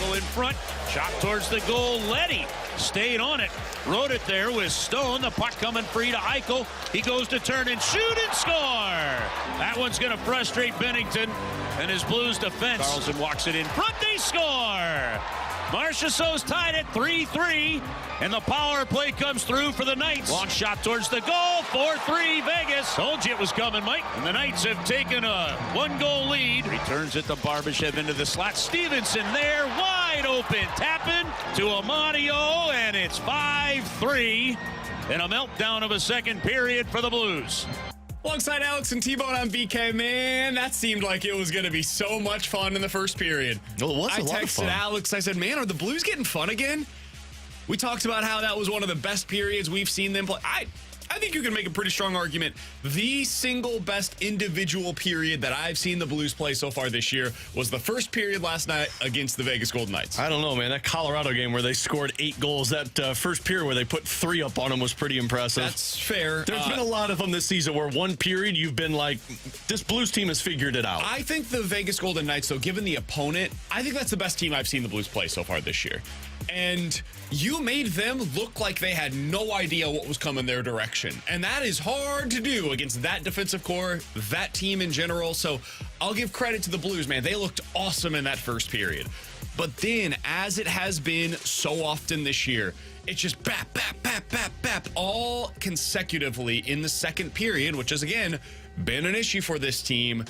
Eichel in front. Shot towards the goal. Leddy stayed on it. Wrote it there with Stone. The puck coming free to Eichel. He goes to turn and shoot and score. That one's going to frustrate Bennington and his Blues defense. Carlson walks it in front. They score. Marchessault's tied at 3-3, and the power play comes through for the Knights. Long shot towards the goal, 4-3 Vegas. Told you it was coming, Mike. And the Knights have taken a one-goal lead. Returns it to Barbashev into the slot. Stevenson there, wide open. Tapping to Amadio, and it's 5-3. And a meltdown of a second period for the Blues. Alongside Alex and T-Bone, I'm BK. Man, that seemed like it was going to be so much fun in the first period. Well, it was a lot of fun. I texted Alex. I said, man, are the Blues getting fun again? We talked about how that was one of the best periods we've seen them play. I think you can make a pretty strong argument. The single best individual period that I've seen the Blues play so far this year was the first period last night against the Vegas Golden Knights. I don't know, man. That Colorado game where they scored 8 goals, that first period where they put 3 up on them was pretty impressive. That's fair. There's been a lot of them this season where one period you've been like, this Blues team has figured it out. I think the Vegas Golden Knights, though, given the opponent, I think that's the best team I've seen the Blues play so far this year. And you made them look like they had no idea what was coming their direction. And that is hard to do against that defensive core, that team in general. So I'll give credit to the Blues, man. They looked awesome in that first period. But then, as it has been so often this year, it's just bap, bap, bap, bap, bap, all consecutively in the second period, which has, again, been an issue for this team.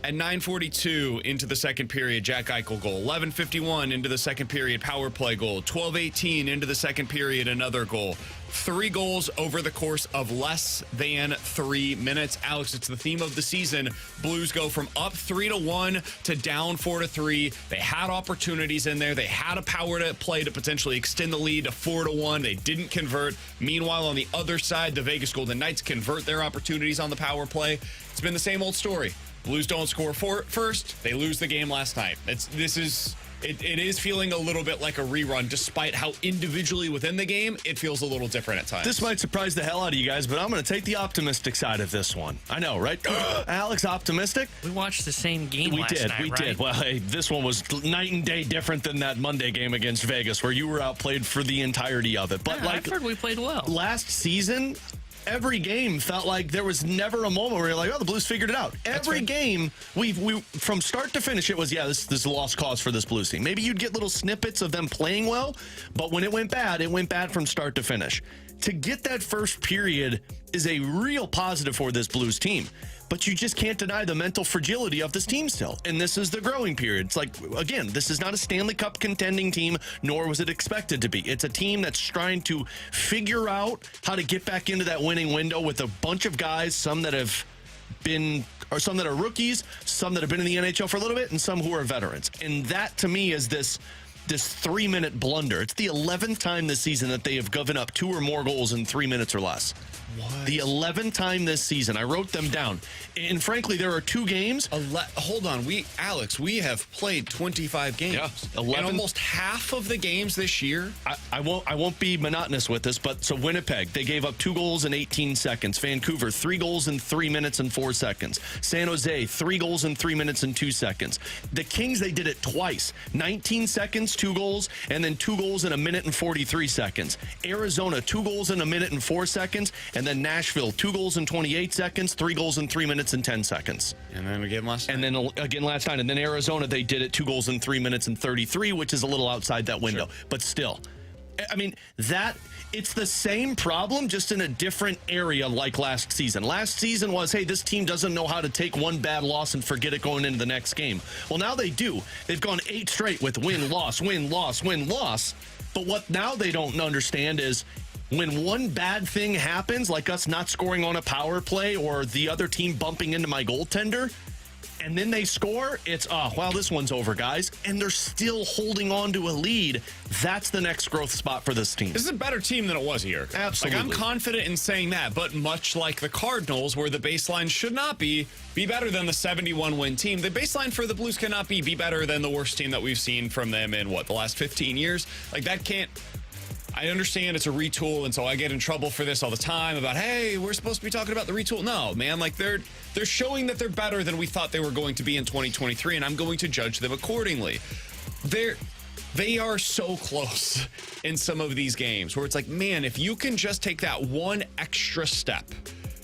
At 9:42 into the second period, Jack Eichel goal. 11:51 into the second period, power play goal. 12:18 into the second period, another goal. 3 goals over the course of less than 3 minutes. Alex, it's the theme of the season. Blues go from up 3-1 to down 4-3. They had opportunities in there. They had a power to play to potentially extend the lead to 4-1. They didn't convert. Meanwhile, on the other side, the Vegas Golden Knights convert their opportunities on the power play. It's been the same old story. Blues don't score first. They lose the game last night. It is feeling a little bit like a rerun, despite how individually within the game, it feels a little different at times. This might surprise the hell out of you guys, but I'm going to take the optimistic side of this one. I know, right? Alex, optimistic? We watched the same game We last did. night, We right? did. Well, hey, this one was night and day different than that Monday game against Vegas, where you were outplayed for the entirety of it. But Yeah, I've heard we played well. Last season, every game felt like there was never a moment where you're like, oh, the Blues figured it out. Every game, we from start to finish, it was, yeah, this is a lost cause for this Blues team. Maybe you'd get little snippets of them playing well, but when it went bad from start to finish. To get that first period is a real positive for this Blues team. But you just can't deny the mental fragility of this team still. And this is the growing period. It's like, again, this is not a Stanley Cup contending team, nor was it expected to be. It's a team that's trying to figure out how to get back into that winning window with a bunch of guys, some that are rookies, some that have been in the NHL for a little bit, and some who are veterans. And that, to me, is this 3-minute blunder. It's the 11th time this season that they have given up 2 or more goals in 3 minutes or less. What? The 11th time this season. I wrote them down. And frankly, there are 2 games. Hold on. Alex, we have played 25 games. Yeah, 11. And almost half of the games this year. I won't be monotonous with this, but so Winnipeg, they gave up 2 goals in 18 seconds. Vancouver, 3 goals in 3 minutes and 4 seconds. San Jose, 3 goals in 3 minutes and 2 seconds. The Kings, they did it twice. 19 seconds, 2 goals, and then 2 goals in a minute and 43 seconds. Arizona, 2 goals in a minute and 4 seconds. And then Nashville, 2 goals in 28 seconds, 3 goals in 3 minutes and 10 seconds. And then again last night. And then again last night. And then Arizona, they did it 2 goals in 3 minutes and 33, which is a little outside that window. Sure. But still, I mean, it's the same problem, just in a different area like last season. Last season was, hey, this team doesn't know how to take one bad loss and forget it going into the next game. Well, now they do. They've gone 8 straight with win, loss, win, loss, win, loss. But what now they don't understand is, when one bad thing happens, like us not scoring on a power play or the other team bumping into my goaltender, and then they score, it's, well, this one's over, guys. And they're still holding on to a lead. That's the next growth spot for this team. This is a better team than it was a year ago. Absolutely. Like, I'm confident in saying that, but much like the Cardinals, where the baseline should not be better than the 71-win team, the baseline for the Blues cannot be better than the worst team that we've seen from them in, the last 15 years? Like, that can't... I understand it's a retool, and so I get in trouble for this all the time about, hey, we're supposed to be talking about the retool. No, man, like they're showing that they're better than we thought they were going to be in 2023, and I'm going to judge them accordingly. They are so close in some of these games where it's like, man, if you can just take that one extra step,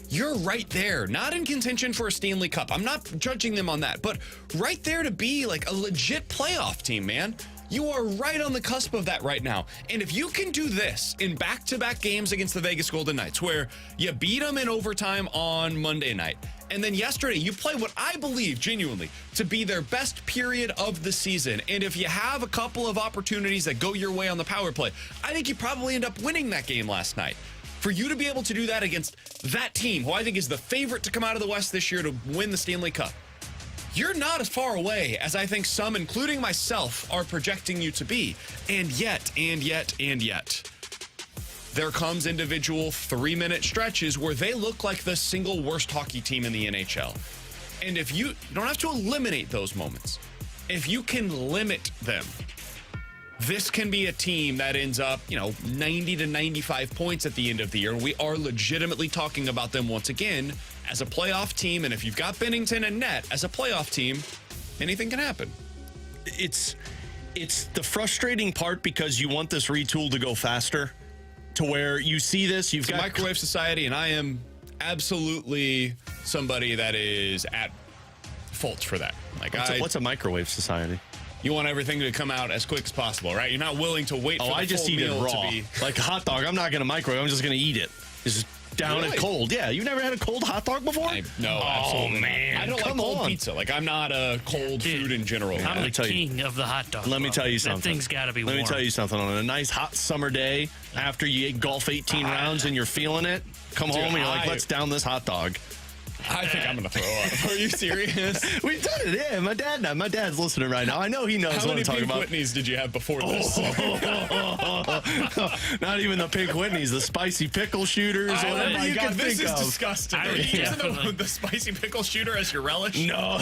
you're right there, not in contention for a Stanley Cup. I'm not judging them on that, but right there to be like a legit playoff team, man. You are right on the cusp of that right now. And if you can do this in back-to-back games against the Vegas Golden Knights, where you beat them in overtime on Monday night, and then yesterday you play what I believe genuinely to be their best period of the season, and if you have a couple of opportunities that go your way on the power play, I think you probably end up winning that game last night. For you to be able to do that against that team, who I think is the favorite to come out of the West this year to win the Stanley Cup, you're not as far away as I think some, including myself, are projecting you to be. And yet, there comes individual 3-minute stretches where they look like the single worst hockey team in the NHL. And if you don't have to eliminate those moments, if you can limit them, this can be a team that ends up, 90 to 95 points at the end of the year. We are legitimately talking about them once again as a playoff team. And if you've got Binnington and net as a playoff team, anything can happen. It's the frustrating part because you want this retool to go faster to where you see this. You've got Microwave Society, and I am absolutely somebody that is at fault for that. Like, what's a microwave society? You want everything to come out as quick as possible, right? You're not willing to wait for the I just full eat it meal raw. to be. Like a hot dog, I'm not going to microwave. I'm just going to eat it. It's just down Really? and cold. Yeah, you never had a cold hot dog before? No, Oh, absolutely not. man. I don't like Come cold on. pizza. Like, I'm not a cold Dude, food in general. I'm Let me the tell you. king of the hot dog. Let me tell you something. That thing's got to be warm. Let me tell you something. On a nice hot summer day, after you ate golf 18 rounds and you're feeling it, come Dude, home and you're like, I- let's down this hot dog. I think I'm going to throw up. Are you serious? We've done it. Yeah, my dad's listening right now. I know he knows How what many I'm talking Pink about. Whitneys did you have before this? Not even the Pink Whitneys, the spicy pickle shooters, Oh whatever my you God, can this think is of. disgusting. I Are you using definitely- the spicy pickle shooter as your relish? No,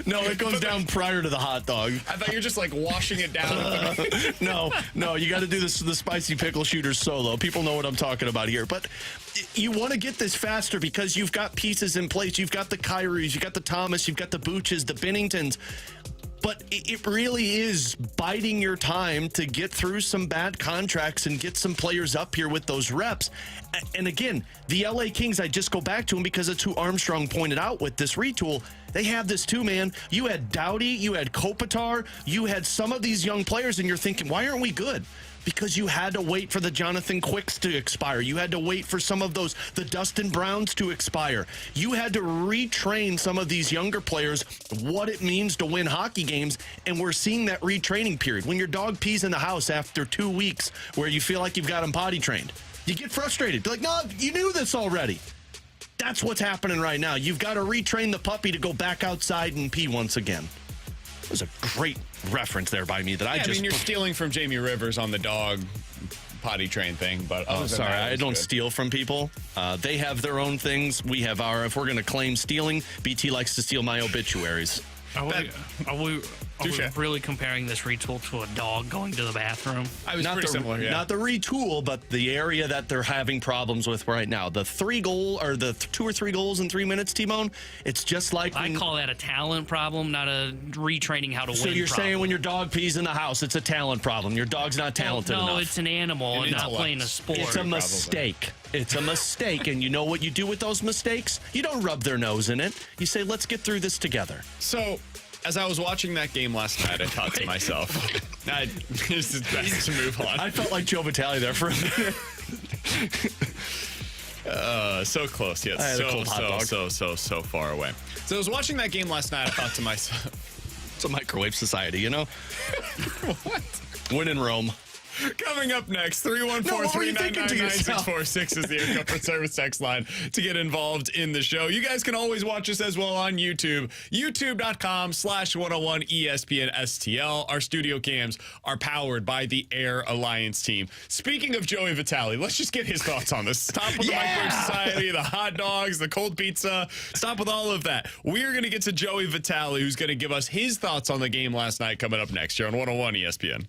no, it goes down prior to the hot dog. I thought you were just like washing it down. No, you got to do this the spicy pickle shooters solo. People know what I'm talking about here. But you want to get this faster because you've got pieces in place. You've got the Kyroos, you've got the Thomas, you've got the Booches, the Binningtons. But it really is biding your time to get through some bad contracts and get some players up here with those reps. And again, the LA Kings, I just go back to them because it's who Armstrong pointed out with this retool. They have this too, man. You had Doughty, you had Kopitar, you had some of these young players, and you're thinking, why aren't we good? Because you had to wait for the Jonathan Quicks to expire. You had to wait for some of the Dustin Browns to expire. You had to retrain some of these younger players what it means to win hockey games, and we're seeing that retraining period. When your dog pees in the house after 2 weeks where you feel like you've got him potty trained, you get frustrated. Be like, no, you knew this already. That's what's happening right now. You've got to retrain the puppy to go back outside and pee once again. It was a great reference there by me that I just... you're stealing from Jamie Rivers on the dog potty train thing, but sorry, I don't steal from people. They have their own things. We have our... If we're going to claim stealing, BT likes to steal my obituaries. Are we really comparing this retool to a dog going to the bathroom? I was Not pretty similar, yeah. Not the retool, but the area that they're having problems with right now. The 2 or 3 goals in 3 minutes, T-Bone, it's just like... I call that a talent problem, not a retraining how to win So you're problem. saying when your dog pees in the house, it's a talent problem. Your dog's not talented no, enough. it's an animal and not intellect. playing a sport. It's a mistake. It's a mistake. And you know what you do with those mistakes? You don't rub their nose in it. You say, let's get through this together. So, as I was watching that game last night, I thought to myself, this is best to move on. I felt like Joey Vitale there for a minute. So close, yet I had a cold hot dog. so far away. So I was watching that game last night, I thought to myself, It's a microwave society, you know? what? Win in Rome. Coming up next, No, what were you thinking to yourself? 314-399-9646 is the Air Comfort Service text line to get involved in the show. You guys can always watch us as well on YouTube, youtube.com/101ESPN STL. Our studio cams are powered by the Air Alliance team. Speaking of Joey Vitale, let's just get his thoughts on this. Stop with the Microwave Society, the hot dogs, the cold pizza. Stop with all of that. We're going to get to Joey Vitale, who's going to give us his thoughts on the game last night, coming up next here on 101 ESPN.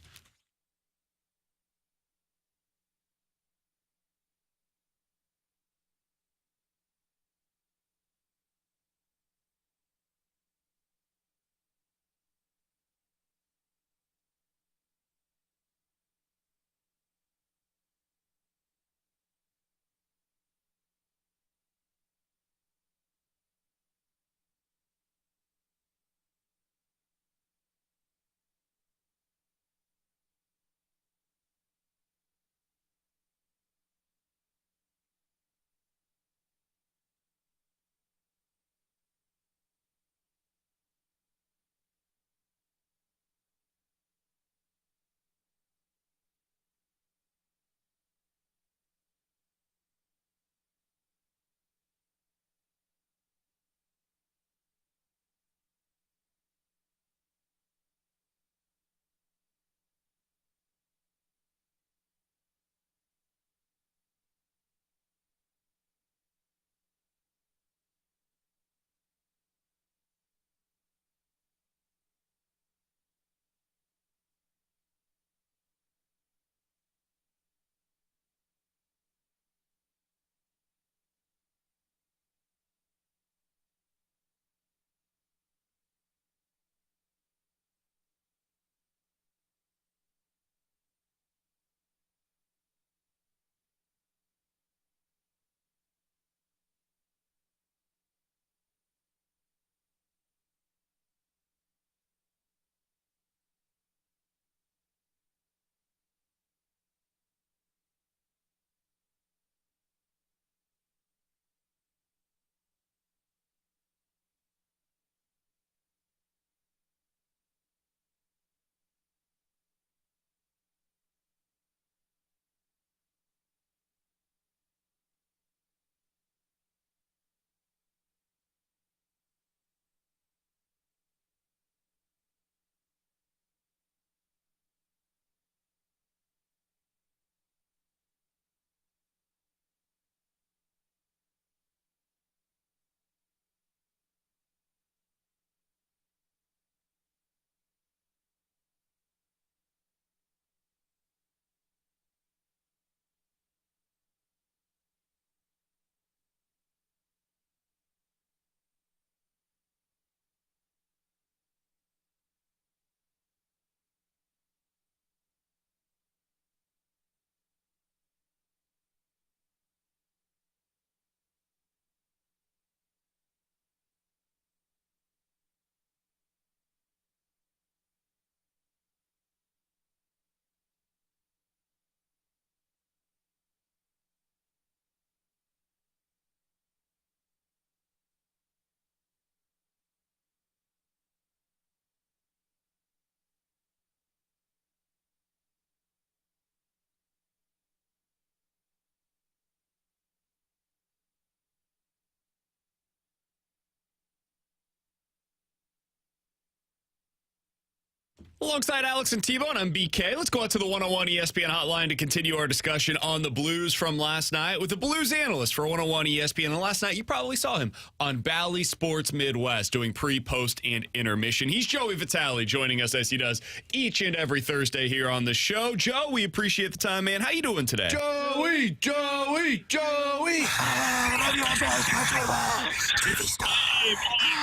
Alongside Alex and T-Bone, I'm BK. Let's go out to the 101 ESPN hotline to continue our discussion on the Blues from last night with the Blues analyst for 101 ESPN. And last night, you probably saw him on Bally Sports Midwest doing pre, post, and intermission. He's Joey Vitale joining us as he does each and every Thursday here on the show. Joe, we appreciate the time, man. How you doing today? Joey! You're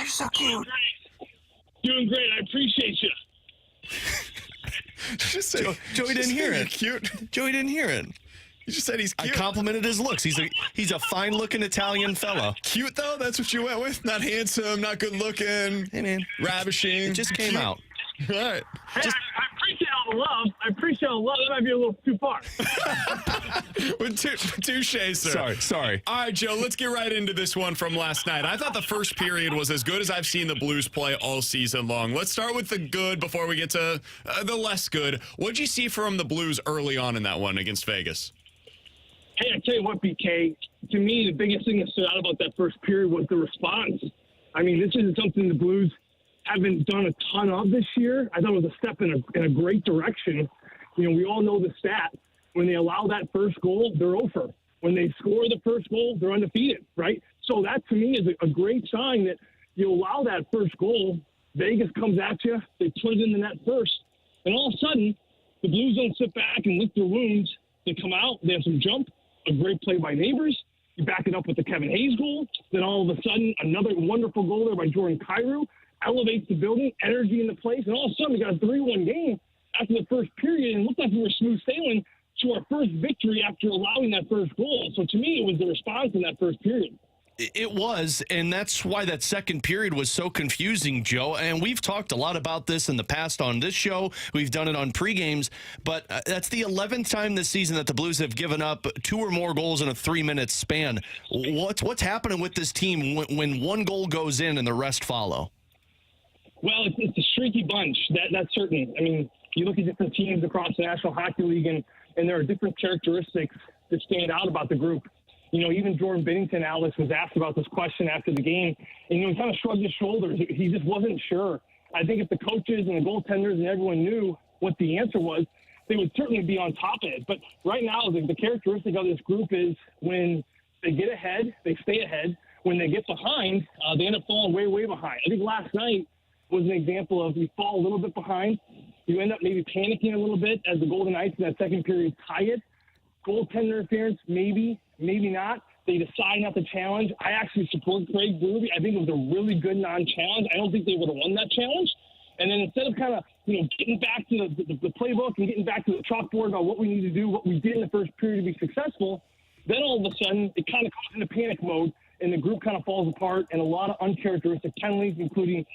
so cute. Doing great. I appreciate you. Just say, Joey didn't hear it. Cute. Joey didn't hear it. You just said he's I cute. complimented his looks. He's a fine-looking Italian fella. Cute, though? That's what you went with? Not handsome, not good-looking, Hey, man. ravishing. It just came out. All right. Hey, I appreciate all the love. That might be a little too far. Touche, sir. Sorry. All right, Joe, let's get right into this one from last night. I thought the first period was as good as I've seen the Blues play all season long. Let's start with the good before we get to the less good. What'd you see from the Blues early on in that one against Vegas? Hey, I tell you what, BK, to me, the biggest thing that stood out about that first period was the response. I mean, this isn't something the Blues haven't done a ton of this year. I thought it was a step in a great direction. You know, we all know the stat. When they allow that first goal, they're over. When they score the first goal, they're undefeated, right? So that, to me, is a great sign that you allow that first goal, Vegas comes at you, they put it in the net first, and all of a sudden, the Blues don't sit back and lick their wounds. They come out, they have some jump, a great play by Neighbours. You back it up with the Kevin Hayes goal. Then all of a sudden, another wonderful goal there by Jordan Kyrou. Elevates the building, energy in the place, and all of a sudden we got a 3-1 game after the first period, and it looked like we were smooth sailing to our first victory after allowing that first goal. So to me, it was the response in that first period. It was, and that's why that second period was so confusing, Joe. And we've talked a lot about this in the past on this show. We've done it on pregames, but that's the 11th time this season that the Blues have given up 2 or more goals in a 3-minute span. What's happening with this team when one goal goes in and the rest follow? Well, it's a streaky bunch, that's certain. I mean, you look at different teams across the National Hockey League, and there are different characteristics that stand out about the group. You know, even Jordan Binnington, Alex, was asked about this question after the game, and, he kind of shrugged his shoulders. He just wasn't sure. I think if the coaches and the goaltenders and everyone knew what the answer was, they would certainly be on top of it. But right now, the characteristic of this group is when they get ahead, they stay ahead. When they get behind, they end up falling way, way behind. I think last night was an example of you fall a little bit behind. You end up maybe panicking a little bit as the Golden Knights in that second period tie it. Goaltender interference, maybe not. They decide not to challenge. I actually support Craig Berube. I think it was a really good non-challenge. I don't think they would have won that challenge. And then instead of kind of, getting back to the playbook and getting back to the chalkboard about what we need to do, what we did in the first period to be successful, then all of a sudden it kind of goes into panic mode, and the group kind of falls apart, and a lot of uncharacteristic penalties, including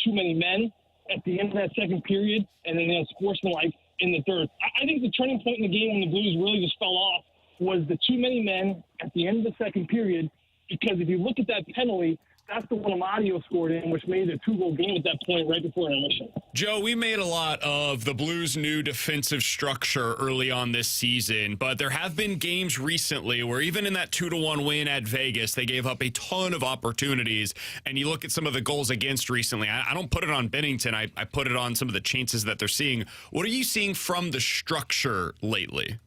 too many men at the end of that second period, and then sportsmanlike in the third. I think the turning point in the game when the Blues really just fell off was the too many men at the end of the second period, because if you look at that penalty, that's the one Amadio scored in, which made it a 2-goal game at that point right before intermission. Joe, we made a lot of the Blues' new defensive structure early on this season, but there have been games recently where even in that 2-1 win at Vegas, they gave up a ton of opportunities. And you look at some of the goals against recently. I don't put it on Binnington. I put it on some of the chances that they're seeing. What are you seeing from the structure lately?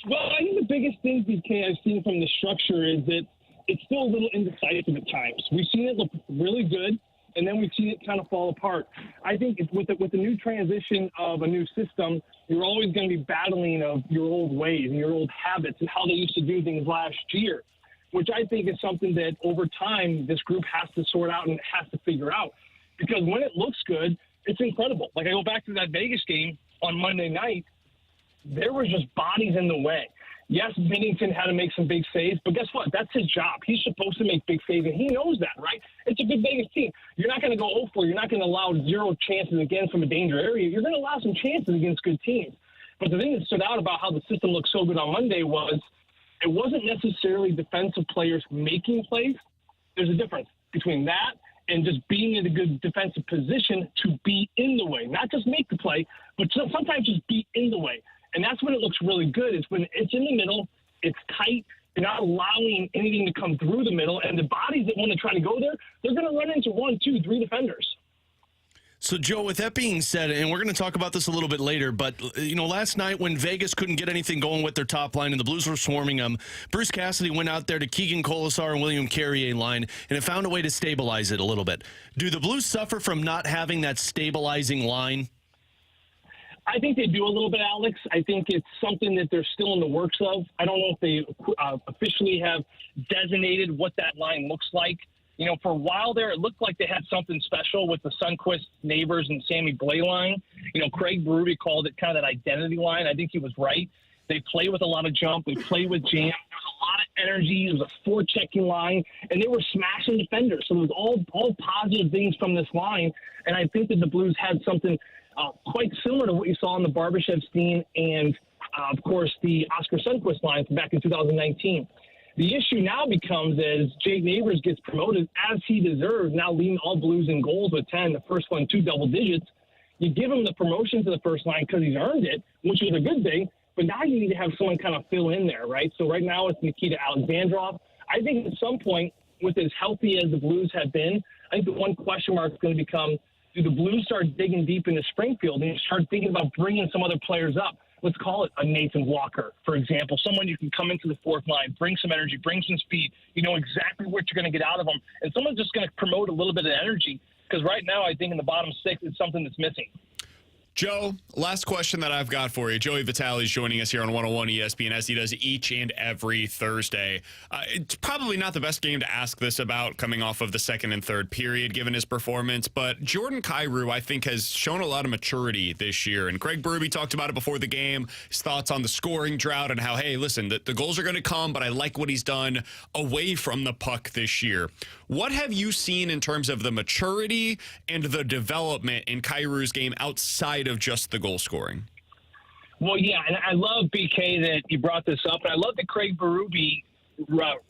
Well, I think the biggest thing, BK, I've seen from the structure is that it's still a little indecisive at times. We've seen it look really good, and then we've seen it kind of fall apart. I think with the new transition of a new system, you're always going to be battling of your old ways and your old habits and how they used to do things last year, which I think is something that over time this group has to sort out and has to figure out. Because when it looks good, it's incredible. Like I go back to that Vegas game on Monday night, there was just bodies in the way. Yes, Binnington had to make some big saves, but guess what? That's his job. He's supposed to make big saves, and he knows that, right? It's a good Vegas team. You're not going to go 0-4. You're not going to allow 0 chances again from a danger area. You're going to allow some chances against good teams. But the thing that stood out about how the system looked so good on Monday was it wasn't necessarily defensive players making plays. There's a difference between that and just being in a good defensive position to be in the way. Not just make the play, but sometimes just be in the way. And that's when it looks really good, is when it's in the middle, it's tight, you're not allowing anything to come through the middle, and the bodies that want to try to go there, they're going to run into 1, 2, 3 defenders. So, Joe, with that being said, and we're going to talk about this a little bit later, but, last night when Vegas couldn't get anything going with their top line and the Blues were swarming them, Bruce Cassidy went out there to Keegan Colasar and William Carrier line, and it found a way to stabilize it a little bit. Do the Blues suffer from not having that stabilizing line? I think they do a little bit, Alex. I think it's something that they're still in the works of. I don't know if they officially have designated what that line looks like. For a while there, it looked like they had something special with the Sundqvist, Neighbours, and Sammy Blais line. Craig Berube called it kind of that identity line. I think he was right. They play with a lot of jump. They play with jam. There was a lot of energy. It was a forechecking line, and they were smashing defenders. So it was all positive things from this line, and I think that the Blues had something quite similar to what you saw on the Barbashev-Steen and, of course, the Oscar Sundqvist line back in 2019. The issue now becomes as Jake Neighbours gets promoted, as he deserves, now leading all Blues in goals with 10, the first one 2 double digits. You give him the promotion to the first line because he's earned it, which is a good thing, but now you need to have someone kind of fill in there, right? So right now it's Nikita Alexandrov. I think at some point, with as healthy as the Blues have been, I think the one question mark is going to become, do the Blues start digging deep into Springfield and start thinking about bringing some other players up? Let's call it a Nathan Walker, for example, someone you can come into the fourth line, bring some energy, bring some speed. You know exactly what you're going to get out of them. And someone's just going to promote a little bit of energy because right now I think in the bottom six it's something that's missing. Joe, last question that I've got for you. Joey Vitale is joining us here on 101 ESPN as he does each and every Thursday. It's probably not the best game to ask this about coming off of the second and third period, given his performance, but Jordan Kyrou, I think, has shown a lot of maturity this year. And Craig Berube talked about it before the game, his thoughts on the scoring drought and how, hey, listen, the goals are going to come, but I like what he's done away from the puck this year. What have you seen in terms of the maturity and the development in Kyrou's game outside of just the goal scoring? Well, yeah, and I love, BK, that you brought this up, and I love that Craig Berube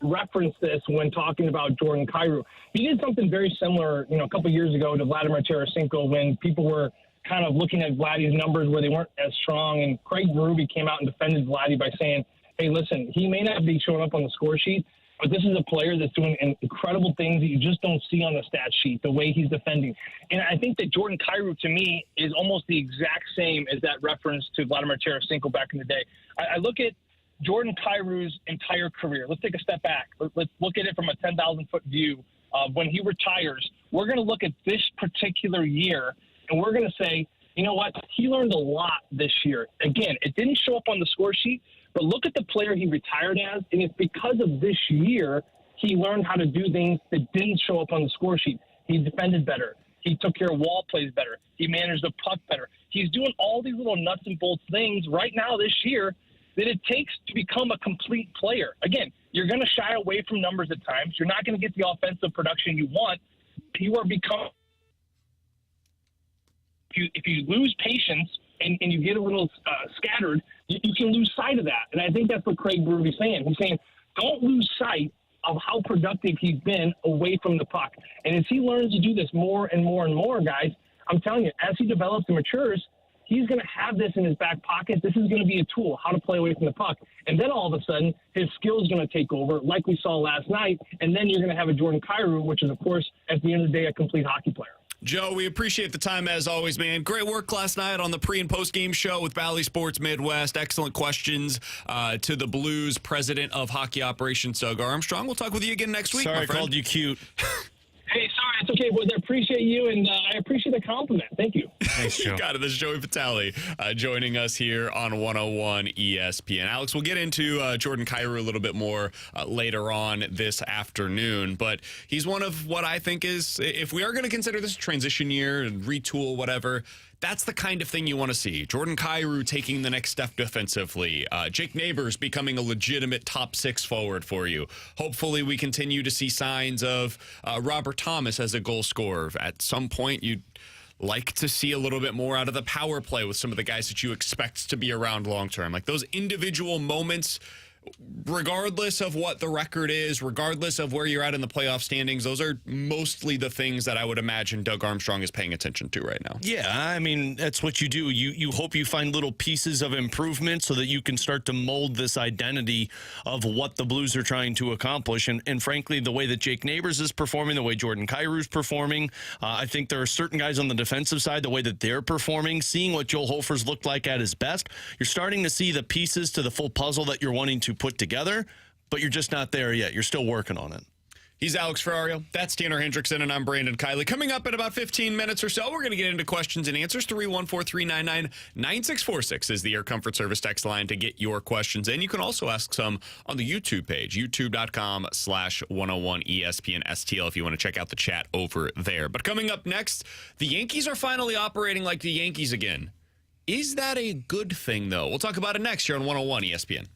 referenced this when talking about Jordan Kyrou. He did something very similar, a couple years ago to Vladimir Tarasenko when people were kind of looking at Vladdy's numbers where they weren't as strong, and Craig Berube came out and defended Vladdy by saying, hey, listen, he may not be showing up on the score sheet, but this is a player that's doing incredible things that you just don't see on the stat sheet, the way he's defending. And I think that Jordan Kyrou, to me, is almost the exact same as that reference to Vladimir Tarasenko back in the day. I look at Jordan Kyrou's entire career. Let's take a step back. Let's look at it from a 10,000-foot view. When he retires, we're going to look at this particular year, and we're going to say, you know what? He learned a lot this year. Again, it didn't show up on the score sheet, but look at the player he retired as, and it's because of this year he learned how to do things that didn't show up on the score sheet. He defended better. He took care of wall plays better. He managed the puck better. He's doing all these little nuts and bolts things right now this year that it takes to become a complete player. Again, you're going to shy away from numbers at times. You're not going to get the offensive production you want. You are becoming if you lose patience and you get a little scattered, you can lose sight of that. And I think that's what Craig Berube is saying. He's saying, don't lose sight of how productive he's been away from the puck. And as he learns to do this more and more and more, guys, I'm telling you, as he develops and matures, he's going to have this in his back pocket. This is going to be a tool, how to play away from the puck. And then all of a sudden, his skill is going to take over, like we saw last night. And then you're going to have a Jordan Kyrou, which is, of course, at the end of the day, a complete hockey player. Joe, we appreciate the time as always, man. Great work last night on the pre- and post-game show with Bally Sports Midwest. Excellent questions to the Blues president of hockey operations, Doug Armstrong. We'll talk with you again next week, Sorry, my friend. I called you cute. Hey, sorry, it's okay, boys. I appreciate you, and I appreciate the compliment. Thank you. Thanks, Joe. You got it. This is Joey Vitale joining us here on 101 ESPN. Alex, we'll get into Jordan Kyrou a little bit more later on this afternoon, but he's one of what I think is, if we are going to consider this a transition year and retool, whatever, that's the kind of thing you want to see. Jordan Kyrou taking the next step defensively. Jake Neighbours becoming a legitimate top six forward for you. Hopefully we continue to see signs of Robert Thomas as a goal scorer. At some point, you'd like to see a little bit more out of the power play with some of the guys that you expect to be around long term. Like those individual moments regardless of what the record is, regardless of where you're at in the playoff standings, those are mostly the things that I would imagine Doug Armstrong is paying attention to right now. Yeah, I mean, that's what you do. You hope you find little pieces of improvement so that you can start to mold this identity of what the Blues are trying to accomplish. And frankly, the way that Jake Neighbours is performing, the way Jordan Kyrou is performing, I think there are certain guys on the defensive side, the way that they're performing, seeing what Joel Hofer's looked like at his best, you're starting to see the pieces to the full puzzle that you're wanting to put together, but you're just not there yet. You're still working on it. He's Alex Ferrario. That's Tanner Hendrickson, and I'm Brandon Kiley. Coming up in about 15 minutes or so, we're going to get into questions and answers. 314-399-9646 is the Air Comfort Service text line to get your questions in. You can also ask some on the YouTube page, youtube.com/101ESPN STL if you want to check out the chat over there. But coming up next, the Yankees are finally operating like the Yankees again. Is that a good thing, though? We'll talk about it next here on 101 ESPN.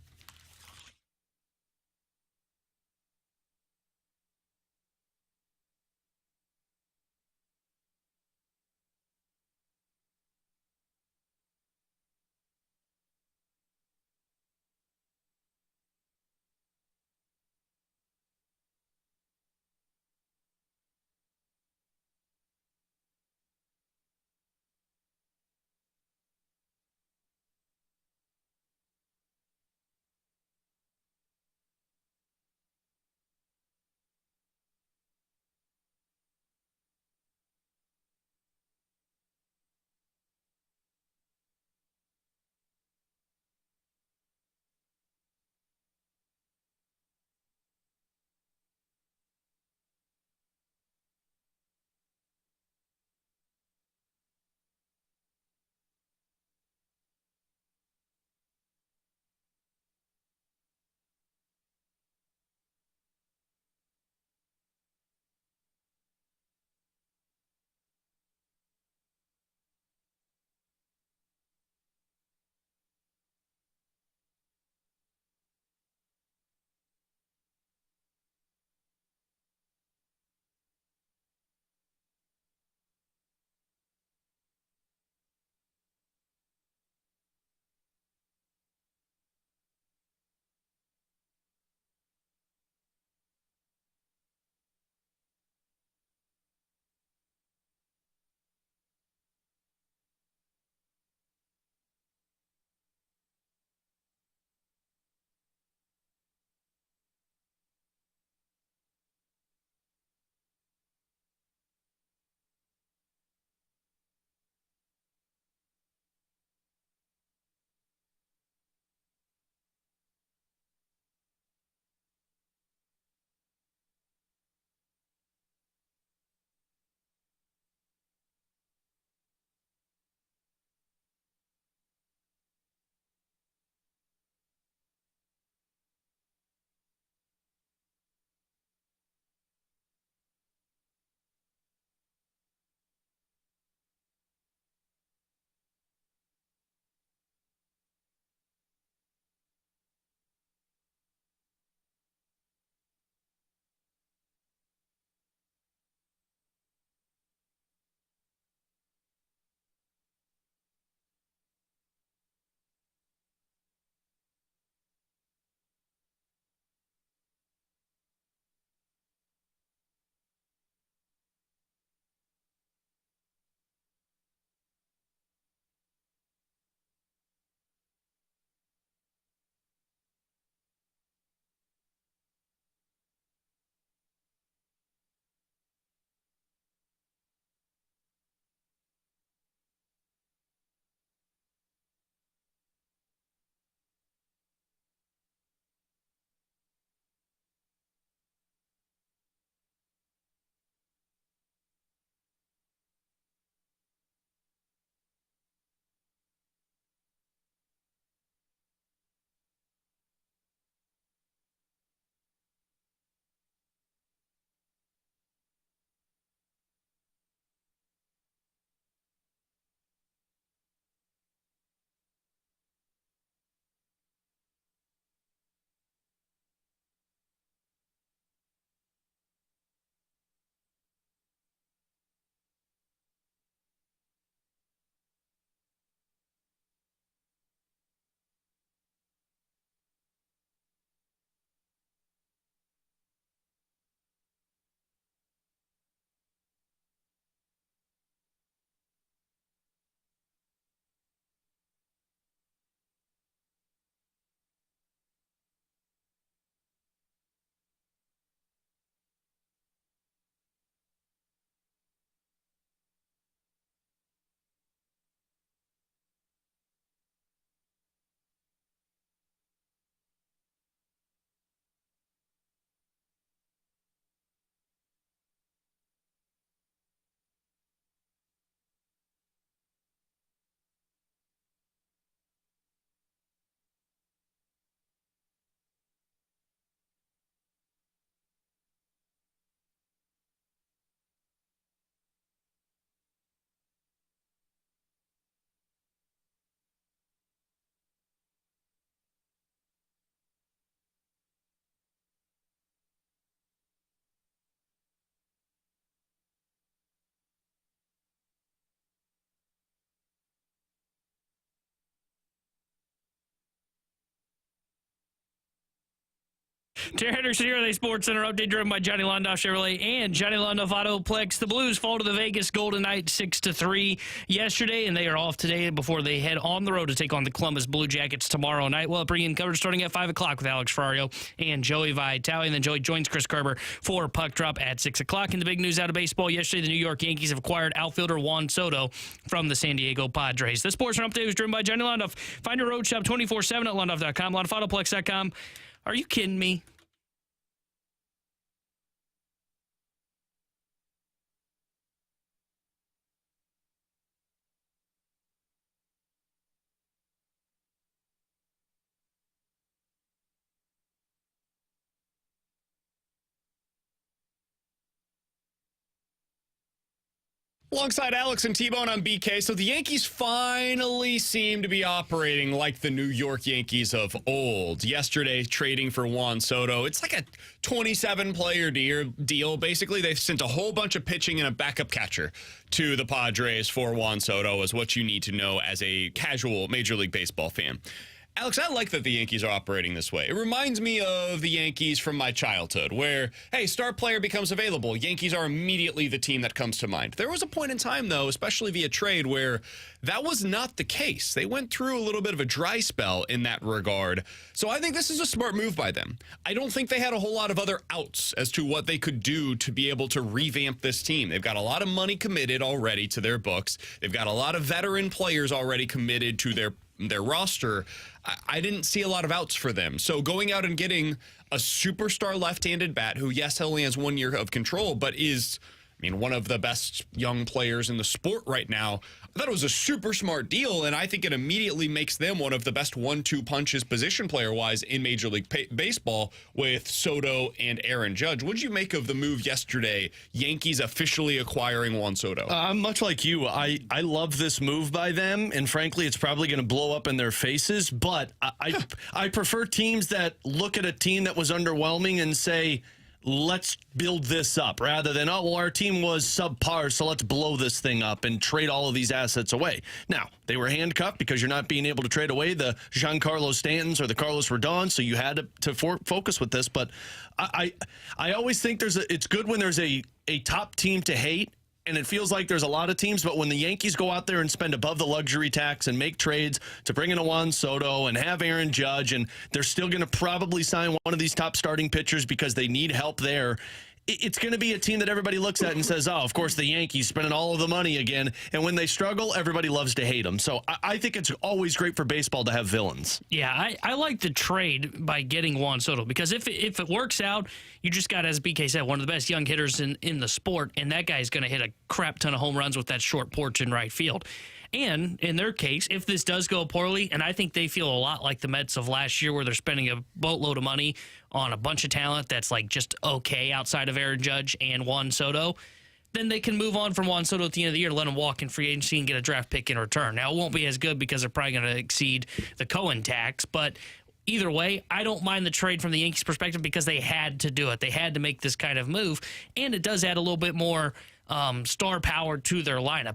Terry Henderson here at the Sports Center update driven by Johnny Londoff Chevrolet and Johnny Londoff Autoplex. The Blues fall to the Vegas Golden Knights 6-3 yesterday, and they are off today before they head on the road to take on the Columbus Blue Jackets tomorrow night. We'll bring in coverage starting at 5 o'clock with Alex Ferrario and Joey Vitale, and then Joey joins Chris Kerber for Puck Drop at 6 o'clock. In the big news out of baseball yesterday, the New York Yankees have acquired outfielder Juan Soto from the San Diego Padres. The Sports Center update was driven by Johnny Londoff. Find your road shop 24/7 at londoff.com, londoffAutoplex.com. Are you kidding me? Alongside Alex and T-Bone on BK, so the Yankees finally seem to be operating like the New York Yankees of old. Yesterday, trading for Juan Soto. It's like a 27-player deal. Basically, they've sent a whole bunch of pitching and a backup catcher to the Padres for Juan Soto, is what you need to know as a casual Major League Baseball fan. Alex, I like that the Yankees are operating this way. It reminds me of the Yankees from my childhood where, hey, star player becomes available. Yankees are immediately the team that comes to mind. There was a point in time, though, especially via trade, where that was not the case. They went through a little bit of a dry spell in that regard. So I think this is a smart move by them. I don't think they had a whole lot of other outs as to what they could do to be able to revamp this team. They've got a lot of money committed already to their books. They've got a lot of veteran players already committed to their roster. I didn't see a lot of outs for them. So going out and getting a superstar left-handed bat who, yes, only has 1 year of control, but is, one of the best young players in the sport right now. I thought it was a super smart deal, and I think it immediately makes them one of the best 1-2 punches position player-wise in Major League Baseball with Soto and Aaron Judge. What did you make of the move yesterday, Yankees officially acquiring Juan Soto? Much like you, I love this move by them, and frankly, it's probably going to blow up in their faces, but I prefer teams that look at a team that was underwhelming and say, let's build this up, rather than, oh, well, our team was subpar, so let's blow this thing up and trade all of these assets away. Now, they were handcuffed because you're not being able to trade away the Giancarlo Stantons or the Carlos Rodon, so you had to focus with this. But I always think it's good when there's a top team to hate, and it feels like there's a lot of teams, but when the Yankees go out there and spend above the luxury tax and make trades to bring in a Juan Soto and have Aaron Judge, and they're still going to probably sign one of these top starting pitchers because they need help there, it's going to be a team that everybody looks at and says, oh, of course, the Yankees spending all of the money again. And when they struggle, everybody loves to hate them. So I think it's always great for baseball to have villains. Yeah, I like the trade by getting Juan Soto because if it works out, you just got, as BK said, one of the best young hitters in the sport, and that guy's going to hit a crap ton of home runs with that short porch in right field. And in their case, if this does go poorly, and I think they feel a lot like the Mets of last year where they're spending a boatload of money on a bunch of talent that's like just okay outside of Aaron Judge and Juan Soto, then they can move on from Juan Soto at the end of the year, let him walk in free agency and get a draft pick in return. Now, it won't be as good because they're probably going to exceed the Cohen tax, but either way, I don't mind the trade from the Yankees' perspective because they had to do it. They had to make this kind of move, and it does add a little bit more star power to their lineup.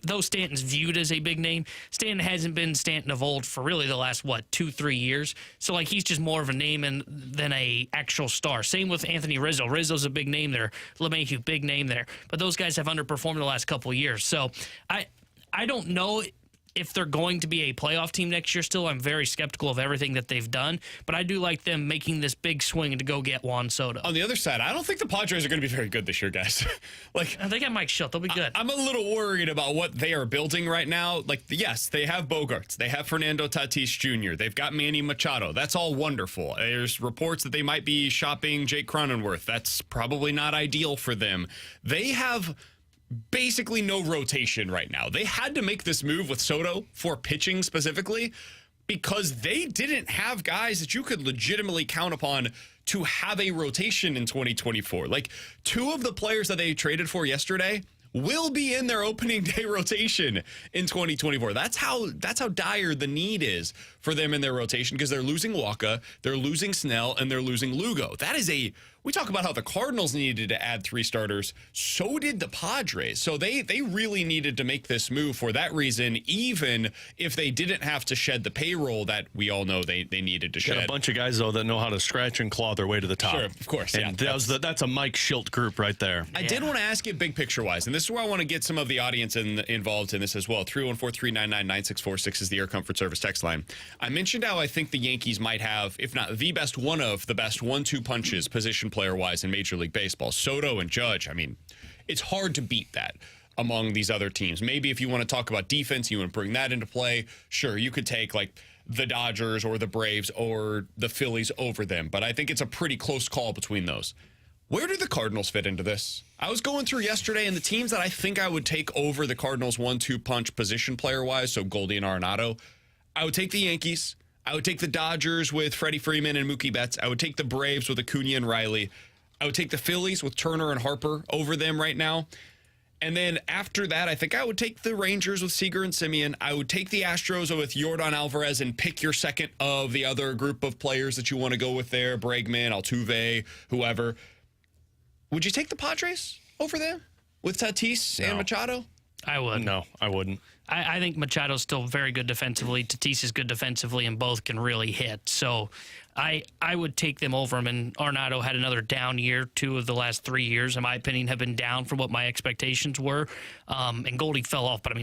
Though Stanton's viewed as a big name, Stanton hasn't been Stanton of old for really the last, 2-3 years. So, he's just more of a name than a actual star. Same with Anthony Rizzo. Rizzo's a big name there. LeMahieu, big name there. But those guys have underperformed the last couple of years. So, I don't know if they're going to be a playoff team next year still. I'm very skeptical of everything that they've done, but I do like them making this big swing to go get Juan Soto. On the other side, I don't think the Padres are going to be very good this year, guys. They got Mike Schilt. They'll be good. I'm a little worried about what they are building right now. Yes, they have Bogarts. They have Fernando Tatis Jr. They've got Manny Machado. That's all wonderful. There's reports that they might be shopping Jake Cronenworth. That's probably not ideal for them. They have basically no rotation right now. They had to make this move with Soto for pitching specifically because they didn't have guys that you could legitimately count upon to have a rotation in 2024. Two of the players that they traded for yesterday will be in their opening day rotation in 2024. That's how dire the need is for them in their rotation because they're losing Walker, they're losing Snell, and they're losing Lugo. we talk about how the Cardinals needed to add 3 starters. So did the Padres. So they really needed to make this move for that reason, even if they didn't have to shed the payroll that we all know they needed to shed. Got a bunch of guys, though, that know how to scratch and claw their way to the top. Sure, of course. And Yeah, that's a Mike Schilt group right there. I did want to ask you big picture-wise, and this is where I want to get some of the audience involved in this as well. 314-399-9646 is the Air Comfort Service text line. I mentioned how I think the Yankees might have, if not the best, one of the best 1-2 punches position player-wise in Major League Baseball. Soto and Judge, I mean, it's hard to beat that among these other teams. Maybe if you want to talk about defense, you want to bring that into play, sure, you could take like the Dodgers or the Braves or the Phillies over them, but I think it's a pretty close call between those. Where do the Cardinals fit into this? I was going through yesterday, and the teams that I think I would take over the Cardinals 1-2 punch position player-wise, so Goldie and Arenado, I would take the Yankees. I would take the Dodgers with Freddie Freeman and Mookie Betts. I would take the Braves with Acuna and Riley. I would take the Phillies with Turner and Harper over them right now. And then after that, I think I would take the Rangers with Seager and Simeon. I would take the Astros with Yordan Alvarez and pick your second of the other group of players that you want to go with there, Bregman, Altuve, whoever. Would you take the Padres over them with Tatis and Machado? I would. No, I wouldn't. I think Machado's still very good defensively. Tatis is good defensively, and both can really hit. So I would take them over him. And Arenado had another down year. 2 of the last 3 years, in my opinion, have been down from what my expectations were. And Goldie fell off. But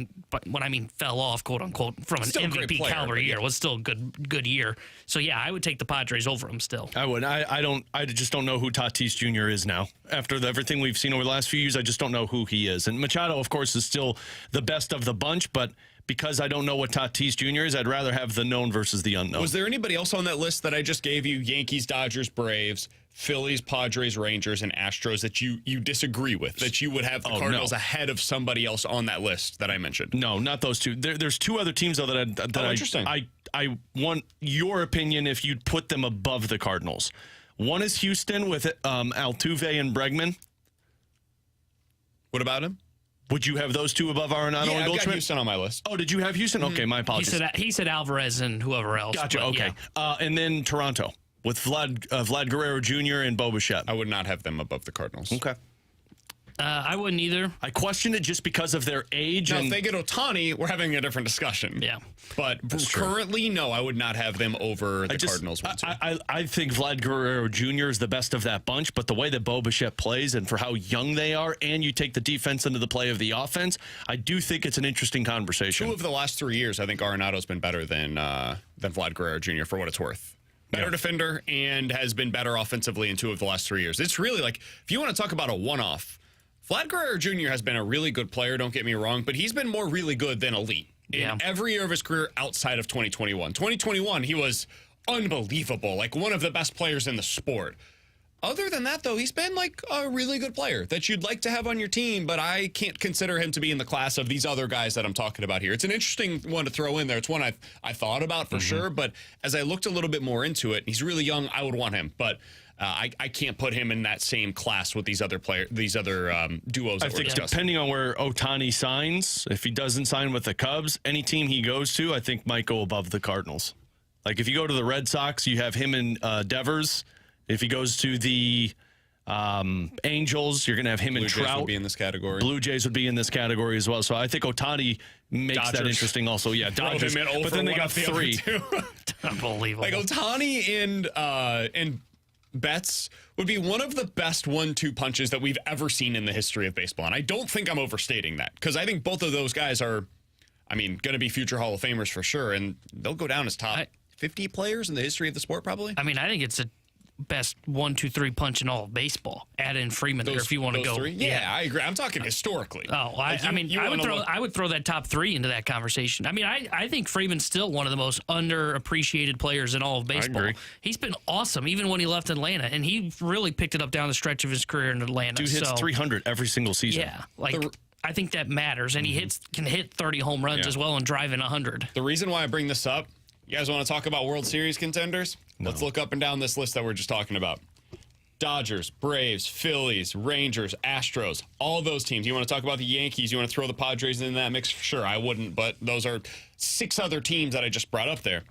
when I mean fell off, quote unquote, from an MVP caliber year, was still a good year. So yeah, I would take the Padres over him still. I would. I just don't know who Tatis Jr. is now. After everything we've seen over the last few years, I just don't know who he is. And Machado, of course, is still the best of the bunch, but because I don't know what Tatis Jr. is, I'd rather have the known versus the unknown. Was there anybody else on that list that I just gave you? Yankees, Dodgers, Braves, Phillies, Padres, Rangers, and Astros that you disagree with, that you would have the Cardinals ahead of somebody else on that list that I mentioned? No, not those two. There's 2 other teams, though, interesting. I want your opinion if you'd put them above the Cardinals. One is Houston with Altuve and Bregman. What about him? Would you have those 2 above Arenado and Goldschmidt? I've got Houston on my list. Oh, did you have Houston? Okay, my apologies. He said Alvarez and whoever else. Gotcha, okay. Yeah. And then Toronto with Vlad Guerrero Jr. and Bo Bichette. I would not have them above the Cardinals. Okay. I wouldn't either. I questioned it just because of their age. Now, if they get Ohtani, we're having a different discussion. Yeah. But currently, no, I would not have them over the Cardinals. I think Vlad Guerrero Jr. is the best of that bunch, but the way that Bo Bichette plays and for how young they are, and you take the defense into the play of the offense, I do think it's an interesting conversation. 2 of the last 3 years, I think Arenado's been better than Vlad Guerrero Jr. for what it's worth. Better defender and has been better offensively in 2 of the last 3 years. It's really like, if you want to talk about a one-off, Vlad Guerrero Jr. has been a really good player, don't get me wrong, but he's been more really good than elite in every year of his career outside of 2021. 2021, he was unbelievable, like one of the best players in the sport. Other than that, though, he's been like a really good player that you'd like to have on your team, but I can't consider him to be in the class of these other guys that I'm talking about here. It's an interesting one to throw in there. It's one I thought about for sure, but as I looked a little bit more into it, he's really young. I would want him, but I can't put him in that same class with these other duos. I think depending on where Ohtani signs, if he doesn't sign with the Cubs, any team he goes to, I think might go above the Cardinals. Like if you go to the Red Sox, you have him and Devers. If he goes to the Angels, you're going to have him and Trout. Blue Jays would be in this category. Blue Jays would be in this category as well. So I think Ohtani makes that interesting also. Yeah, Dodgers. But then they got 3. Unbelievable. Like Ohtani and Betts would be one of the best 1-2 punches that we've ever seen in the history of baseball. And I don't think I'm overstating that because I think both of those guys are, going to be future Hall of Famers for sure. And they'll go down as top 50 players in the history of the sport probably. I think it's a best 1-2-3 punch in all of baseball. Add in Freeman there if you want to go. 3? Yeah, I agree. I'm talking historically. Oh, I would throw that top 3 into that conversation. I think Freeman's still one of the most underappreciated players in all of baseball. I agree. He's been awesome even when he left Atlanta, and he really picked it up down the stretch of his career in Atlanta. Dude hits 300 every single season. Yeah, I think that matters, and he can hit 30 home runs as well and drive in 100. The reason why I bring this up, you guys want to talk about World Series contenders? No. Let's look up and down this list that we're just talking about. Dodgers, Braves, Phillies, Rangers, Astros, all those teams. You want to talk about the Yankees? You want to throw the Padres in that mix? Sure, I wouldn't, but those are 6 other teams that I just brought up there.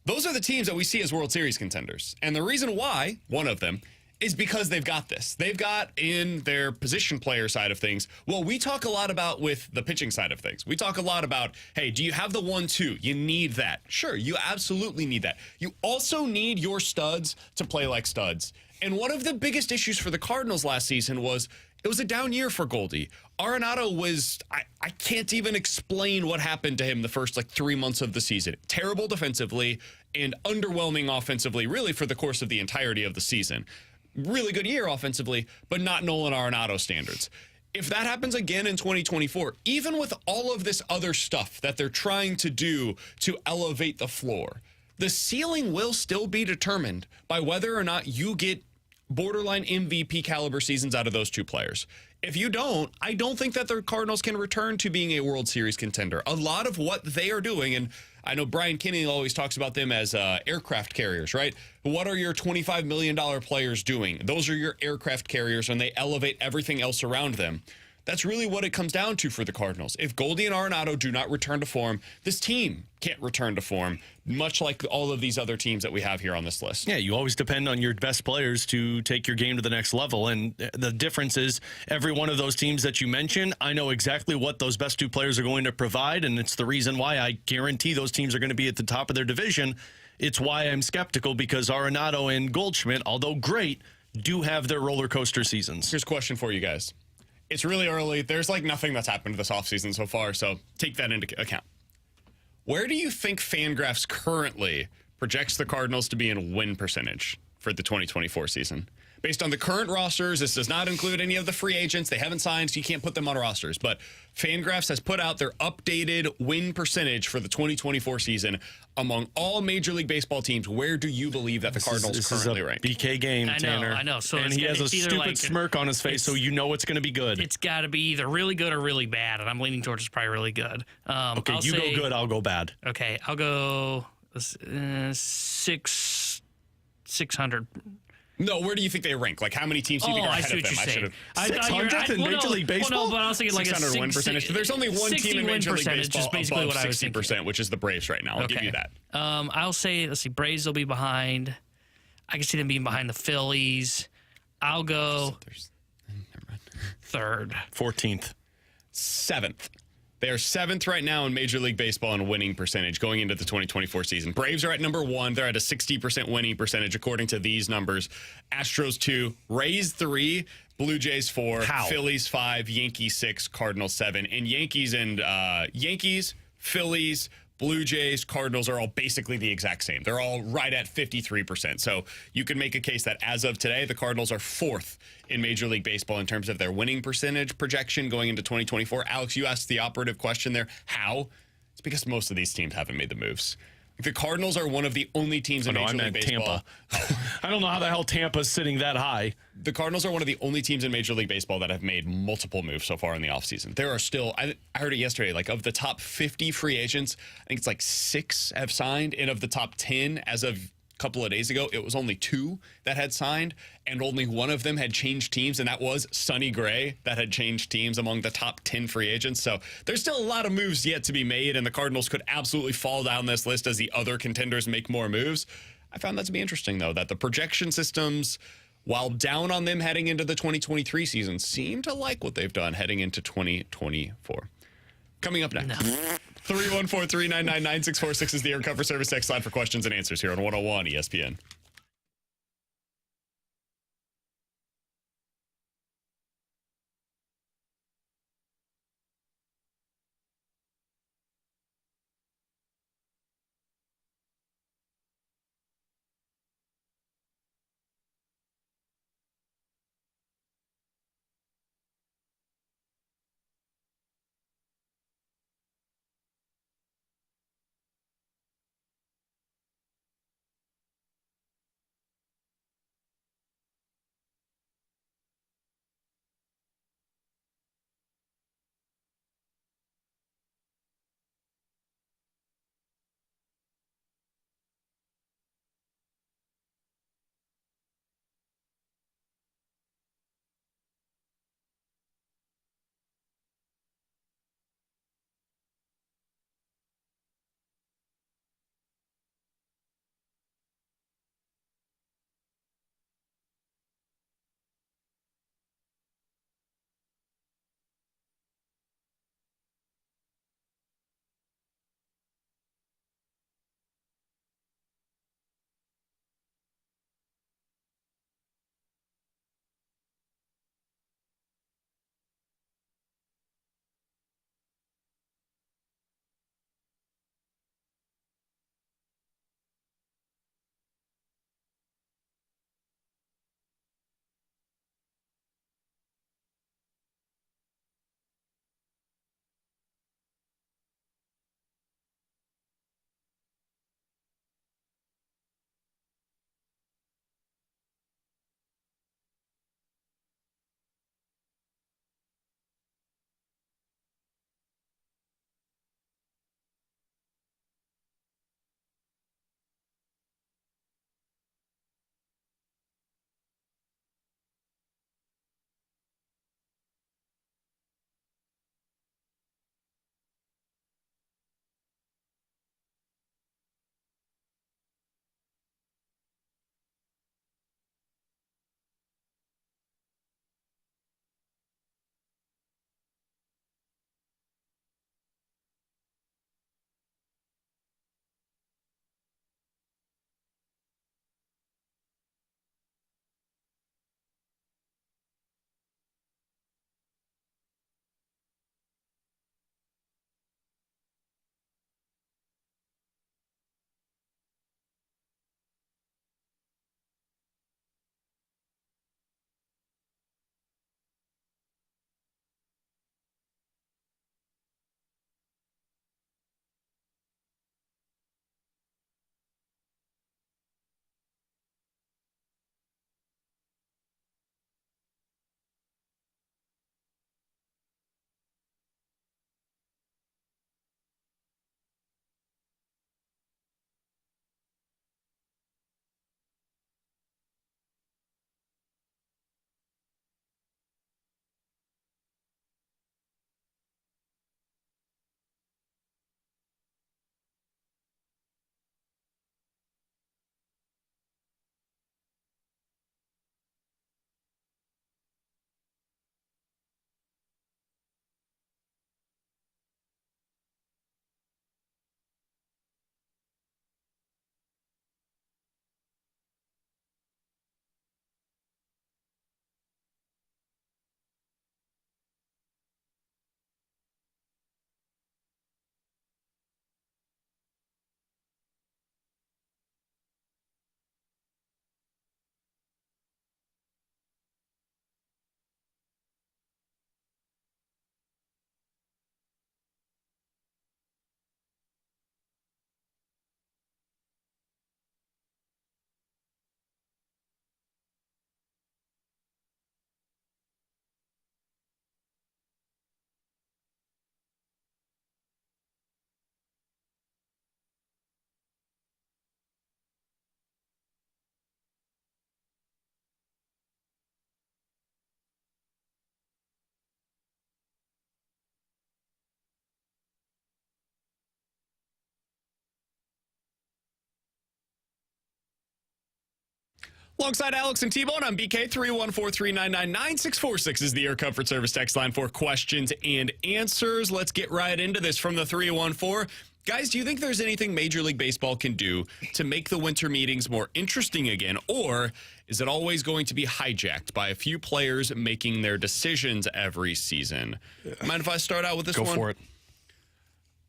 Those are the teams that we see as World Series contenders. And the reason why, one of them, is because they've got this. They've got in their position player side of things. Well, we talk a lot about with the pitching side of things. We talk a lot about, hey, do you have the 1-2? You need that. Sure, you absolutely need that. You also need your studs to play like studs. And one of the biggest issues for the Cardinals last season was it was a down year for Goldie. Arenado was, I can't even explain what happened to him the first 3 months of the season. Terrible defensively and underwhelming offensively, really for the course of the entirety of the season. Really good year offensively, but not Nolan Arenado standards. If that happens again in 2024, even with all of this other stuff that they're trying to do to elevate the floor, the ceiling will still be determined by whether or not you get borderline MVP caliber seasons out of those two players. If you don't, I don't think that the Cardinals can return to being a World Series contender. A lot of what they are doing, and I know Brian Kinney always talks about them as aircraft carriers, right? What are your $25 million players doing? Those are your aircraft carriers, and they elevate everything else around them. That's really what it comes down to for the Cardinals. If Goldie and Arenado do not return to form, this team can't return to form, much like all of these other teams that we have here on this list. Yeah, you always depend on your best players to take your game to the next level. And the difference is every one of those teams that you mentioned, I know exactly what those best two players are going to provide. And it's the reason why I guarantee those teams are going to be at the top of their division. It's why I'm skeptical, because Arenado and Goldschmidt, although great, do have their roller coaster seasons. Here's a question for you guys. It's really early. There's nothing that's happened this offseason so far, so take that into account. Where do you think Fangraphs currently projects the Cardinals to be in win percentage for the 2024 season? Based on the current rosters, this does not include any of the free agents. They haven't signed, so you can't put them on rosters. But Fangraphs has put out their updated win percentage for the 2024 season among all Major League Baseball teams. Where do you believe that the Cardinals currently rank? BK game, Tanner. I know. So and he has a stupid smirk on his face, so you know it's going to be good. It's got to be either really good or really bad, and I'm leaning towards it's probably really good. Okay, you go good, I'll go bad. Okay, I'll go 600. No, where do you think they rank? How many teams do you think are ahead of them? I see what I you're saying. 600th in Major League Baseball? Well, no, but I was thinking 600 win percentage. There's only one team in Major League Baseball is basically above what I was 60%, which is the Braves right now. I'll give you that. I'll say, let's see, Braves will be behind. I can see them being behind the Phillies. I'll go third. 14th. 7th. They are 7th right now in Major League Baseball in winning percentage going into the 2024 season. Braves are at number 1. They're at a 60% winning percentage according to these numbers. Astros 2, Rays 3, Blue Jays 4, Phillies 5, Yankees 6, Cardinals 7. And Yankees, Phillies, Blue Jays, Cardinals are all basically the exact same. They're all right at 53%. So you can make a case that as of today, the Cardinals are 4th in Major League Baseball in terms of their winning percentage projection going into 2024. Alex, you asked the operative question there. How? It's because most of these teams haven't made the moves. The Cardinals are one of the only teams in Major League Baseball. Tampa. I don't know how the hell Tampa's sitting that high. The Cardinals are one of the only teams in Major League Baseball that have made multiple moves so far in the offseason. There are still, I heard it yesterday, of the top 50 free agents, I think it's 6 have signed. And of the top 10 as of couple of days ago, it was only 2 that had signed, and only one of them had changed teams, and that was Sonny Gray that had changed teams among the top 10 free agents. So there's still a lot of moves yet to be made, and the Cardinals could absolutely fall down this list as the other contenders make more moves. I found that to be interesting, though, that the projection systems, while down on them heading into the 2023 season, seem to like what they've done heading into 2024. Coming up next. 314-399-9646 is the Air Cover Service text line for questions and answers here on 101 ESPN. Alongside Alex and T-Bone, I'm BK. 314-399-9646 is the Air Comfort Service text line for questions and answers. Let's get right into this from the 314. Guys, do you think there's anything Major League Baseball can do to make the winter meetings more interesting again, or is it always going to be hijacked by a few players making their decisions every season? Mind if I start out with this one? Go for it.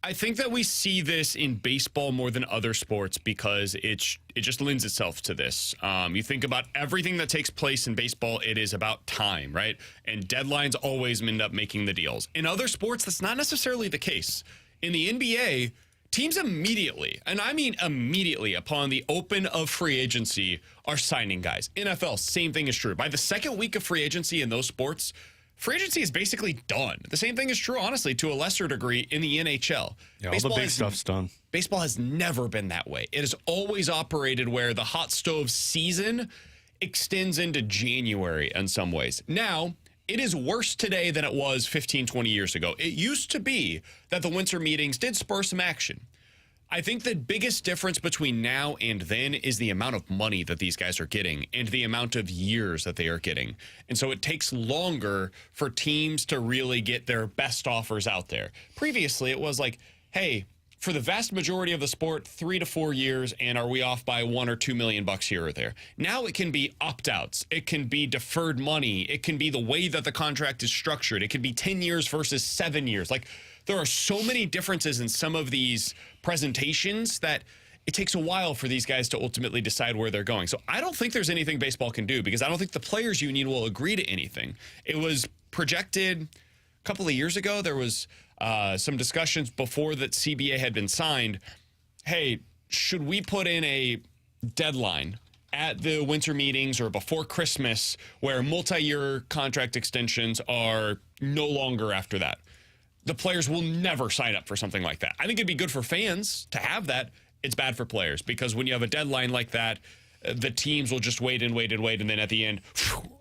I think that we see this in baseball more than other sports because it just lends itself to this. You think about everything that takes place in baseball, it is about time, right? And deadlines always end up making the deals. In other sports, that's not necessarily the case. In the NBA, teams immediately, and I mean immediately upon the open of free agency, are signing guys. NFL, same thing is true. By the second week of free agency in those sports, free agency is basically done. The same thing is true, honestly, to a lesser degree in the NHL. Yeah, all the big stuff's done. Baseball has never been that way. It has always operated where the hot stove season extends into January in some ways. Now, it is worse today than it was 15, 20 years ago. It used to be that the winter meetings did spur some action. I think the biggest difference between now and then is the amount of money that these guys are getting and the amount of years that they are getting. And so it takes longer for teams to really get their best offers out there. Previously, it was like, hey, for the vast majority of the sport, 3 to 4 years, and are we off by $1 or $2 million here or there? Now it can be opt-outs. It can be deferred money. It can be the way that the contract is structured. It can be 10 years versus 7 years. Like, there are so many differences in some of these presentations that it takes a while for these guys to ultimately decide where they're going. So I don't think there's anything baseball can do because I don't think the players union will agree to anything. It was projected a couple of years ago. There was some discussions before that CBA had been signed. Hey, should we put in a deadline at the winter meetings or before Christmas where multi-year contract extensions are no longer after that? The players will never sign up for something like that. I think it'd be good for fans to have that. It's bad for players because when you have a deadline like that, the teams will just wait and wait and wait. And then at the end,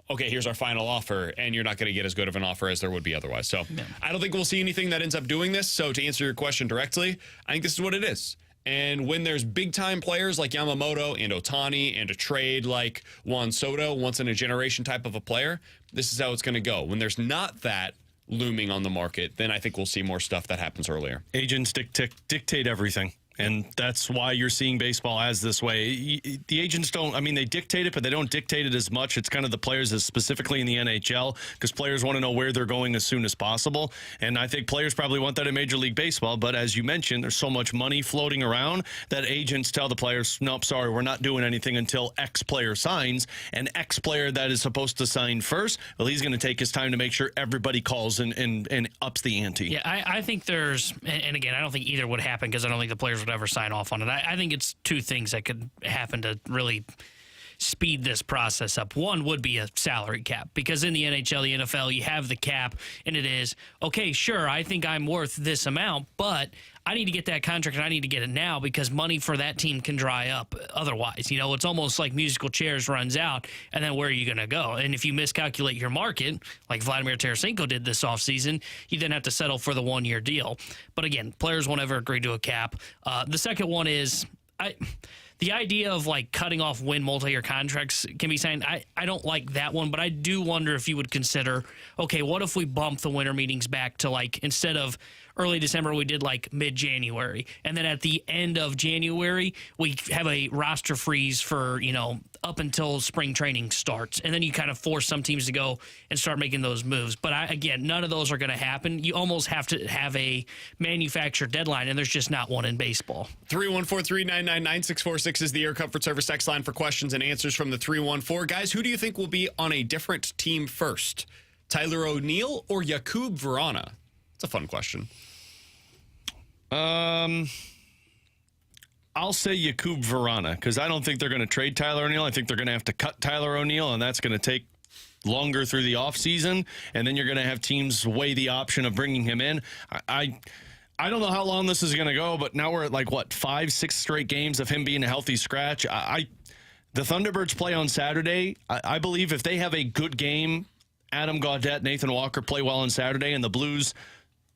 okay, here's our final offer. And you're not going to get as good of an offer as there would be otherwise. So I don't think we'll see anything that ends up doing this. So to answer your question directly, I think this is what it is. And when there's big-time players like Yamamoto and Ohtani and a trade like Juan Soto, once-in-a-generation type of a player, this is how it's going to go. When there's not that looming on the market, then I think we'll see more stuff that happens earlier. Agents dictate everything. And that's why you're seeing baseball as this way. The agents don't, I mean, they dictate it, but they don't dictate it as much. It's kind of the players, specifically in the NHL, because players want to know where they're going as soon as possible. And I think players probably want that in Major League Baseball. But as you mentioned, there's so much money floating around that agents tell the players, nope, sorry, we're not doing anything until X player signs. And X player that is supposed to sign first, well, he's going to take his time to make sure everybody calls and ups the ante. Yeah, I think there's, and again, I don't think either would happen because I don't think the players would ever sign off on it. I think it's two things that could happen to really speed this process up. One would be a salary cap because in the NHL, the NFL, you have the cap and it is, okay, sure, I think I'm worth this amount, but I need to get that contract and I need to get it now because money for that team can dry up otherwise. You know, it's almost like musical chairs runs out and then where are you going to go? And if you miscalculate your market, like Vladimir Tarasenko did this offseason, you then have to settle for the 1-year deal. But again, players won't ever agree to a cap. The second one is the idea of like cutting off when multi-year contracts can be signed. I don't like that one, but I do wonder if you would consider, okay, what if we bump the winter meetings back to like instead of early December, we did like mid-January. And then at the end of January, we have a roster freeze for, you know, up until spring training starts. And then you kind of force some teams to go and start making those moves. But again, none of those are going to happen. You almost have to have a manufactured deadline, and there's just not one in baseball. 314-399-9646 is the Air Comfort Service text line for questions and answers from the 314. Guys, who do you think will be on a different team first? Tyler O'Neill or Jakub Vrana? It's a fun question. I'll say Jakub Vrana because I don't think they're going to trade Tyler O'Neill. I think they're going to have to cut Tyler O'Neill, and that's going to take longer through the offseason. And then you're going to have teams weigh the option of bringing him in. I don't know how long this is going to go, but now we're at like, 5-6 straight games of him being a healthy scratch. The Thunderbirds play on Saturday. I believe if they have a good game, Adam Gaudette, Nathan Walker play well on Saturday, and the Blues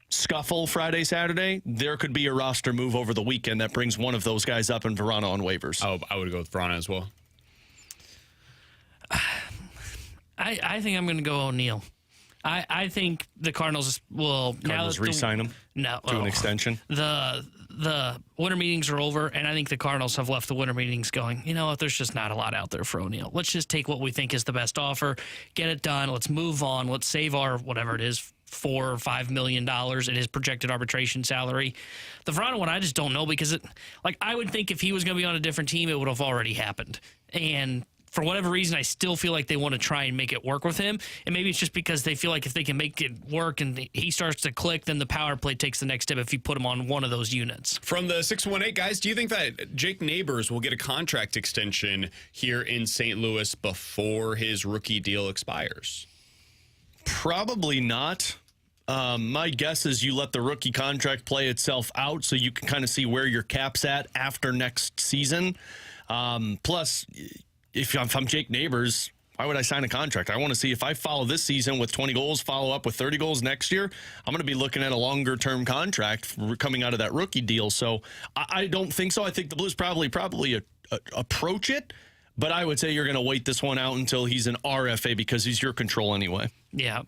scuffle Friday, Saturday, there could be a roster move over the weekend that brings one of those guys up and Vrana on waivers. I would go with Vrana as well. I think I'm going to go O'Neal. I think the Cardinals will Cardinals re-sign him to an extension. The winter meetings are over, and I think the Cardinals have left the winter meetings going, you know what, there's just not a lot out there for O'Neal. Let's just take what we think is the best offer, get it done, let's move on, let's save our, whatever it is, $4 or $5 million in his projected arbitration salary. The Verano one, I just don't know because, I would think if he was going to be on a different team, it would have already happened. And for whatever reason, I still feel like they want to try and make it work with him. And maybe it's just because they feel like if they can make it work and he starts to click, then the power play takes the next step if you put him on one of those units. From the 618 guys, do you think that Jake Neighbours will get a contract extension here in St. Louis before his rookie deal expires? Probably not. My guess is you let the rookie contract play itself out so you can kind of see where your cap's at after next season. Plus, if I'm Jake Neighbours, why would I sign a contract? I want to see if I follow this season with 20 goals, follow up with 30 goals next year, I'm going to be looking at a longer-term contract coming out of that rookie deal. So I don't think so. I think the Blues probably approach it, but I would say you're going to wait this one out until he's an RFA because he's your control anyway. Yeah,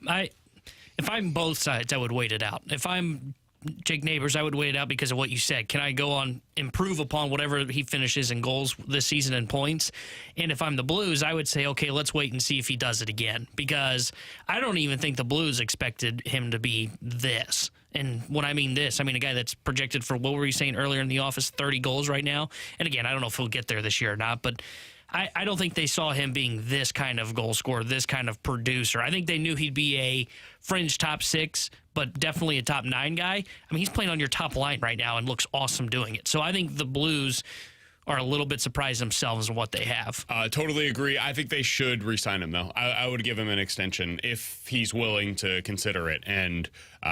if I'm both sides, I would wait it out. If I'm Jake Neighbours, I would wait it out because of what you said. Can I go on, improve upon whatever he finishes in goals this season and points? And if I'm the Blues, I would say, okay, let's wait and see if he does it again because I don't even think the Blues expected him to be this. And when I mean this, I mean a guy that's projected for, what were you saying earlier in the office, 30 goals right now? And again, I don't know if he'll get there this year or not, but I don't think they saw him being this kind of goal scorer, this kind of producer. I think they knew he'd be a fringe top 6, but definitely a top 9 guy. I mean, he's playing on your top line right now and looks awesome doing it. So I think the Blues are a little bit surprised themselves in what they have. Totally agree. I think they should re-sign him, though. I would give him an extension if he's willing to consider it. And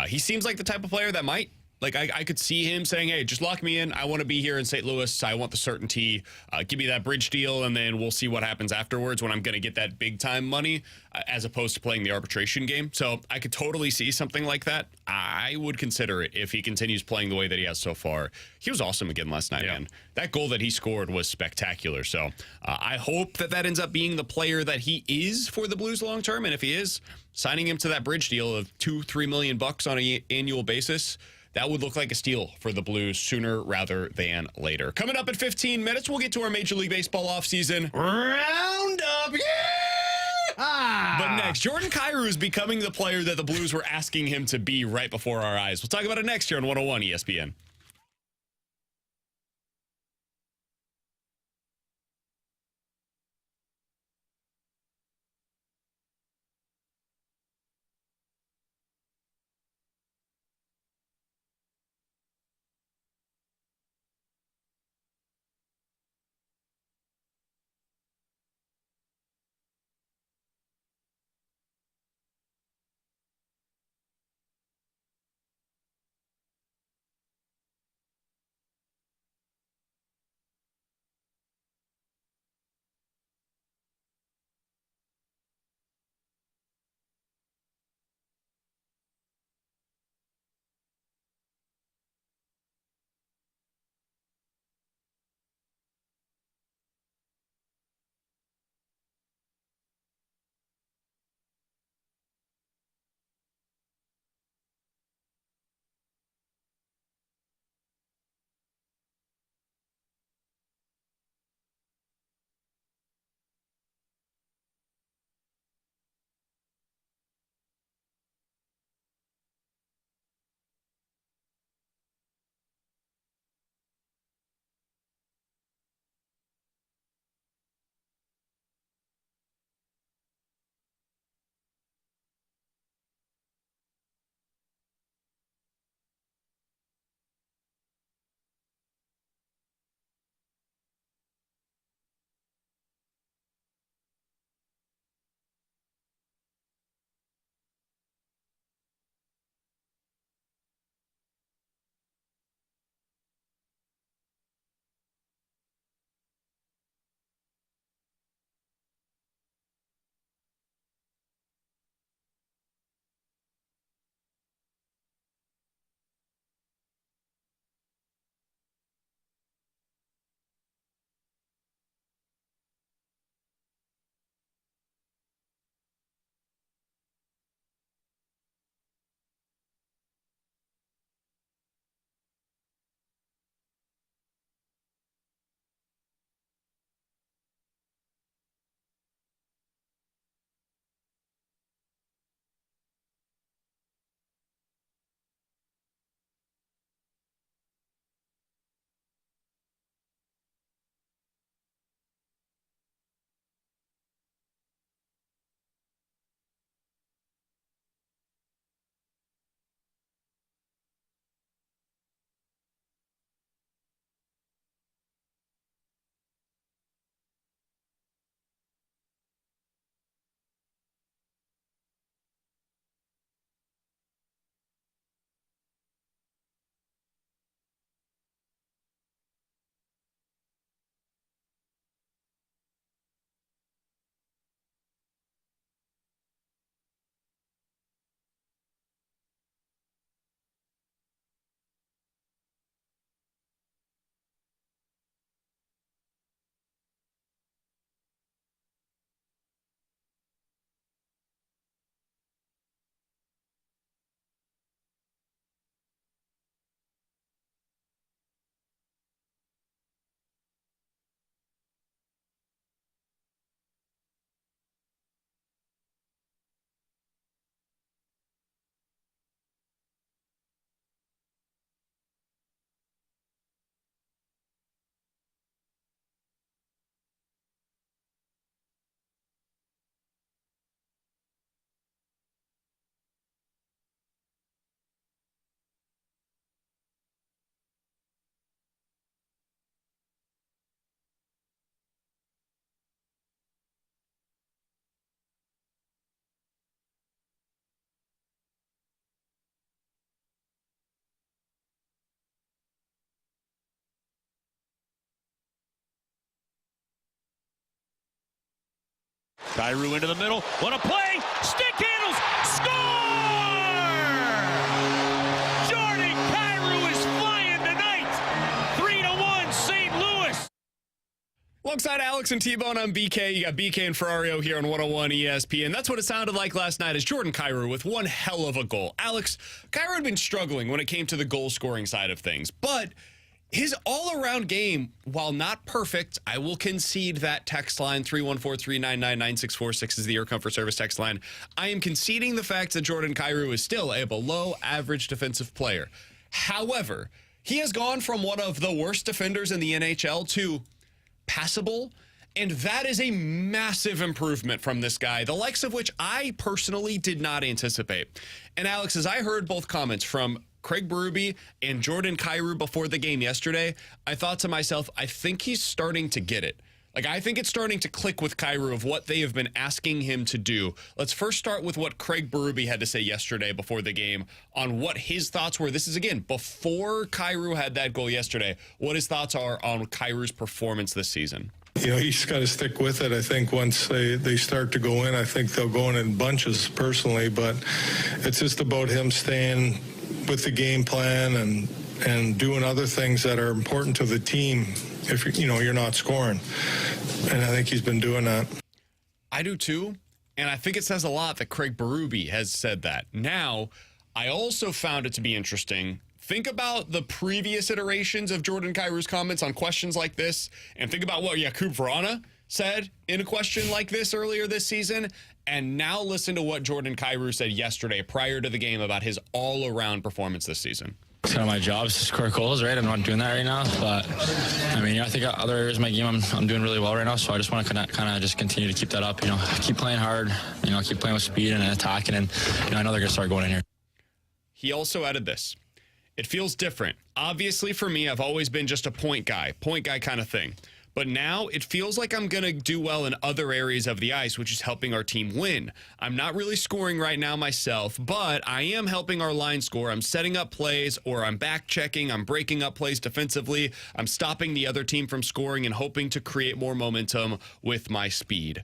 he seems like the type of player that might. Like, I could see him saying, hey, just lock me in. I want to be here in St. Louis. I want the certainty. Give me that bridge deal, and then we'll see what happens afterwards when I'm going to get that big-time money as opposed to playing the arbitration game. So I could totally see something like that. I would consider it if he continues playing the way that he has so far. He was awesome again last night, man. That goal that he scored was spectacular. So I hope that ends up being the player that he is for the Blues long-term. And if he is, signing him to that bridge deal of $2-3 million on an annual basis, that would look like a steal for the Blues sooner rather than later. Coming up in 15 minutes, we'll get to our Major League Baseball offseason roundup. Yeah! But next, Jordan Kyrou is becoming the player that the Blues were asking him to be right before our eyes. We'll talk about it next year on 101 ESPN. Kyrou into the middle. What a play! Stick handles! Score! Jordan Kyrou is flying tonight. 3-1 St. Louis. Alongside Alex and T-Bone on BK, you got BK and Ferrario here on 101 ESPN. That's what it sounded like last night as Jordan Kyrou with one hell of a goal. Alex, Kyrou had been struggling when it came to the goal-scoring side of things, but his all-around game, while not perfect, I will concede that text line, 314-399-9646 is the Air Comfort Service text line. I am conceding the fact that Jordan Kyrou is still a below-average defensive player. However, he has gone from one of the worst defenders in the NHL to passable, and that is a massive improvement from this guy, the likes of which I personally did not anticipate. And Alex, as I heard both comments from Craig Berube and Jordan Kyrou before the game yesterday, I thought to myself, I think he's starting to get it. Like, I think it's starting to click with Kyrou of what they have been asking him to do. Let's first start with what Craig Berube had to say yesterday before the game on what his thoughts were. This is, again, before Kyrou had that goal yesterday, what his thoughts are on Kyrou's performance this season. You know, he's got to stick with it. I think once they start to go in, I think they'll go in bunches personally, but it's just about him staying with the game plan and doing other things that are important to the team if you're not scoring. And I think he's been doing that. I do too. And I think it says a lot that Craig Berube has said that. Now, I also found it to be interesting. Think about the previous iterations of Jordan Kyrou's comments on questions like this, and think about what Jakub Vrana said in a question like this earlier this season, and now listen to what Jordan Kyrou said yesterday prior to the game about his all-around performance this season. It's kind of my job is to score goals, right? I'm not doing that right now, but I mean, I think other areas of my game I'm doing really well right now, so I just want to kind of just continue to keep that up. Keep playing hard, keep playing with speed and attacking, and I know they're gonna start going in here. He also added this. It feels different. Obviously, for me, I've always been just a point guy kind of thing. But now it feels like I'm going to do well in other areas of the ice, which is helping our team win. I'm not really scoring right now myself, but I am helping our line score. I'm setting up plays, or I'm back checking. I'm breaking up plays defensively. I'm stopping the other team from scoring and hoping to create more momentum with my speed.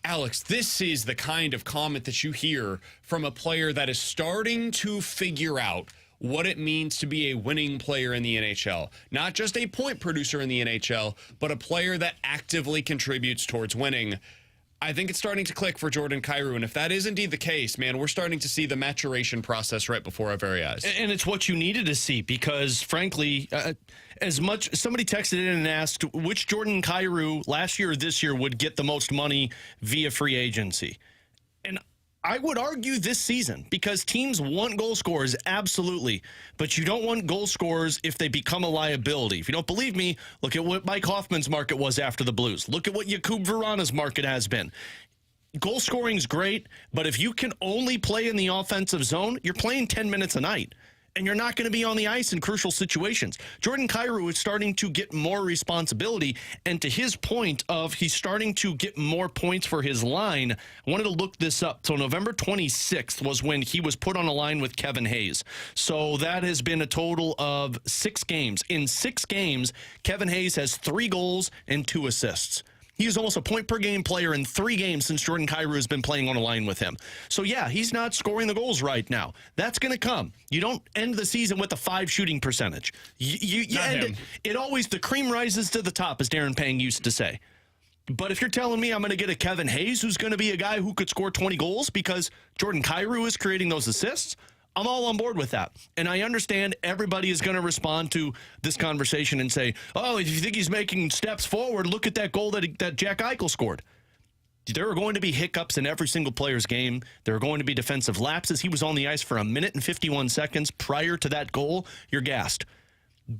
Alex, this is the kind of comment that you hear from a player that is starting to figure out what it means to be a winning player in the NHL. Not just a point producer in the NHL, but a player that actively contributes towards winning. I think it's starting to click for Jordan Kyrou, and if that is indeed the case, man, we're starting to see the maturation process right before our very eyes. And it's what you needed to see because, frankly, as much somebody texted in and asked which Jordan Kyrou last year or this year would get the most money via free agency. And I would argue this season because teams want goal scorers, absolutely, but you don't want goal scorers if they become a liability. If you don't believe me, look at what Mike Hoffman's market was after the Blues. Look at what Jakub Vrana's market has been. Goal scoring's great, but if you can only play in the offensive zone, you're playing 10 minutes a night. And you're not going to be on the ice in crucial situations. Jordan Kyrou is starting to get more responsibility. And to his point of he's starting to get more points for his line, I wanted to look this up. So November 26th was when he was put on a line with Kevin Hayes. So that has been a total of 6 games. In 6 games, Kevin Hayes has 3 goals and 2 assists. He is almost a point-per-game player in 3 games since Jordan Kyrou has been playing on a line with him. So, yeah, he's not scoring the goals right now. That's going to come. You don't end the season with a 5 shooting percentage. You end it always, the cream rises to the top, as Darren Pang used to say. But if you're telling me I'm going to get a Kevin Hayes who's going to be a guy who could score 20 goals because Jordan Kyrou is creating those assists, I'm all on board with that. And I understand everybody is going to respond to this conversation and say, oh, if you think he's making steps forward, look at that goal that Jack Eichel scored. There are going to be hiccups in every single player's game. There are going to be defensive lapses. He was on the ice for 1 minute and 51 seconds prior to that goal. You're gassed.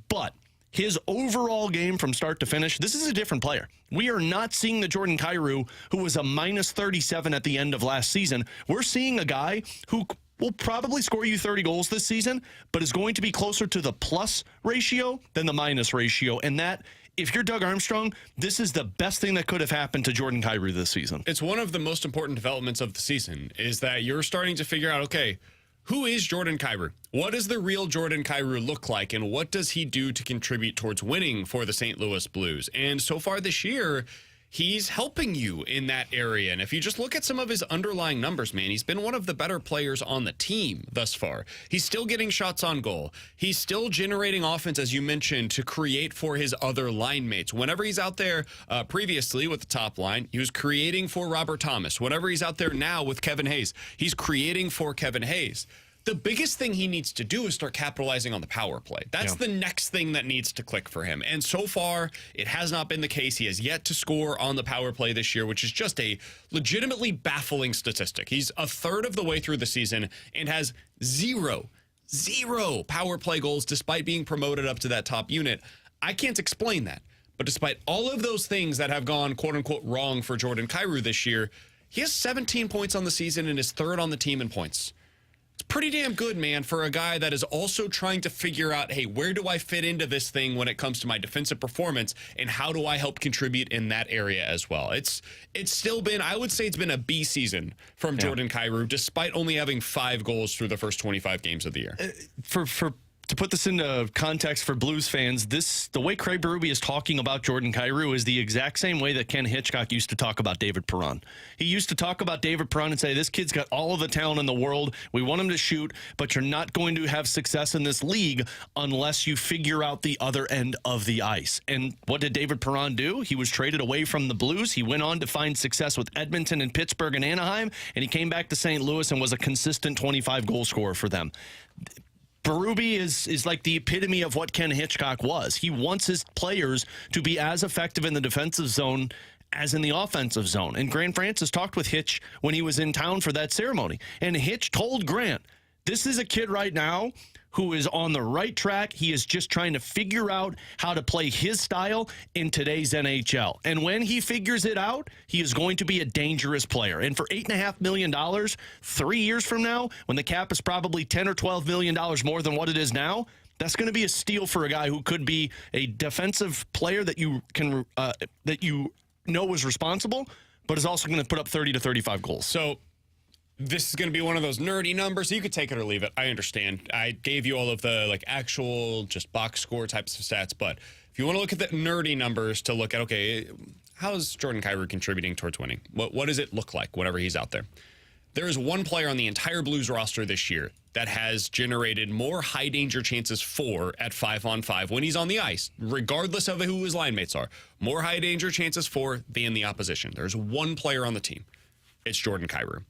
But his overall game from start to finish, this is a different player. We are not seeing the Jordan Kyrou who was a minus 37 at the end of last season. We're seeing a guy who will probably score you 30 goals this season, but is going to be closer to the plus ratio than the minus ratio. And that, if you're Doug Armstrong, this is the best thing that could have happened to Jordan Kyrou this season. It's one of the most important developments of the season is that you're starting to figure out, okay, who is Jordan Kyrou? What does the real Jordan Kyrou look like, and what does he do to contribute towards winning for the St. Louis Blues? And so far this year, he's helping you in that area. And if you just look at some of his underlying numbers, man, he's been one of the better players on the team thus far. He's still getting shots on goal. He's still generating offense, as you mentioned, to create for his other line mates. Whenever he's out there previously with the top line, he was creating for Robert Thomas. Whenever he's out there now with Kevin Hayes, he's creating for Kevin Hayes. The biggest thing he needs to do is start capitalizing on the power play. That's the next thing that needs to click for him. And so far, it has not been the case. He has yet to score on the power play this year, which is just a legitimately baffling statistic. He's a third of the way through the season and has zero power play goals despite being promoted up to that top unit. I can't explain that. But despite all of those things that have gone, quote-unquote, wrong for Jordan Kyrou this year, he has 17 points on the season and is third on the team in points. It's pretty damn good, man, for a guy that is also trying to figure out, hey, where do I fit into this thing when it comes to my defensive performance, and how do I help contribute in that area as well? It's still been, I would say it's been a B season from Jordan Kyrou, despite only having 5 goals through the first 25 games of the year. To put this into context for Blues fans, the way Craig Berube is talking about Jordan Kyrou is the exact same way that Ken Hitchcock used to talk about David Perron. He used to talk about David Perron and say, this kid's got all of the talent in the world. We want him to shoot, but you're not going to have success in this league unless you figure out the other end of the ice. And what did David Perron do? He was traded away from the Blues. He went on to find success with Edmonton and Pittsburgh and Anaheim, and he came back to St. Louis and was a consistent 25-goal scorer for them. Berube is like the epitome of what Ken Hitchcock was. He wants his players to be as effective in the defensive zone as in the offensive zone. And Grant Francis talked with Hitch when he was in town for that ceremony. And Hitch told Grant, this is a kid right now who is on the right track. He is just trying to figure out how to play his style in today's NHL. And when he figures it out, he is going to be a dangerous player. And for $8.5 million, 3 years from now, when the cap is probably $10 or $12 million more than what it is now, that's going to be a steal for a guy who could be a defensive player that you can know is responsible, but is also going to put up 30 to 35 goals. So this is going to be one of those nerdy numbers. You could take it or leave it. I understand. I gave you all of the actual just box score types of stats, but if you want to look at the nerdy numbers to look at, okay, how is Jordan Kyrou contributing towards winning? What does it look like whenever he's out there? There is one player on the entire Blues roster this year that has generated more high danger chances for at 5-on-5 when he's on the ice, regardless of who his line mates are. More high danger chances for than the opposition. There's one player on the team. It's Jordan Kyrou.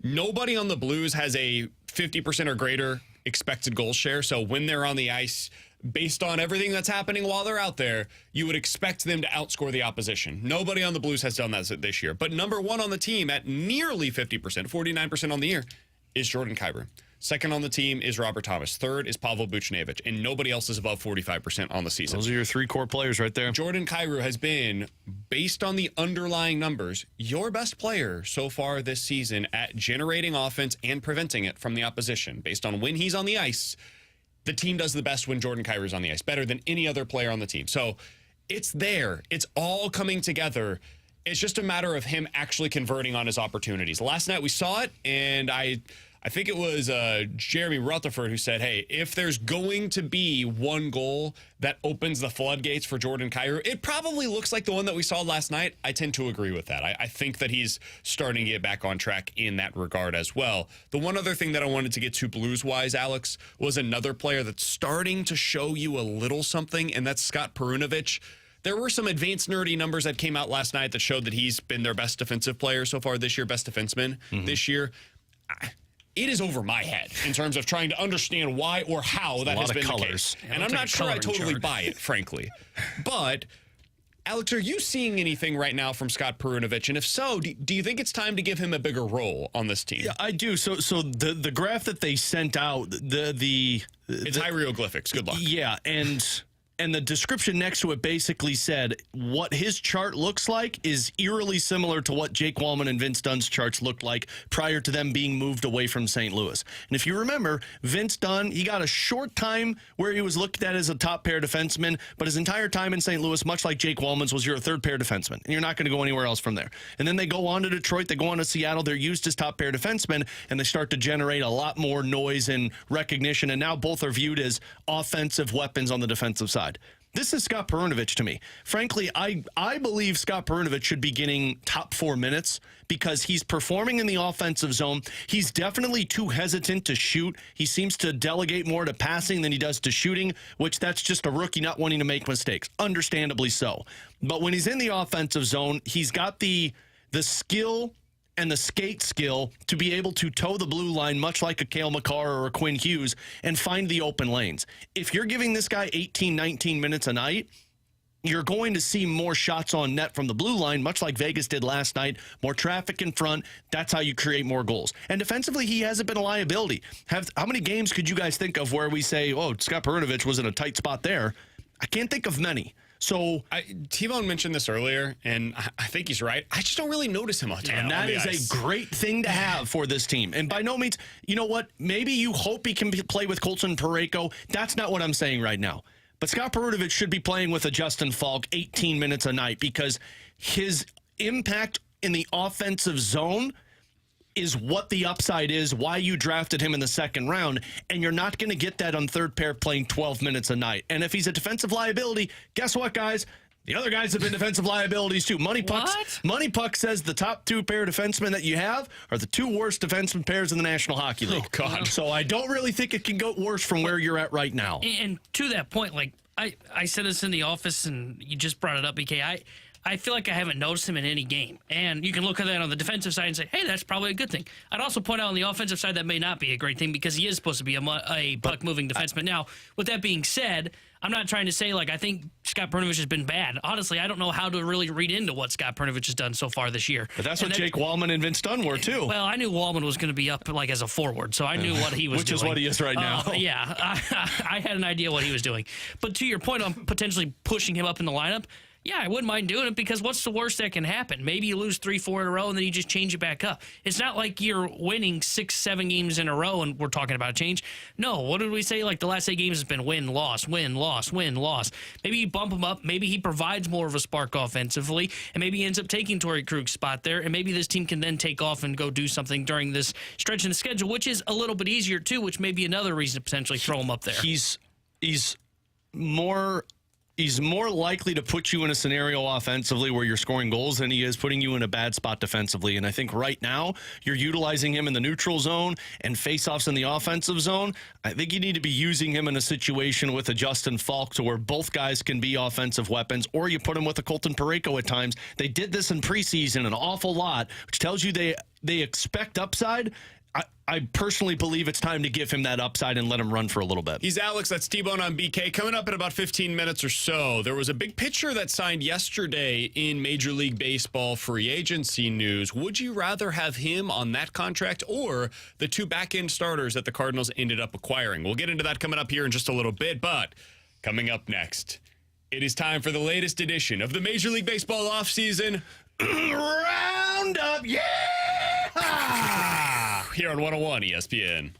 Nobody on the Blues has a 50% or greater expected goal share. So when they're on the ice, based on everything that's happening while they're out there, you would expect them to outscore the opposition. Nobody on the Blues has done that this year. But number one on the team at nearly 50%, 49% on the year, is Jordan Kyrou. Second on the team is Robert Thomas. Third is Pavel Buchnevich. And nobody else is above 45% on the season. Those are your 3 core players right there. Jordan Kyrou has been, based on the underlying numbers, your best player so far this season at generating offense and preventing it from the opposition. Based on when he's on the ice, the team does the best when Jordan Kyrou's on the ice, better than any other player on the team. So it's there. It's all coming together. It's just a matter of him actually converting on his opportunities. Last night we saw it, and I think it was Jeremy Rutherford who said, hey, if there's going to be one goal that opens the floodgates for Jordan Kyrou, it probably looks like the one that we saw last night. I tend to agree with that. I think that he's starting to get back on track in that regard as well. The one other thing that I wanted to get to Blues-wise, Alex, was another player that's starting to show you a little something, and that's Scott Perunovich. There were some advanced nerdy numbers that came out last night that showed that he's been their best defensive player so far this year, best defenseman this year. It is over my head in terms of trying to understand why or how that has been the case. And I'm not sure I totally buy it, frankly. But, Alex, are you seeing anything right now from Scott Perunovich? And if so, do you think it's time to give him a bigger role on this team? Yeah, I do. So the graph that they sent out, it's hieroglyphics. Good luck. Yeah, and the description next to it basically said what his chart looks like is eerily similar to what Jake Wallman and Vince Dunn's charts looked like prior to them being moved away from St. Louis. And if you remember, Vince Dunn, he got a short time where he was looked at as a top pair defenseman, but his entire time in St. Louis, much like Jake Wallman's, was you're a third pair defenseman, and you're not going to go anywhere else from there. And then they go on to Detroit, they go on to Seattle, they're used as top pair defensemen, and they start to generate a lot more noise and recognition, and now both are viewed as offensive weapons on the defensive side. This is Scott Perunovich to me. Frankly, I believe Scott Perunovich should be getting top 4 minutes because he's performing in the offensive zone. He's definitely too hesitant to shoot. He seems to delegate more to passing than he does to shooting, which that's just a rookie not wanting to make mistakes. Understandably so. But when he's in the offensive zone, he's got the skill and the skate skill to be able to toe the blue line, much like a Cale Makar or a Quinn Hughes, and find the open lanes. If you're giving this guy 18, 19 minutes a night, you're going to see more shots on net from the blue line, much like Vegas did last night. More traffic in front. That's how you create more goals. And defensively, he hasn't been a liability. How many games could you guys think of where we say, oh, Scott Perunovich was in a tight spot there? I can't think of many. So T-Bone mentioned this earlier, and I think he's right. I just don't really notice him a ton. And that is a great thing to have for this team. And by no means, you know what? Maybe you hope he can play with Colton Parayko. That's not what I'm saying right now. But Scott Perunovich should be playing with a Justin Falk 18 minutes a night because his impact in the offensive zone is what the upside is, why you drafted him in the second round, and you're not going to get that on third pair playing 12 minutes a night. And if he's a defensive liability, guess what, guys? The other guys have been defensive liabilities too. Money Puck says the top 2 pair of defensemen that you have are the 2 worst defenseman pairs in the National Hockey League. Oh, God. So I don't really think it can go worse from where you're at right now. And to that point, like I said this in the office, and you just brought it up, BK. I feel like I haven't noticed him in any game. And you can look at that on the defensive side and say, hey, that's probably a good thing. I'd also point out on the offensive side that may not be a great thing because he is supposed to be a puck-moving defenseman. Now, with that being said, I'm not trying to say, like, I think Scott Perunovich has been bad. Honestly, I don't know how to really read into what Scott Perunovich has done so far this year. But that's what Jake Wallman and Vince Dunn were, too. Well, I knew Wallman was going to be up, like, as a forward, so I knew what he was doing. Which is what he is right now. Yeah, I had an idea what he was doing. But to your point on potentially pushing him up in the lineup, yeah, I wouldn't mind doing it because what's the worst that can happen? Maybe you lose 3-4 in a row and then you just change it back up. It's not like you're winning 6-7 games in a row and we're talking about a change. No, what did we say? Like the last 8 games has been win, loss, win, loss, win, loss. Maybe you bump him up. Maybe he provides more of a spark offensively and maybe he ends up taking Torrey Krug's spot there and maybe this team can then take off and go do something during this stretch in the schedule, which is a little bit easier too, which may be another reason to potentially throw him up there. He's more likely to put you in a scenario offensively where you're scoring goals than he is putting you in a bad spot defensively. And I think right now you're utilizing him in the neutral zone and faceoffs in the offensive zone. I think you need to be using him in a situation with a Justin Falk to where both guys can be offensive weapons, or you put him with a Colton Parayko at times. They did this in preseason an awful lot, which tells you they expect upside. I personally believe it's time to give him that upside and let him run for a little bit. He's Alex. That's T-Bone on BK. Coming up in about 15 minutes or so, there was a big pitcher that signed yesterday in Major League Baseball free agency news. Would you rather have him on that contract or the 2 back-end starters that the Cardinals ended up acquiring? We'll get into that coming up here in just a little bit, but coming up next, it is time for the latest edition of the Major League Baseball offseason Roundup. Yeah! Here on 101 ESPN.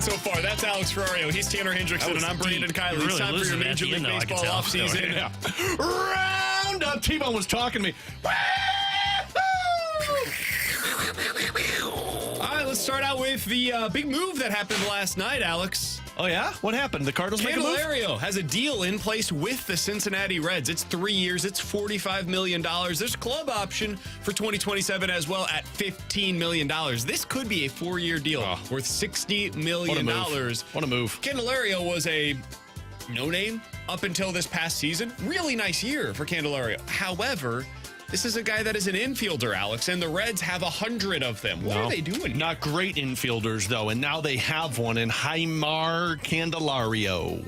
so far. That's Alex Ferrario. He's Tanner Hendrickson, and I'm Brandon Kiley. Really It's time for your losing at Major the League end, though, I can Baseball tell. offseason. Yeah. Roundup. T-Bone was talking to me. All right, let's start out with the big move that happened last night, Alex. Oh, yeah? What happened? The Cardinals make a move? Candelario has a deal in place with the Cincinnati Reds. It's 3 years. It's $45 million. There's a club option for 2027 as well at $15 million. This could be a 4-year deal worth $60 million. What a move. Candelario was a no-name up until this past season. Really nice year for Candelario. However, this is a guy that is an infielder, Alex, and the Reds have 100 of them. What are they doing? Not great infielders, though, and now they have one in Jaimar Candelario.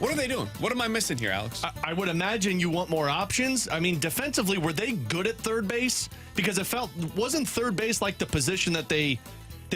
What are they doing? What am I missing here, Alex? I would imagine you want more options. I mean, defensively, were they good at third base? Because wasn't third base like the position that they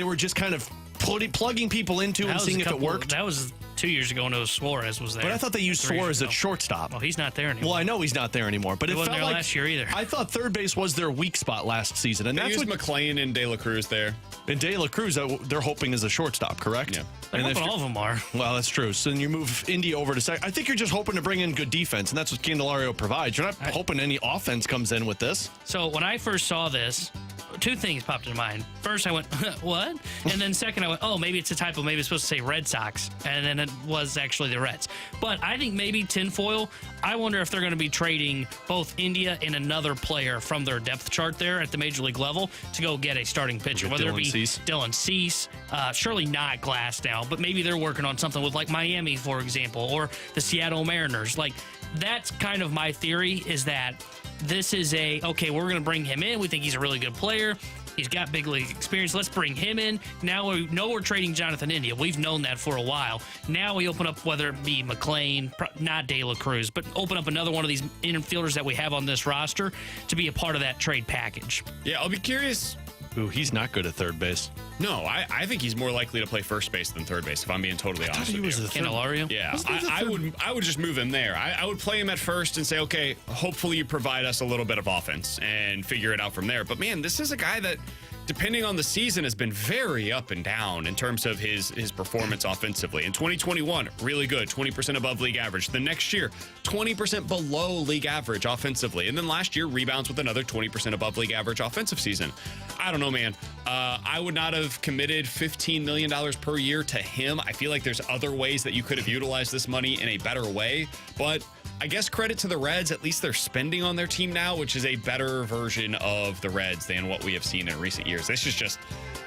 were just kind of plugging people into and seeing if it worked? That was 2 years ago, and it was Suarez was there. But I thought they used 3 years Suarez ago. at shortstop. Well, he's not there anymore. Well, I know he's not there anymore, but it wasn't felt there like last year either. I thought third base was their weak spot last season, and They that's used what McClain and De La Cruz there. and De La Cruz they're hoping is a shortstop, correct? Yeah. I'm And if hoping all of them are. well, that's true. So then you move Indy over to second. I think you're just hoping to bring in good defense, and that's what Candelario provides. You're not hoping any offense comes in with this. So when I first saw this, 2 things popped into mind. First, I went, what? And then second, I went, oh, maybe it's a typo. Maybe it's supposed to say Red Sox. And then it was actually the Reds. But I think maybe tinfoil, I wonder if they're going to be trading both India and another player from their depth chart there at the major league level to go get a starting pitcher. Whether it be Dylan Cease, surely not Glass now, but maybe they're working on something with like Miami, for example, or the Seattle Mariners. Like, that's kind of my theory, is that this is okay, we're going to bring him in. We think he's a really good player. He's got big league experience. Let's bring him in. Now we know we're trading Jonathan India. We've known that for a while. Now we open up, whether it be McClain, not De La Cruz, but open up another one of these infielders that we have on this roster to be a part of that trade package. Yeah, I'll be curious. Ooh, he's not good at third base. No, I think he's more likely to play first base than third base, if I'm being totally honest with you. Candelario? Yeah, I would just move him there. I would play him at first and say, okay, hopefully you provide us a little bit of offense and figure it out from there. But man, this is a guy that, depending on the season, has been very up and down in terms of his performance offensively. In 2021, really good, 20% above league average. The next year, 20% below league average offensively. And then last year, rebounds with another 20% above league average offensive season. I don't know, man. I would not have committed $15 million per year to him. I feel like there's other ways that you could have utilized this money in a better way. But I guess credit to the Reds. At least they're spending on their team now, which is a better version of the Reds than what we have seen in recent years. This is just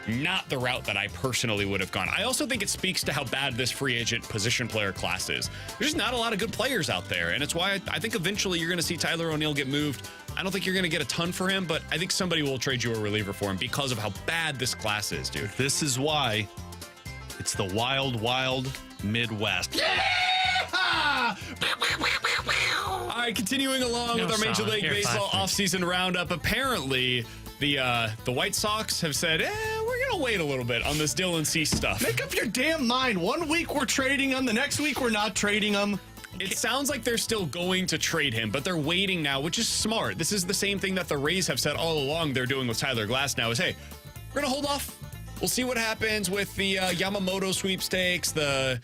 not the route that I personally would have gone. I also think it speaks to how bad this free agent position player class is. There's just not a lot of good players out there, and it's why I think eventually you're going to see Tyler O'Neill get moved. I don't think you're going to get a ton for him, but I think somebody will trade you a reliever for him because of how bad this class is, dude. This is why it's the wild, wild Midwest. Yeah! All right, continuing along with our Major League Baseball offseason roundup. Apparently, the White Sox have said, we're going to wait a little bit on this Dylan Cease stuff. Make up your damn mind. 1 week we're trading him. The next week we're not trading him. It sounds like they're still going to trade him, but they're waiting now, which is smart. This is the same thing that the Rays have said all along they're doing with Tyler Glass now is, hey, we're going to hold off. We'll see what happens with the Yamamoto sweepstakes, the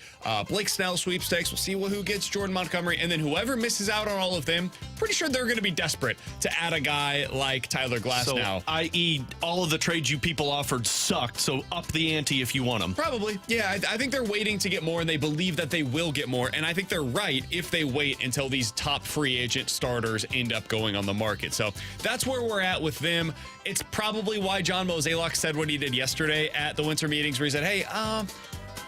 Blake Snell sweepstakes. We'll see who gets Jordan Montgomery. And then whoever misses out on all of them, pretty sure they're going to be desperate to add a guy like Tyler Glass now. I.e., all of the trades you people offered sucked, so up the ante if you want them. Probably. Yeah, I think they're waiting to get more, and they believe that they will get more. And I think they're right if they wait until these top free agent starters end up going on the market. So that's where we're at with them. It's probably why John Mozeliak said what he did yesterday at the winter meetings where he said, hey,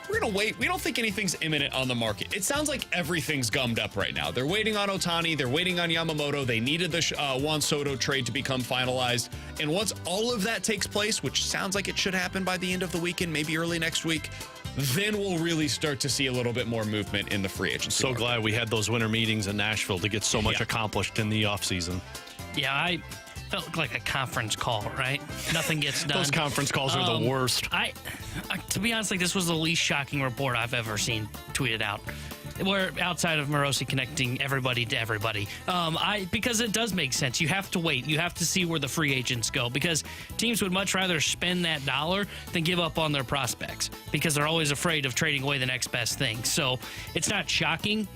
we're going to wait. We don't think anything's imminent on the market. It sounds like everything's gummed up right now. They're waiting on Ohtani. They're waiting on Yamamoto. They needed the Juan Soto trade to become finalized. And once all of that takes place, which sounds like it should happen by the end of the weekend, maybe early next week, then we'll really start to see a little bit more movement in the free agency market. Glad we had those winter meetings in Nashville to get so much accomplished in the offseason. Yeah, I felt like a conference call, right? Nothing gets done. Those conference calls are the worst. To be honest, like, this was the least shocking report I've ever seen tweeted out. Where outside of Morosi connecting everybody to everybody, because it does make sense. You have to wait. You have to see where the free agents go, because teams would much rather spend that dollar than give up on their prospects, because they're always afraid of trading away the next best thing. So it's not shocking.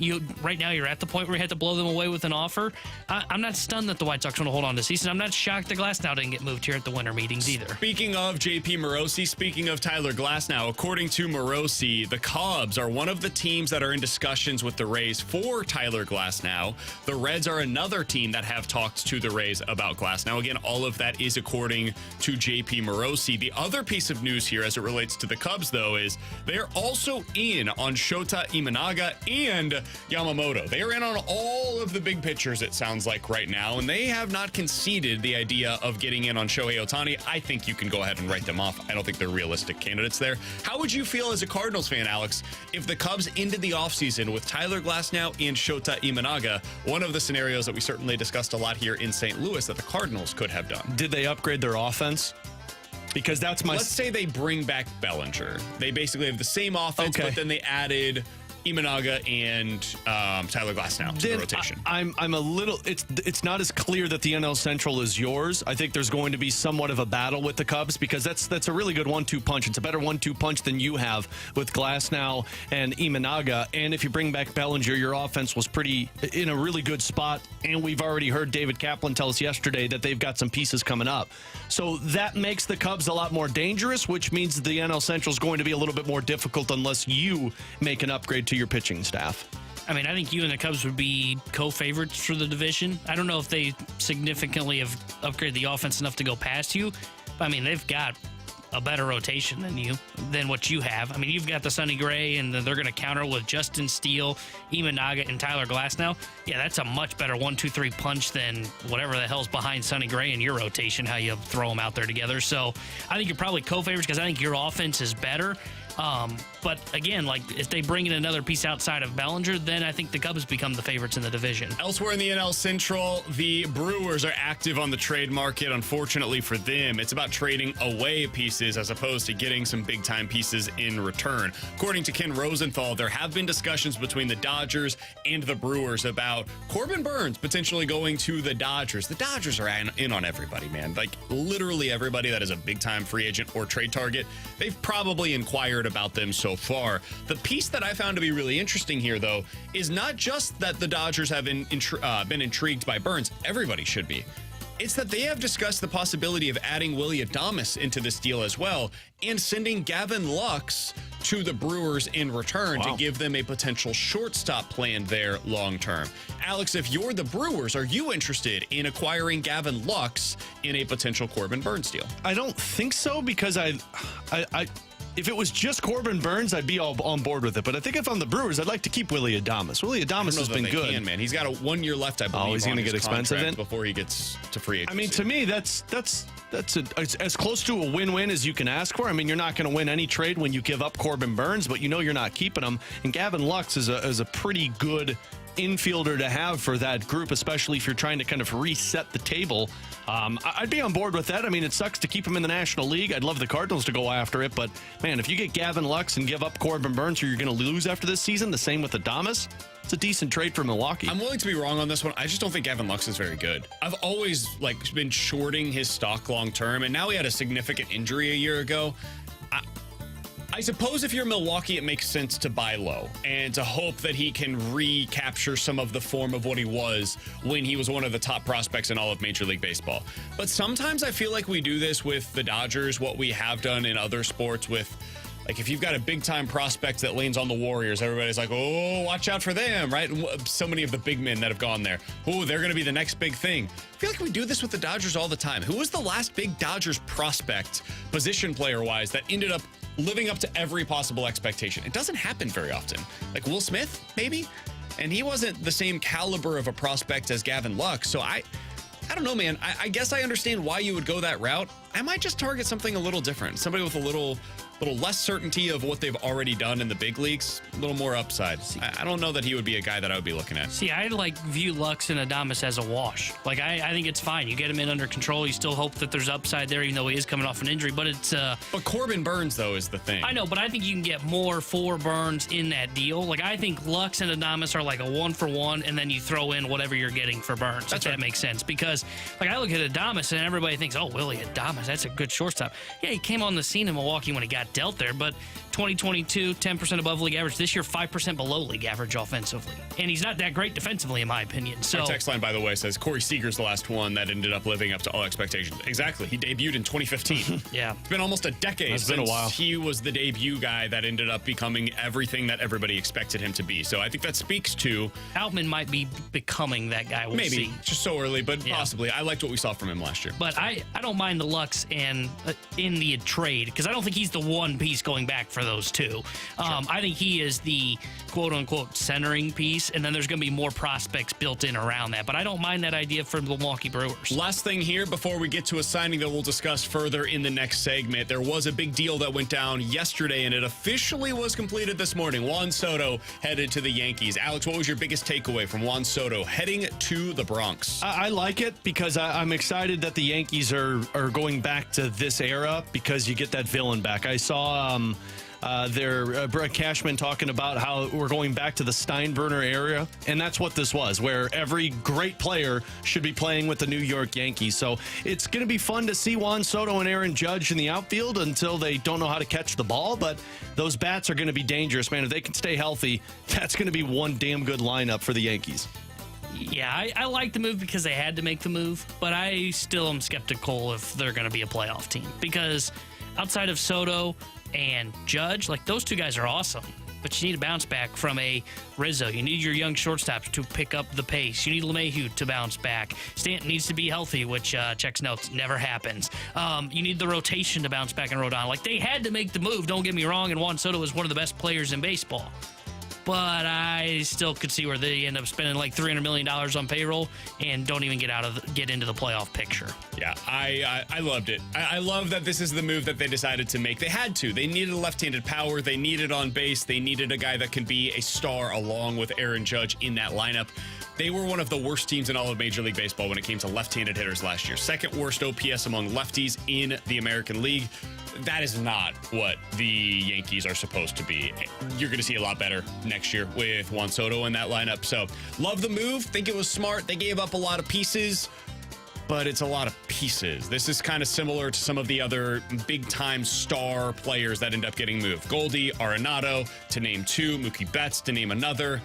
Right now you're at the point where you have to blow them away with an offer. I'm not stunned that the White Sox want to hold on to season. I'm not shocked that Glasnow didn't get moved here at the winter meetings either. Speaking of JP Morosi, speaking of Tyler Glasnow, according to Morosi, the Cubs are one of the teams that are in discussions with the Rays for Tyler Glasnow. The Reds are another team that have talked to the Rays about Glasnow. Again, all of that is according to JP Morosi. The other piece of news here as it relates to the Cubs, though, is they're also in on Shota Imanaga and Yamamoto. They are in on all of the big pitchers, it sounds like, right now, and they have not conceded the idea of getting in on Shohei Ohtani. I think you can go ahead and write them off. I don't think they're realistic candidates there. How would you feel as a Cardinals fan, Alex, if the Cubs ended the offseason with Tyler Glasnow and Shota Imanaga, one of the scenarios that we certainly discussed a lot here in St. Louis that the Cardinals could have done? Did they upgrade their offense? Because that's my... Let's say they bring back Bellinger. They basically have the same offense, but then they added Imanaga and Tyler Glasnow to the rotation. I'm a little. It's not as clear that the NL Central is yours. I think there's going to be somewhat of a battle with the Cubs, because that's a really good 1-2 punch. It's a better 1-2 punch than you have with Glasnow and Imanaga. And if you bring back Bellinger, your offense was pretty in a really good spot. And we've already heard David Kaplan tell us yesterday that they've got some pieces coming up. So that makes the Cubs a lot more dangerous, which means the NL Central is going to be a little bit more difficult unless you make an upgrade to your pitching staff. I mean, I think you and the Cubs would be co-favorites for the division. I don't know if they significantly have upgraded the offense enough to go past you, but I mean, they've got a better rotation than what you have. I mean, you've got the Sonny Gray, and they're going to counter with Justin Steele, Imanaga, and Tyler Glasnow. Yeah, that's a much better 1-2-3 punch than whatever the hell's behind Sonny Gray in your rotation, how you throw them out there together. So I think you're probably co-favorites, because I think your offense is better. But again, like, if they bring in another piece outside of Bellinger, then I think the Cubs become the favorites in the division. Elsewhere in the NL Central, the Brewers are active on the trade market. Unfortunately for them, it's about trading away pieces as opposed to getting some big-time pieces in return. According to Ken Rosenthal, there have been discussions between the Dodgers and the Brewers about Corbin Burnes potentially going to the Dodgers. The Dodgers are in on everybody, man. Like, literally everybody that is a big-time free agent or trade target. They've probably inquired about them so far. The piece that I found to be really interesting here, though, is not just that the Dodgers have been intrigued by Burnes. Everybody should be. It's that they have discussed the possibility of adding Willy Adames into this deal as well, and sending Gavin Lux to the Brewers in return to give them a potential shortstop plan there long term. Alex, if you're the Brewers, are you interested in acquiring Gavin Lux in a potential Corbin Burnes deal? I don't think so, because if it was just Corbin Burnes, I'd be all on board with it. But I think if I'm the Brewers, I'd like to keep Willy Adames. Willy Adames has been good. Man. He's got 1 year left, I believe. Oh, he's going to get expensive then? Before he gets to free agency. I mean, to me, that's as close to a win-win as you can ask for. I mean, you're not going to win any trade when you give up Corbin Burnes, but you know you're not keeping him. And Gavin Lux is a pretty good infielder to have for that group, especially if you're trying to kind of reset the table. I'd be on board with that. I mean, it sucks to keep him in the National League. I'd love the Cardinals to go after it, but man, if you get Gavin Lux and give up Corbin Burnes, who you're going to lose after this season, the same with Adames, it's a decent trade for Milwaukee. I'm willing to be wrong on this one. I just don't think Gavin Lux is very good. I've always been shorting his stock long term, and now he had a significant injury a year ago. I suppose if you're Milwaukee, it makes sense to buy low and to hope that he can recapture some of the form of what he was when he was one of the top prospects in all of Major League Baseball. But sometimes I feel like we do this with the Dodgers, what we have done in other sports with, like, if you've got a big-time prospect that leans on the Warriors, everybody's like, oh, watch out for them, right? So many of the big men that have gone there. Oh, they're going to be the next big thing. I feel like we do this with the Dodgers all the time. Who was the last big Dodgers prospect, position player-wise, that ended up living up to every possible expectation? It doesn't happen very often. Like Will Smith, maybe? And he wasn't the same caliber of a prospect as Gavin Lux. So I don't know, man. I guess I understand why you would go that route. I might just target something a little different. Somebody with a little little less certainty of what they've already done in the big leagues, a little more upside. I don't know that he would be a guy that I would be looking at. See, I view Lux and Adames as a wash. I think it's fine. You get him in under control. You still hope that there's upside there, even though he is coming off an injury. But it's But Corbin Burns, though, is the thing. I know, but I think you can get more for Burns in that deal. I think Lux and Adames are a 1-for-1, and then you throw in whatever you're getting for Burns. That's if that makes sense. Because I look at Adames and everybody thinks, oh, Willie Adames, that's a good shortstop. Yeah, he came on the scene in Milwaukee when he got dealt there, but 2022, 10% above league average. This year, 5% below league average offensively. And he's not that great defensively, in my opinion. So our text line, by the way, says Corey Seager's the last one that ended up living up to all expectations. Exactly. He debuted in 2015. Yeah. It's been almost a decade It's been a while. he was the debut guy that ended up becoming everything that everybody expected him to be. So I think that speaks to... Outman might be becoming that guy. We'll maybe. see. Just so early, but possibly. I liked what we saw from him last year. But I don't mind the Lux and in the trade, because I don't think he's the one piece going back for those two. I think he is the quote-unquote centering piece, and then there's going to be more prospects built in around that. But I don't mind that idea for the Milwaukee Brewers. Last thing here before we get to a signing that we'll discuss further in the next segment. There was a big deal that went down yesterday, and it officially was completed this morning. Juan Soto headed to the Yankees. Alex, what was your biggest takeaway from Juan Soto heading to the Bronx? I like it because I'm excited that the Yankees are going back to this era because you get that villain back. I saw Brett Cashman talking about how we're going back to the Steinbrenner era, and that's what this was, where every great player should be playing with the New York Yankees. So it's going to be fun to see Juan Soto and Aaron Judge in the outfield until they don't know how to catch the ball, but those bats are going to be dangerous, man. If they can stay healthy, that's going to be one damn good lineup for the Yankees. Yeah, I like the move because they had to make the move, but I still am skeptical if they're going to be a playoff team because outside of Soto and Judge, those two guys are awesome, but you need a bounce back from a Rizzo. You need your young shortstops to pick up the pace. You need LeMahieu to bounce back. Stanton needs to be healthy, which checks notes never happens. You need the rotation to bounce back in Rodon. They had to make the move, don't get me wrong, and Juan Soto is one of the best players in baseball. But I still could see where they end up spending $300 million on payroll and don't even get into the playoff picture. Yeah, I loved it. I love that this is the move that they decided to make. They had to. They needed a left-handed power. They needed on base. They needed a guy that can be a star along with Aaron Judge in that lineup. They were one of the worst teams in all of Major League Baseball when it came to left-handed hitters last year. Second worst OPS among lefties in the American League. That is not what the Yankees are supposed to be. You're going to see a lot better next year with Juan Soto in that lineup. So, love the move. Think it was smart. They gave up a lot of pieces, but it's a lot of pieces. This is kind of similar to some of the other big-time star players that end up getting moved. Goldie, Arenado, to name two. Mookie Betts, to name another.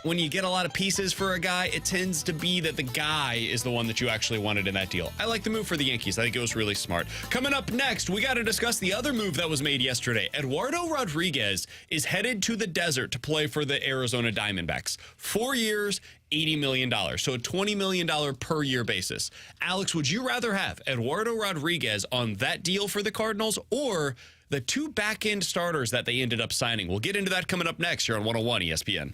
When you get a lot of pieces for a guy, it tends to be that the guy is the one that you actually wanted in that deal. I like the move for the Yankees. I think it was really smart. Coming up next, we got to discuss the other move that was made yesterday. Eduardo Rodriguez is headed to the desert to play for the Arizona Diamondbacks. 4 years, $80 million. So a $20 million per year basis. Alex, would you rather have Eduardo Rodriguez on that deal for the Cardinals or the two back-end starters that they ended up signing? We'll get into that coming up next here on 101 ESPN.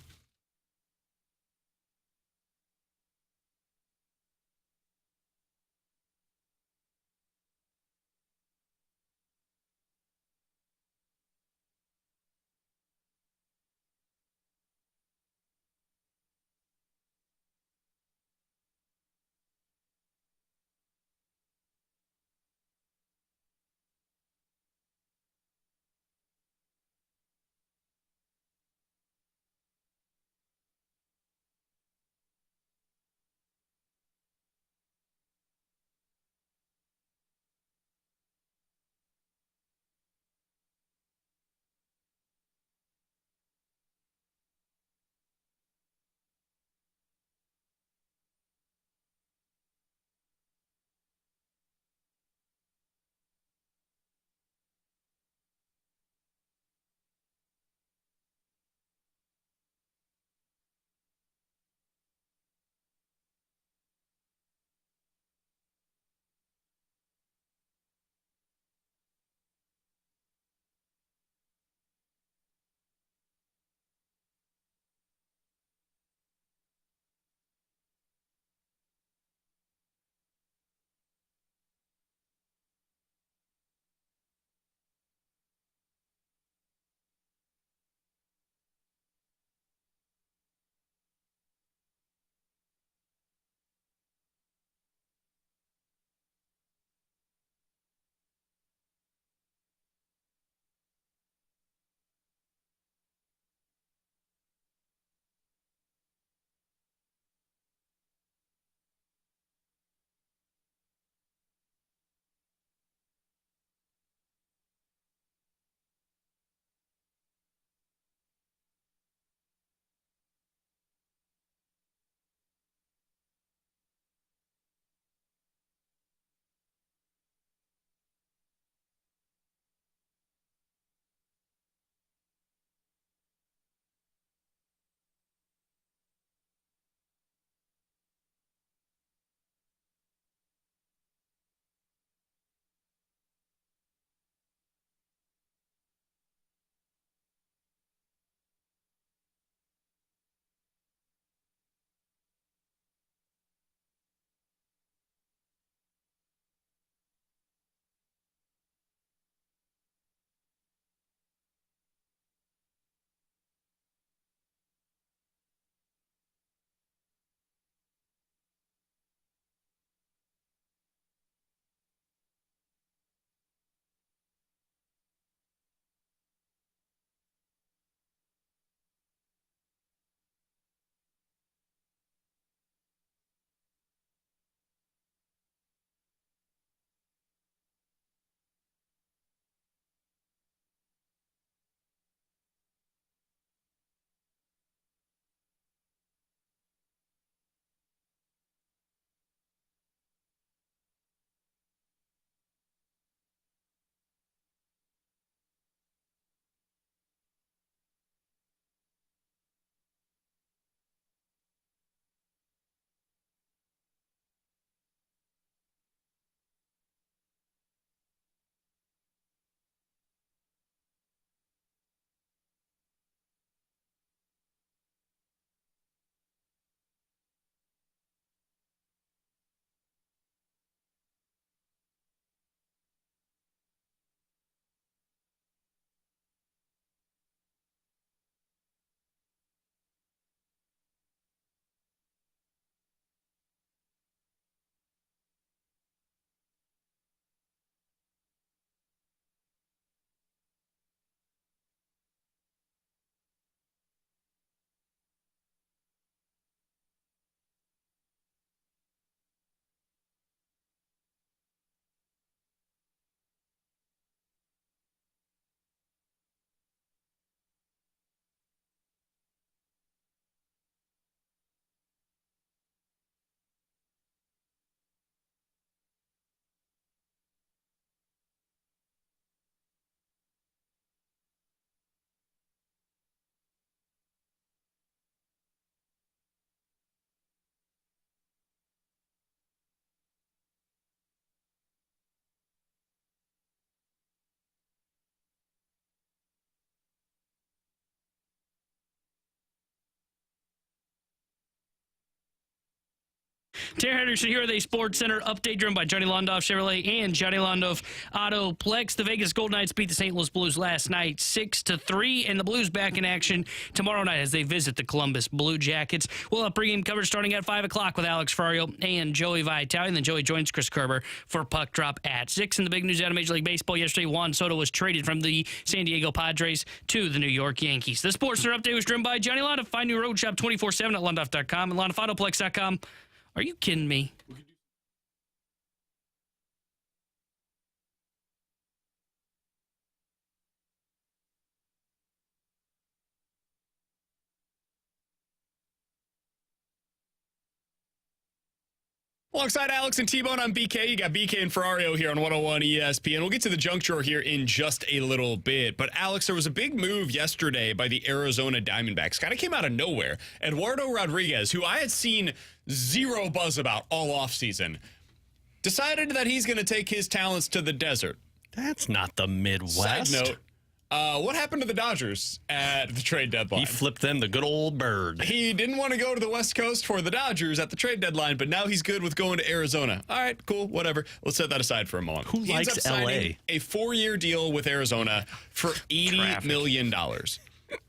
Terry Henderson here with a Sports Center update driven by Johnny Londoff Chevrolet and Johnny Londoff Autoplex. The Vegas Golden Knights beat the St. Louis Blues last night 6-3, and the Blues back in action tomorrow night as they visit the Columbus Blue Jackets. We'll have pregame coverage starting at 5 o'clock with Alex Ferrario and Joey Vitale, and then Joey joins Chris Kerber for Puck Drop at 6. And the big news out of Major League Baseball yesterday, Juan Soto was traded from the San Diego Padres to the New York Yankees. The Sports Center update was driven by Johnny Londoff. Find new road shop 24/7 at londoff.com and londoffAutoplex.com. Are you kidding me? Alongside Alex and T-Bone, I'm BK. You got BK and Ferrario here on 101 ESPN. We'll get to the junk drawer here in just a little bit. But, Alex, there was a big move yesterday by the Arizona Diamondbacks. Kind of came out of nowhere. Eduardo Rodriguez, who I had seen zero buzz about all offseason, decided that he's going to take his talents to the desert. That's not the Midwest. Side note, what happened to the Dodgers at the trade deadline? He flipped them the good old bird. He didn't want to go to the West Coast for the Dodgers at the trade deadline, but now he's good with going to Arizona. All right, cool, whatever. Let's set that aside for a moment. Who likes ends up signing LA? a 4-year deal with Arizona for $80 million.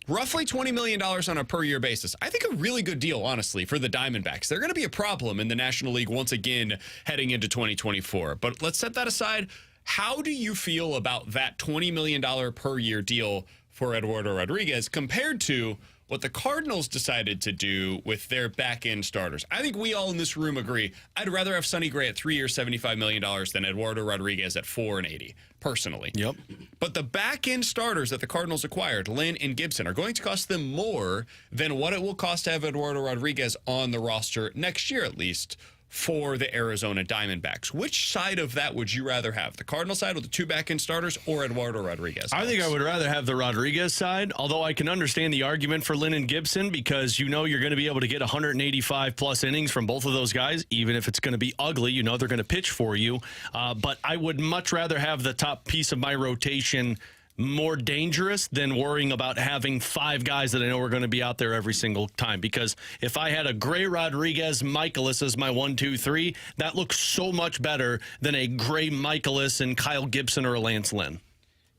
Roughly $20 million on a per-year basis. I think a really good deal, honestly, for the Diamondbacks. They're going to be a problem in the National League once again heading into 2024. But let's set that aside. How do you feel about that $20 million per year deal for Eduardo Rodriguez compared to what the Cardinals decided to do with their back-end starters? I think we all in this room agree. I'd rather have Sonny Gray at 3 years, $75 million than Eduardo Rodriguez at 4 and $80, personally. Yep. But the back-end starters that the Cardinals acquired, Lynn and Gibson, are going to cost them more than what it will cost to have Eduardo Rodriguez on the roster next year, at least, for the Arizona Diamondbacks. Which side of that would you rather have? The Cardinal side with the 2 back-end starters or Eduardo Rodriguez? I think I would rather have the Rodriguez side, although I can understand the argument for Lynn and Gibson because you know you're going to be able to get 185-plus innings from both of those guys, even if it's going to be ugly. You know they're going to pitch for you. But I would much rather have the top piece of my rotation more dangerous than worrying about having 5 guys that I know are going to be out there every single time. Because if I had a Gray, Rodriguez, Michaelis as my 1, 2, 3, that looks so much better than a Gray, Michaelis, and Kyle Gibson or a Lance Lynn.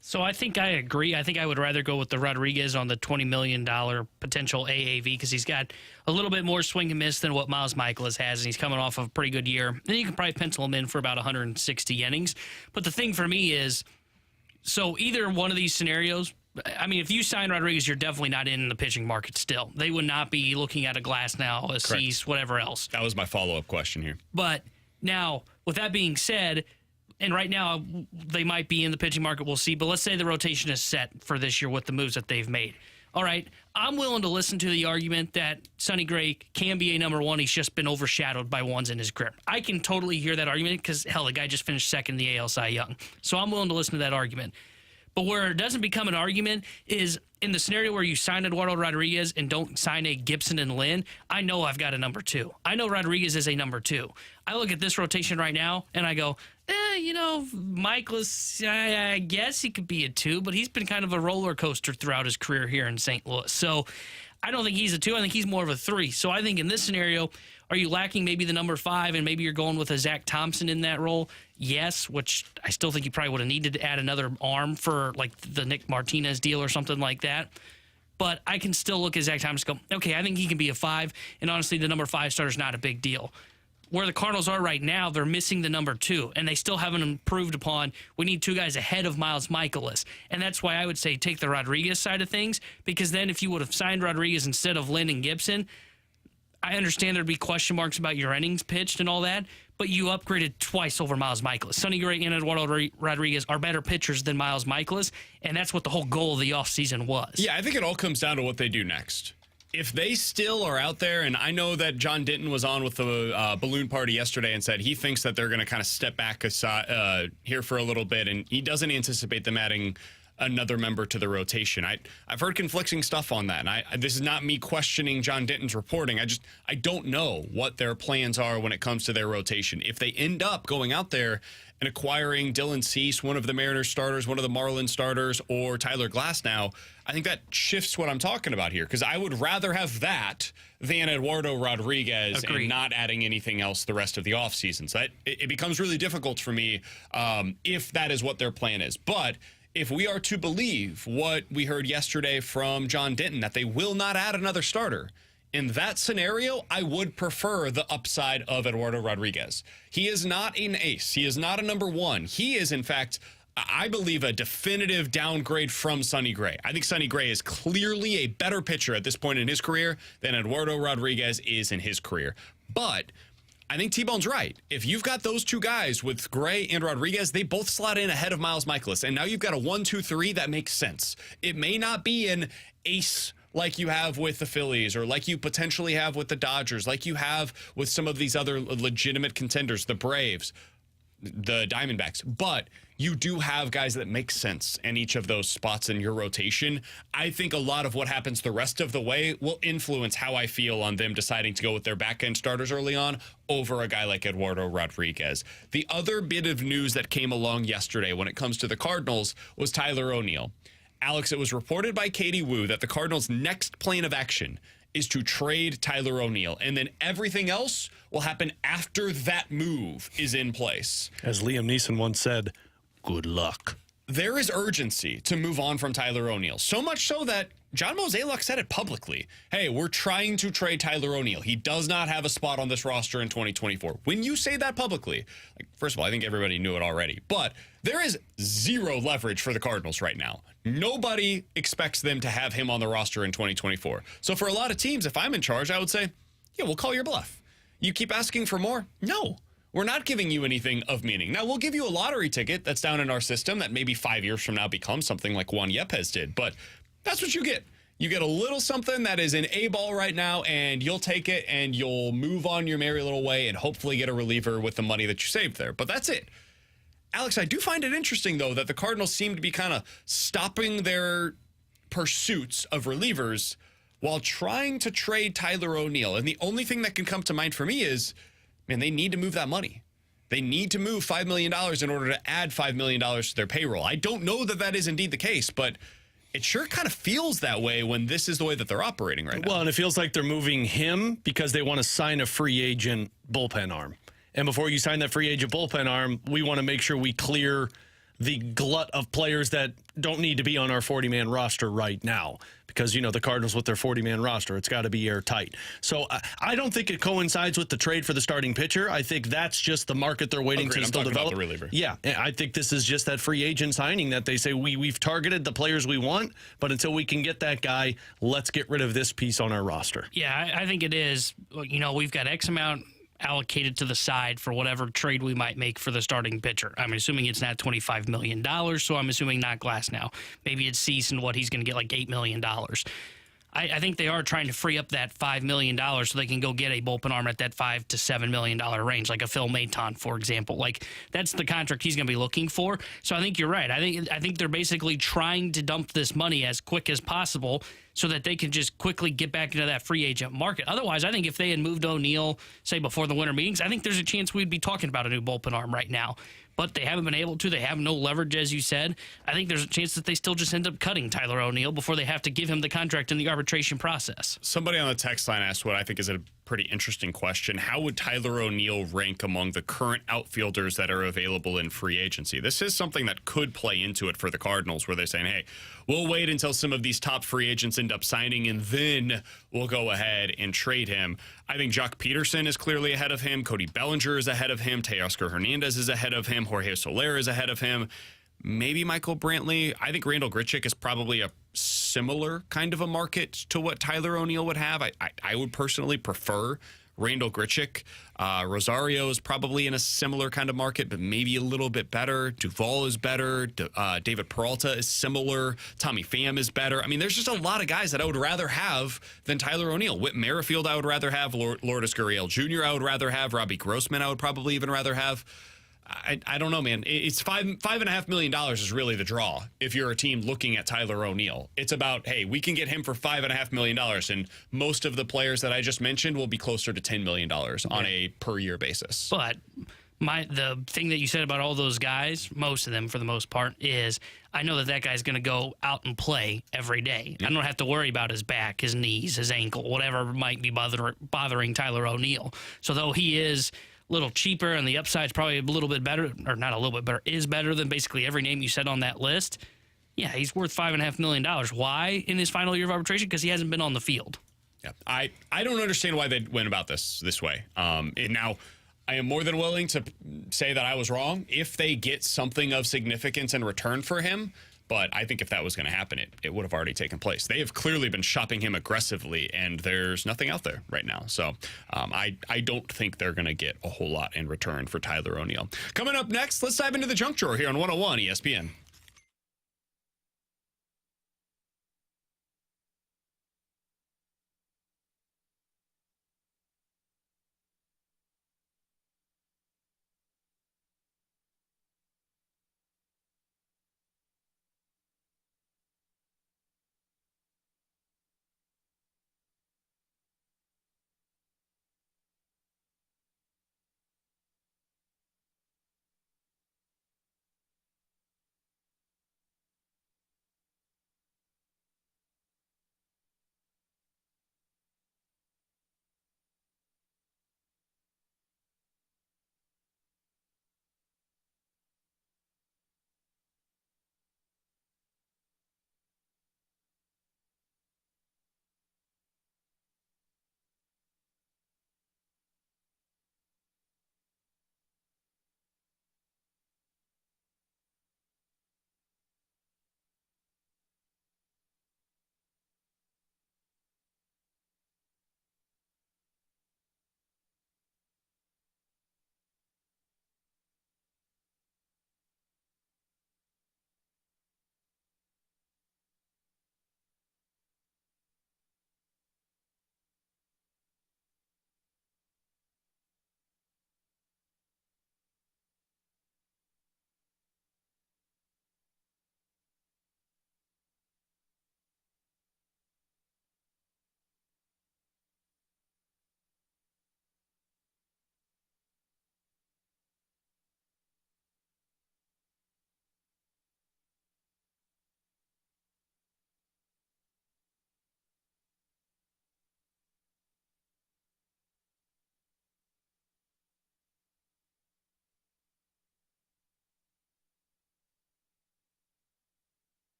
So I think I agree. I think I would rather go with the Rodriguez on the $20 million potential AAV because he's got a little bit more swing and miss than what Miles Michaelis has, and he's coming off of a pretty good year. Then you can probably pencil him in for about 160 innings. But the thing for me is, so either one of these scenarios, I mean, if you sign Rodriguez, you're definitely not in the pitching market still. They would not be looking at a Glass now, a Cease, whatever else. That was my follow-up question here. But now, with that being said, and right now they might be in the pitching market, we'll see. But let's say the rotation is set for this year with the moves that they've made. All right, I'm willing to listen to the argument that Sonny Gray can be a number 1. He's just been overshadowed by ones in his career. I can totally hear that argument because, hell, the guy just finished second in the AL Cy Young. So I'm willing to listen to that argument. But where it doesn't become an argument is in the scenario where you sign Eduardo Rodriguez and don't sign a Gibson and Lynn, I know I've got a number 2. I know Rodriguez is a number 2. I look at this rotation right now and I go, Michaelis, I guess he could be a 2, but he's been kind of a roller coaster throughout his career here in St. Louis. So I don't think he's a 2. I think he's more of a 3. So I think in this scenario, are you lacking maybe the number 5 and maybe you're going with a Zach Thompson in that role? Yes, which I still think you probably would have needed to add another arm for like the Nick Martinez deal or something like that. But I can still look at Zach Thompson and go, okay, I think he can be a 5. And honestly, the number 5 starter is not a big deal. Where the Cardinals are right now, they're missing the number 2, and they still haven't improved upon. We need 2 guys ahead of Miles Michaelis, and that's why I would say take the Rodriguez side of things, because then if you would have signed Rodriguez instead of Lynn and Gibson, I understand there'd be question marks about your innings pitched and all that, but you upgraded twice over Miles Michaelis. Sonny Gray and Eduardo Rodriguez are better pitchers than Miles Michaelis, and that's what the whole goal of the offseason was. Yeah, I think it all comes down to what they do next. If they still are out there, and I know that John Denton was on with the balloon party yesterday and said he thinks that they're going to kind of step back aside, here for a little bit, and he doesn't anticipate them adding another member to the rotation. I've heard conflicting stuff on that, and this is not me questioning John Denton's reporting. I don't know what their plans are when it comes to their rotation. If they end up going out there and acquiring Dylan Cease, one of the Mariners starters, one of the Marlins starters, or Tyler Glasnow, I think that shifts what I'm talking about here, because I would rather have that than Eduardo Rodriguez. Agreed. And not adding anything else the rest of the offseason. So it becomes really difficult for me if that is what their plan is. But if we are to believe what we heard yesterday from John Denton, that they will not add another starter, in that scenario, I would prefer the upside of Eduardo Rodriguez. He is not an ace. He is not a number one. He is, in fact, I believe, a definitive downgrade from Sonny Gray. I think Sonny Gray is clearly a better pitcher at this point in his career than Eduardo Rodriguez is in his career. But I think T-Bone's right. If you've got those two guys with Gray and Rodriguez, they both slot in ahead of Miles Mikolas. And now you've got a 1-2-3 that makes sense. It may not be an ace like you have with the Phillies, or like you potentially have with the Dodgers, like you have with some of these other legitimate contenders, the Braves, the Diamondbacks. But you do have guys that make sense in each of those spots in your rotation. I think a lot of what happens the rest of the way will influence how I feel on them deciding to go with their back-end starters early on over a guy like Eduardo Rodriguez. The other bit of news that came along yesterday when it comes to the Cardinals was Tyler O'Neill. Alex, it was reported by Katie Wu that the Cardinals' next plan of action is to trade Tyler O'Neill, and then everything else will happen after that move is in place. As Liam Neeson once said, good luck. There is urgency to move on from Tyler O'Neill, so much so that John Mozeliak said it publicly. Hey, we're trying to trade Tyler O'Neill. He does not have a spot on this roster in 2024. When you say that publicly, first of all, I think everybody knew it already, but there is zero leverage for the Cardinals right now. Nobody expects them to have him on the roster in 2024. So for a lot of teams, if I'm in charge, I would say, yeah, we'll call your bluff. You keep asking for more? No. We're not giving you anything of meaning. Now, we'll give you a lottery ticket that's down in our system that maybe 5 years from now becomes something like Juan Yepes did, but that's what you get. You get a little something that is an A-ball right now, and you'll take it, and you'll move on your merry little way and hopefully get a reliever with the money that you saved there. But that's it. Alex, I do find it interesting, though, that the Cardinals seem to be kind of stopping their pursuits of relievers while trying to trade Tyler O'Neill. And the only thing that can come to mind for me is, man, they need to move that money. They need to move $5 million in order to add $5 million to their payroll. I don't know that that is indeed the case, but it sure kind of feels that way when this is the way that they're operating right now. Well, and it feels like they're moving him because they want to sign a free agent bullpen arm. And before you sign that free agent bullpen arm, we want to make sure we clear the glut of players that don't need to be on our 40-man roster right now. Because, you know, the Cardinals with their 40-man roster, it's got to be airtight. So I don't think it coincides with the trade for the starting pitcher. I think that's just the market they're waiting to still develop. About the reliever. Yeah, I think this is just that free agent signing that they say we've targeted the players we want, but until we can get that guy, let's get rid of this piece on our roster. Yeah, I think it is. You know, we've got X amount allocated to the side for whatever trade we might make for the starting pitcher. I'm assuming it's not $25 million, so I'm assuming not Glasnow. Maybe it's Cease and what he's going to get, like $8 million. I think they are trying to free up that $5 million so they can go get a bullpen arm at that $5 to $7 million range, like a Phil Maton, for example. Like, that's the contract he's going to be looking for. So I think you're right. I think they're basically trying to dump this money as quick as possible so that they can just quickly get back into that free agent market. Otherwise, I think if they had moved O'Neill, say, before the winter meetings, I think there's a chance we'd be talking about a new bullpen arm right now. But they haven't been able to. They have no leverage, as you said. I think there's a chance that they still just end up cutting Tyler O'Neill before they have to give him the contract in the arbitration process. Somebody on the text line asked what I think is a pretty interesting question. How would Tyler O'Neill rank among the current outfielders that are available in free agency? This is something that could play into it for the Cardinals, where they're saying, hey, we'll wait until some of these top free agents end up signing, and then we'll go ahead and trade him. I think Jock Peterson is clearly ahead of him. Cody Bellinger is ahead of him. Teoscar Hernandez is ahead of him. Jorge Soler is ahead of him. Maybe Michael Brantley. I think Randall Grichuk is probably a similar kind of a market to what Tyler O'Neill would have. I would personally prefer Randall Grichuk. Rosario is probably in a similar kind of market, but maybe a little bit better. Duvall is better. David Peralta is similar. Tommy Pham is better. I mean, there's just a lot of guys that I would rather have than Tyler O'Neill. Whit Merrifield I would rather have. Lourdes Gurriel Jr. I would rather have. Robbie Grossman I would probably even rather have. I don't know, man. It's $5.5 million is really the draw if you're a team looking at Tyler O'Neill. It's about, hey, we can get him for $5.5 million, and most of the players that I just mentioned will be closer to $10 million on a per year basis. But the thing that you said about all those guys, most of them for the most part, is I know that guy's going to go out and play every day. I don't have to worry about his back, his knees, his ankle, whatever might be bothering Tyler O'Neill. So though he is a little cheaper and the upside's probably a little bit better, or not a little bit better, is better than basically every name you said on that list, yeah, he's worth $5.5 million. Why in his final year of arbitration? Because he hasn't been on the field. Yeah, I don't understand why they went about this way. And now I am more than willing to say that I was wrong if they get something of significance in return for him. But I think if that was going to happen, it would have already taken place. They have clearly been shopping him aggressively, and there's nothing out there right now. So I don't think they're going to get a whole lot in return for Tyler O'Neill. Coming up next, let's dive into the junk drawer here on 101 ESPN.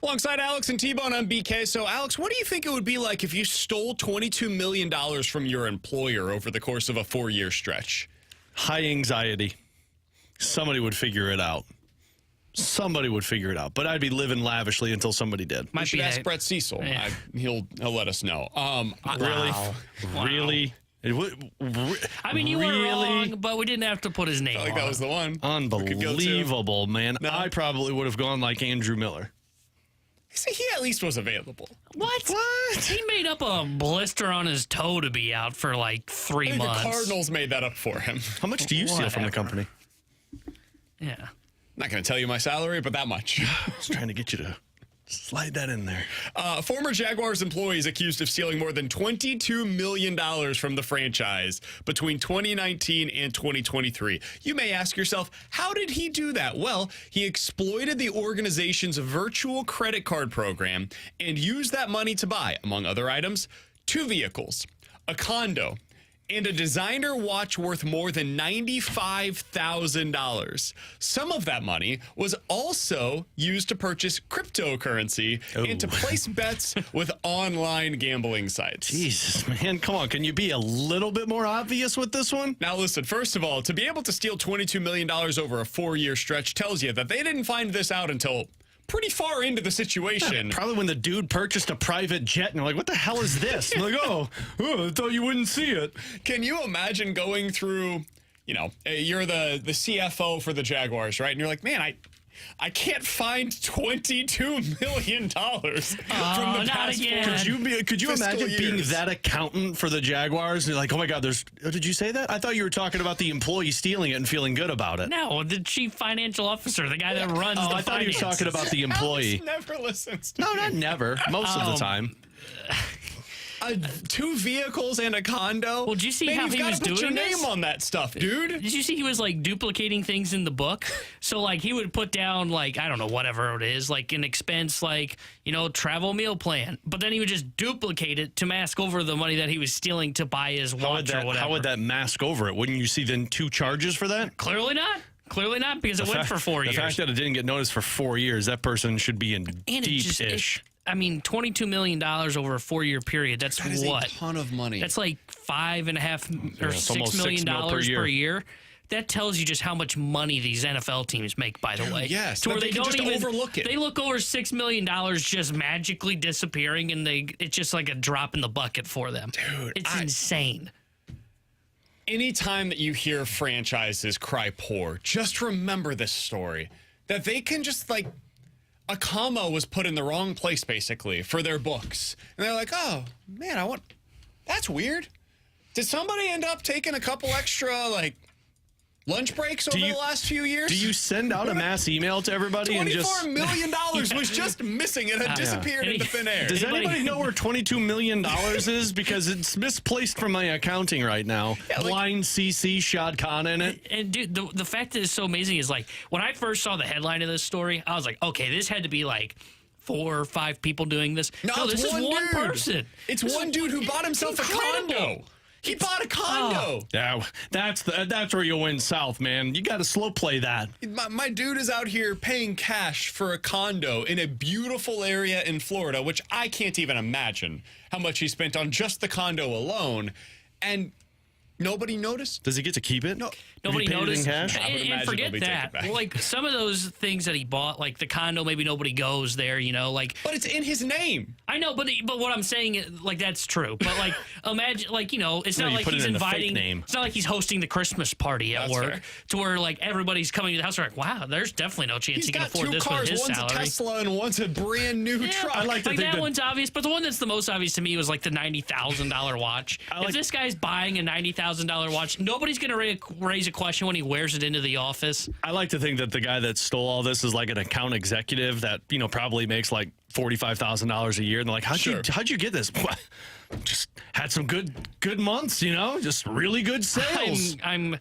Alongside Alex and T-Bone on BK. So, Alex, what do you think it would be like if you stole $22 million from your employer over the course of a 4-year stretch? High anxiety. Somebody would figure it out. But I'd be living lavishly until somebody did. We should ask Brett Cecil. Yeah. He'll let us know. Really? Wow. Really? I mean, you were wrong, but we didn't have to put his name I think on. that was the one. Unbelievable, man. No. I probably would have gone like Andrew Miller. See, he at least was available. What? He made up a blister on his toe to be out for like 3 I think months. the Cardinals made that up for him. How much do you steal from the company? Yeah. Not going to tell you my salary, but that much. I was trying to get you to slide that in there. Former Jaguars employees accused of stealing more than $22 million from the franchise between 2019 and 2023. You may ask yourself, how did he do that? Well, he exploited the organization's virtual credit card program and used that money to buy, among other items, 2 vehicles, a condo, and a designer watch worth more than $95,000. Some of that money was also used to purchase cryptocurrency and to place bets with online gambling sites. Jesus, man. Come on. Can you be a little bit more obvious with this one? Now, listen, first of all, to be able to steal $22 million over a 4-year stretch tells you that they didn't find this out until pretty far into the situation. Probably when the dude purchased a private jet and they're like, what the hell is this? I'm like, oh, I thought you wouldn't see it. Can you imagine going through, you're the CFO for the Jaguars, right? And you're like, man, I can't find $22 million from the not past again. 4 Could you fiscal imagine being years. that accountant for the Jaguars? And you're like, oh my God, did you say that? I thought you were talking about the employee stealing it and feeling good about it. No, the chief financial officer, the guy that runs the I thought you were finances. talking about the employee. Alex never listens to No, me. not never. Most of the time. 2 vehicles and a condo. Well, did you see Man, how you've he gotta was put your doing this? name on that stuff, dude. Did you see he was like duplicating things in the book? So like he would put down like, I don't know, whatever it is, like an expense, like, travel meal plan. But then he would just duplicate it to mask over the money that he was stealing to buy his watch or whatever. How would that mask over it? Wouldn't you see then 2 charges for that? Clearly not. Clearly not, because it went for 4 years. The fact that it didn't get noticed for 4 years, that person should be in deep-ish. $22 million over a 4-year period. That's That is what? a ton of money. That's like $5.5 or it's $6 almost million $6 mil per per year. That tells you just how much money these NFL teams make, by the way. yes, To where but they can don't just even overlook it. They look over $6 million just magically disappearing, and it's just like a drop in the bucket for them. Dude, it's insane. Anytime that you hear franchises cry poor, just remember this story. That they can just a comma was put in the wrong place, basically, for their books. And they're like, oh, man, that's weird. Did somebody end up taking a couple extra, lunch breaks over the last few years? Do you send out a mass email to everybody and just... $24 million was just missing. It had disappeared into thin air. Does anybody know where $22 million is? Because it's misplaced from my accounting right now. Blind CC Shad Khan in it. And dude, the fact that it's so amazing is when I first saw the headline of this story, I was like, okay, this had to be 4 or 5 people doing this. No, this is one dude. person. It's one dude who bought himself a condo. He bought a condo. Yeah, that's where you win south, man. You got to slow play that. My dude is out here paying cash for a condo in a beautiful area in Florida, which I can't even imagine how much he spent on just the condo alone. And nobody noticed. Does he get to keep it? No. Nobody He paid it in noticed. cash? I would And imagine forget nobody take that. it back. Well, some of those things that he bought, like the condo, maybe nobody goes there, But it's in his name. I know, but what I'm saying, that's true. But imagine, it's not you like put it he's in the fake inviting. name. It's not like he's hosting the Christmas party at That's work fair. to where everybody's coming to the house. They're like, wow, there's definitely no chance He's he can got afford 2 this cars. with his One's salary. a Tesla and one's a brand new truck. I like to think that that- one's obvious, but the one that's the most obvious to me was the $90,000 watch. If this guy's buying a $90,000 watch, nobody's going to raise a question when he wears it into the office. I like to think that the guy that stole all this is an account executive that probably makes $45,000 a year, and they're like, how'd you get this? Just had some good months, just really good sales. I'm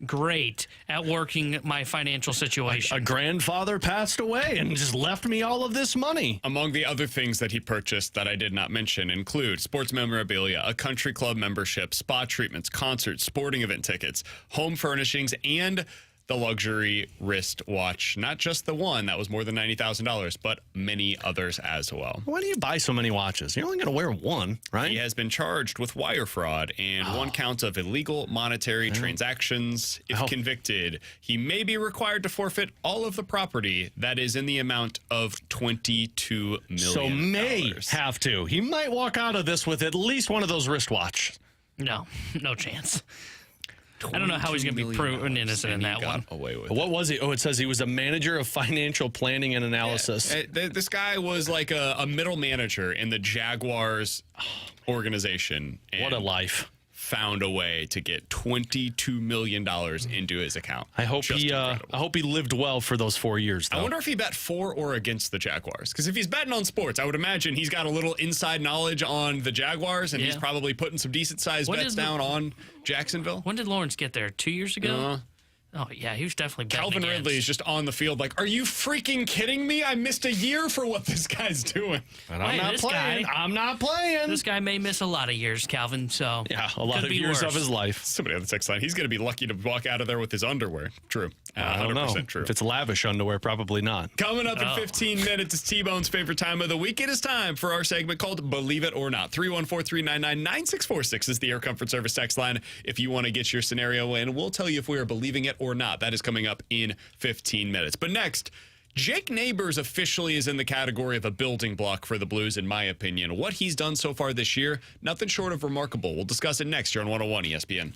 great at working my financial situation. A grandfather passed away and just left me all of this money. Among the other things that he purchased that I did not mention include sports memorabilia, a country club membership, spa treatments, concerts, sporting event tickets, home furnishings, and the luxury wristwatch. Not just the one that was more than $90,000, but many others as well. Why do you buy so many watches? You're only going to wear one, right? He has been charged with wire fraud and one count of illegal monetary transactions. If convicted, he may be required to forfeit all of the property that is in the amount of $22 million. So may have to. He might walk out of this with at least one of those wristwatches. No chance. I don't know how he's going to be proven innocent in that one. Away with What was he? Oh, it says he was a manager of financial planning and analysis. Yeah. This guy was like a middle manager in the Jaguars organization. And What a life. Found a way to get $22 million into his account. I hope he lived well for those 4 years, though. I wonder if he bet for or against the Jaguars. Because if he's betting on sports, I would imagine he's got a little inside knowledge on the Jaguars, and he's probably putting some decent-sized bets down on Jacksonville. When did Lawrence get there? 2 years ago? Oh, yeah, he was definitely betting Calvin against. Ridley is just on the field like, are you freaking kidding me? I missed a year for what this guy's doing. And I'm not playing. I'm not playing. This guy may miss a lot of years, Calvin, so yeah, a lot of years of his life. Somebody on the text line, he's going to be lucky to walk out of there with his underwear. True. I don't know. True. If it's lavish underwear, probably not. Coming up in 15 minutes is T-Bone's favorite time of the week. It is time for our segment called Believe It or Not. 314-399-9646 is the Air Comfort Service text line. If you want to get your scenario in, we'll tell you if we are believing it or not. That is coming up in 15 minutes. But next, Jake Neighbours officially is in the category of a building block for the Blues, in my opinion. What he's done so far this year, nothing short of remarkable. We'll discuss it next here on 101 ESPN.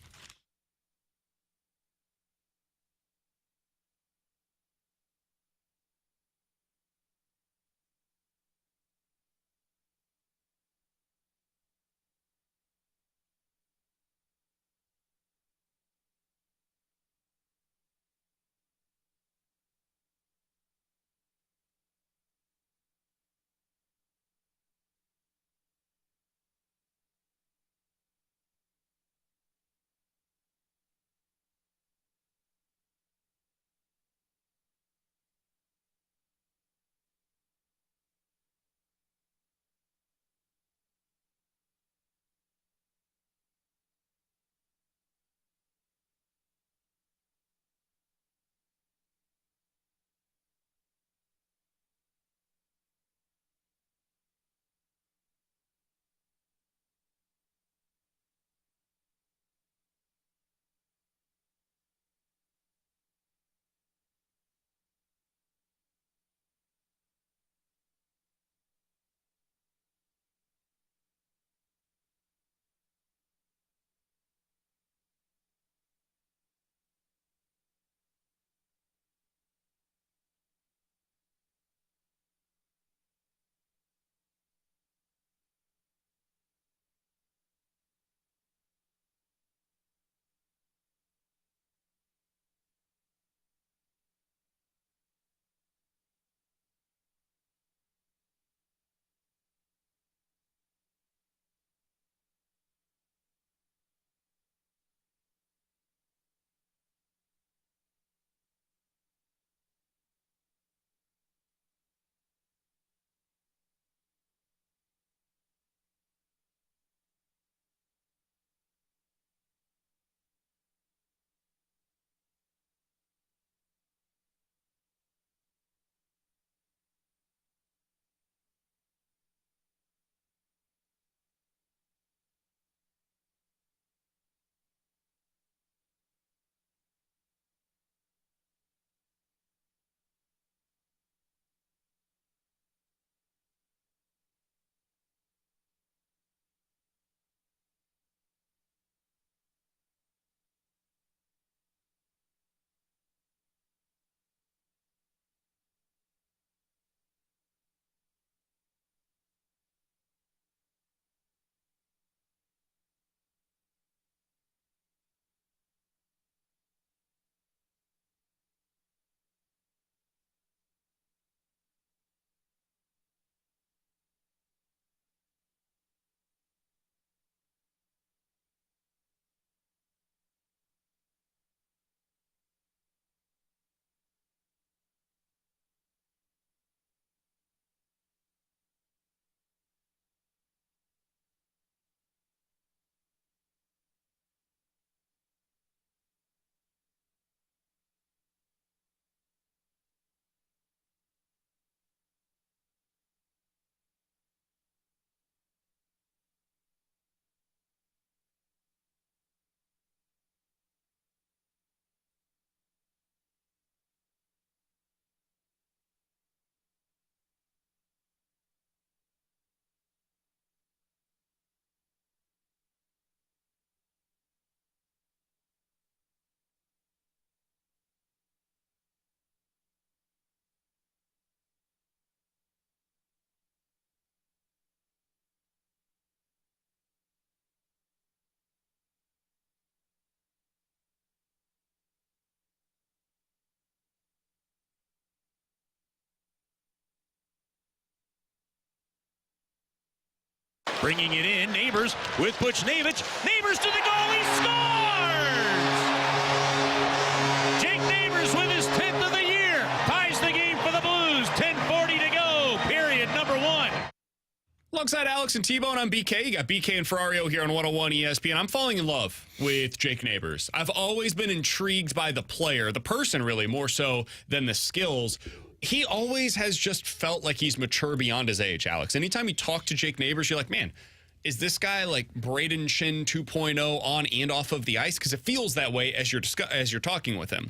Bringing it in, Neighbours with Buchnevich. Neighbours to the goal, he scores! Jake Neighbours with his 10th of the year ties the game for the Blues. 10:40 to go, period number 1. Alongside Alex and T-Bone, I'm BK. You got BK and Ferrario here on 101 ESPN. I'm falling in love with Jake Neighbours. I've always been intrigued by the player, the person really, more so than the skills. He always has just felt like he's mature beyond his age, Alex. Anytime you talk to Jake Neighbours, you're like, man, is this guy like Braden Shin 2.0 on and off of the ice? Because it feels that way as you're talking with him.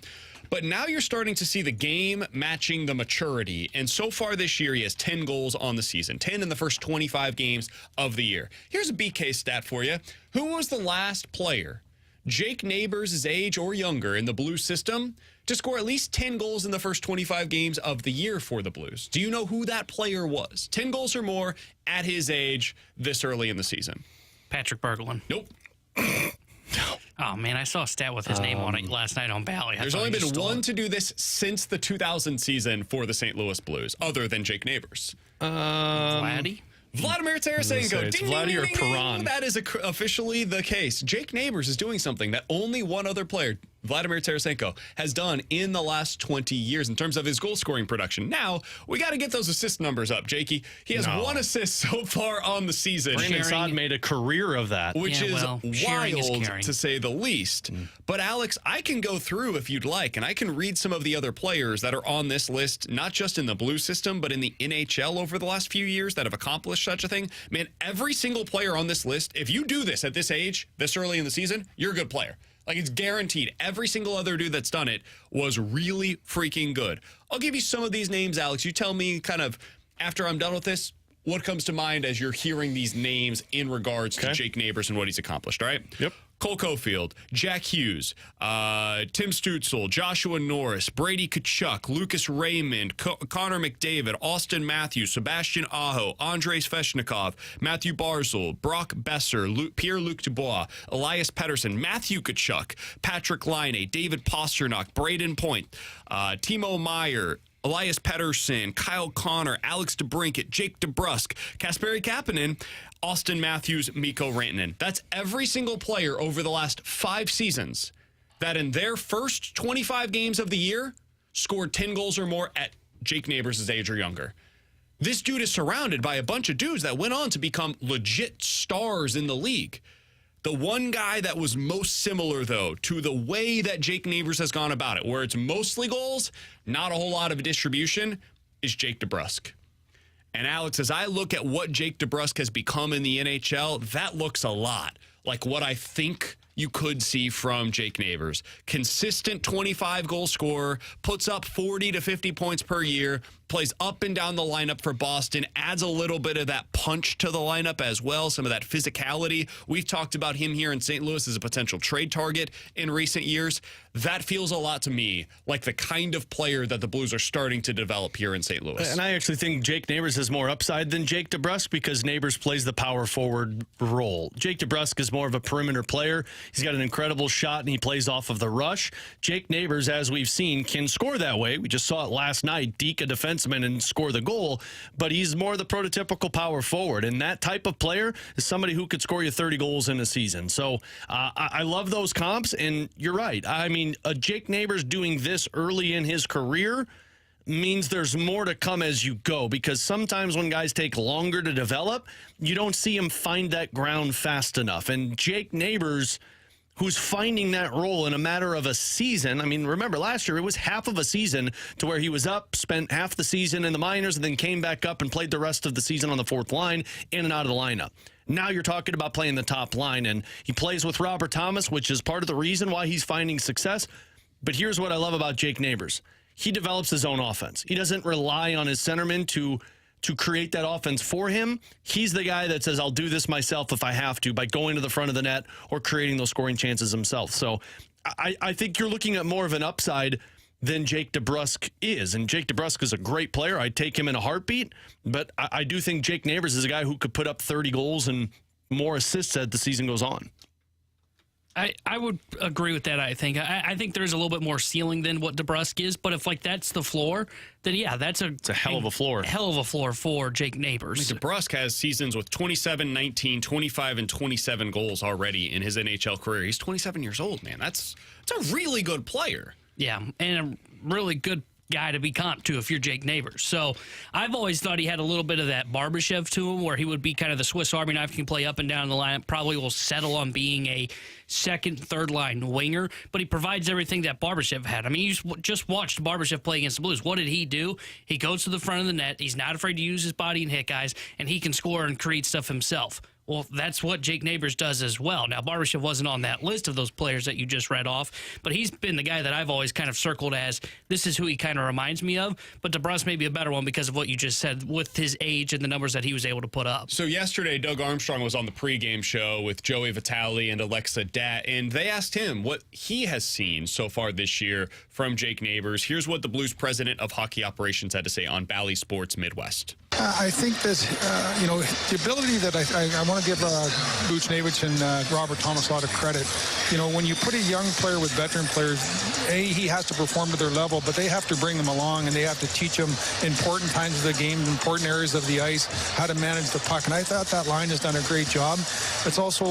But now you're starting to see the game matching the maturity. And so far this year, he has 10 goals on the season, 10 in the first 25 games of the year. Here's a BK stat for you. Who was the last player, Jake Neighbours' age or younger, in the Blues system to score at least 10 goals in the first 25 games of the year for the Blues? Do you know who that player was? 10 goals or more at his age this early in the season. Patrick Berglund. Nope. Oh, man, I saw a stat with his name on it last night on Bally. There's only been one to do this since the 2000 season for the St. Louis Blues, other than Jake Neighbours. Vladdy? Vladimir Tarasenko. It's Vladdy or Perron. That is officially the case. Jake Neighbours is doing something that only one other player, Vladimir Tarasenko, has done in the last 20 years in terms of his goal-scoring production. Now, we got to get those assist numbers up, Jakey. He has 1 assist so far on the season. Brandon Saad made a career of that. Which is wild, to say the least. But, Alex, I can go through if you'd like, and I can read some of the other players that are on this list, not just in the Blue system, but in the NHL over the last few years that have accomplished such a thing. Man, every single player on this list, if you do this at this age, this early in the season, you're a good player. Like, it's guaranteed. Every single other dude that's done it was really freaking good. I'll give you some of these names, Alex. You tell me kind of, after I'm done with this, what comes to mind as you're hearing these names in regards to Jake Neighbours and what he's accomplished, all right? Yep. Cole Caulfield, Jack Hughes, Tim Stützle, Joshua Norris, Brady Tkachuk, Lucas Raymond, Connor McDavid, Austin Matthews, Sebastian Aho, Andrei Svechnikov, Matthew Barzal, Brock Besser, Pierre-Luc Dubois, Elias Pettersson, Matthew Tkachuk, Patrick Laine, David Pastrnak, Braden Point, Timo Meier, Elias Pettersson, Kyle Connor, Alex DeBrincat, Jake DeBrusk, Kasperi Kapanen, Austin Matthews, Mikko Rantanen. That's every single player over the last 5 seasons that in their first 25 games of the year scored 10 goals or more at Jake Neighbours' age or younger. This dude is surrounded by a bunch of dudes that went on to become legit stars in the league. The one guy that was most similar, though, to the way that Jake Neighbours has gone about it, where it's mostly goals, not a whole lot of distribution, is Jake DeBrusk. And, Alex, as I look at what Jake DeBrusk has become in the NHL, that looks a lot like what I think you could see from Jake Neighbours. Consistent 25-goal scorer, puts up 40 to 50 points per year, plays up and down the lineup for Boston, adds a little bit of that punch to the lineup as well, some of that physicality. We've talked about him here in St. Louis as a potential trade target in recent years. That feels a lot to me like the kind of player that the Blues are starting to develop here in St. Louis. And I actually think Jake Neighbours has more upside than Jake DeBrusk because Neighbours plays the power forward role. Jake DeBrusk is more of a perimeter player. He's got an incredible shot, and he plays off of the rush. Jake Neighbours, as we've seen, can score that way. We just saw it last night, deke a defenseman and score the goal, but he's more the prototypical power forward, and that type of player is somebody who could score you 30 goals in a season. So I love those comps, and you're right. I mean, Jake Neighbours doing this early in his career means there's more to come as you go, because sometimes when guys take longer to develop, you don't see him find that ground fast enough. And Jake Neighbours, who's finding that role in a matter of a season. I mean, remember last year, it was half of a season to where he was up, spent half the season in the minors, and then came back up and played the rest of the season on the 4th line, in and out of the lineup. Now you're talking about playing the top line, and he plays with Robert Thomas, which is part of the reason why he's finding success. But here's what I love about Jake Neighbours. He develops his own offense. He doesn't rely on his centerman to create that offense for him. He's the guy that says, I'll do this myself if I have to, by going to the front of the net or creating those scoring chances himself. So I think you're looking at more of an upside than Jake DeBrusk is. And Jake DeBrusk is a great player. I'd take him in a heartbeat. But I do think Jake Neighbours is a guy who could put up 30 goals and more assists as the season goes on. I would agree with that. I think there's a little bit more ceiling than what DeBrusque is, but if that's the floor, then yeah, it's a hell of a floor. Hell of a floor for Jake Neighbours. I mean, DeBrusque has seasons with 27, 19, 25, and 27 goals already in his NHL career. He's 27 years old, man. That's a really good player. Yeah, and a really good guy to be comped to if you're Jake Neighbours. So I've always thought he had a little bit of that Barbashev to him, where he would be kind of the Swiss Army knife, can play up and down the lineup, probably will settle on being a second, third line winger, but he provides everything that Barbashev had. I mean, you just watched Barbashev play against the Blues. What did he do? He goes to the front of the net. He's not afraid to use his body and hit guys, and he can score and create stuff himself. Well, that's what Jake Neighbours does as well. Now, Barbashev wasn't on that list of those players that you just read off, but he's been the guy that I've always kind of circled as this is who he kind of reminds me of. But DeBrusque may be a better one because of what you just said with his age and the numbers that he was able to put up. So yesterday, Doug Armstrong was on the pregame show with Joey Vitale and Alexa Dat, and they asked him what he has seen so far this year from Jake Neighbours. Here's what the Blues president of hockey operations had to say on Bally Sports Midwest. I think that, the ability that I want to give Booch Neighbours and Robert Thomas a lot of credit. When you put a young player with veteran players, he has to perform to their level, but they have to bring them along, and they have to teach them important times of the game, important areas of the ice, how to manage the puck. And I thought that line has done a great job. It's also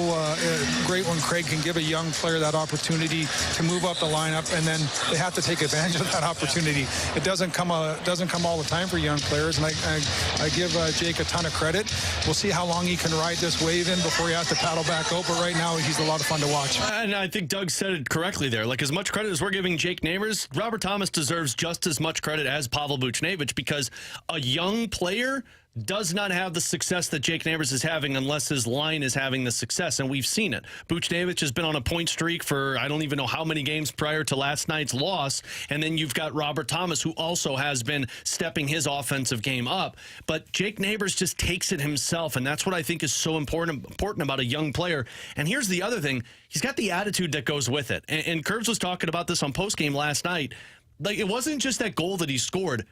great when Craig can give a young player that opportunity to move up the lineup, and then they have to take advantage of that opportunity. It doesn't come all the time for young players, and I give Jake a ton of credit. We'll see how long he can ride this wave in before he has to paddle back out, but right now he's a lot of fun to watch. And I think Doug said it correctly there. Like, as much credit as we're giving Jake Neighbours, Robert Thomas deserves just as much credit as Pavel Buchnevich, because a young player does not have the success that Jake Neighbours is having unless his line is having the success, and we've seen it. Buchnevich has been on a point streak for I don't even know how many games prior to last night's loss, and then you've got Robert Thomas, who also has been stepping his offensive game up. But Jake Neighbours just takes it himself, and that's what I think is so important about a young player. And here's the other thing. He's got the attitude that goes with it. And Curbs was talking about this on postgame last night. Like, it wasn't just that goal that he scored,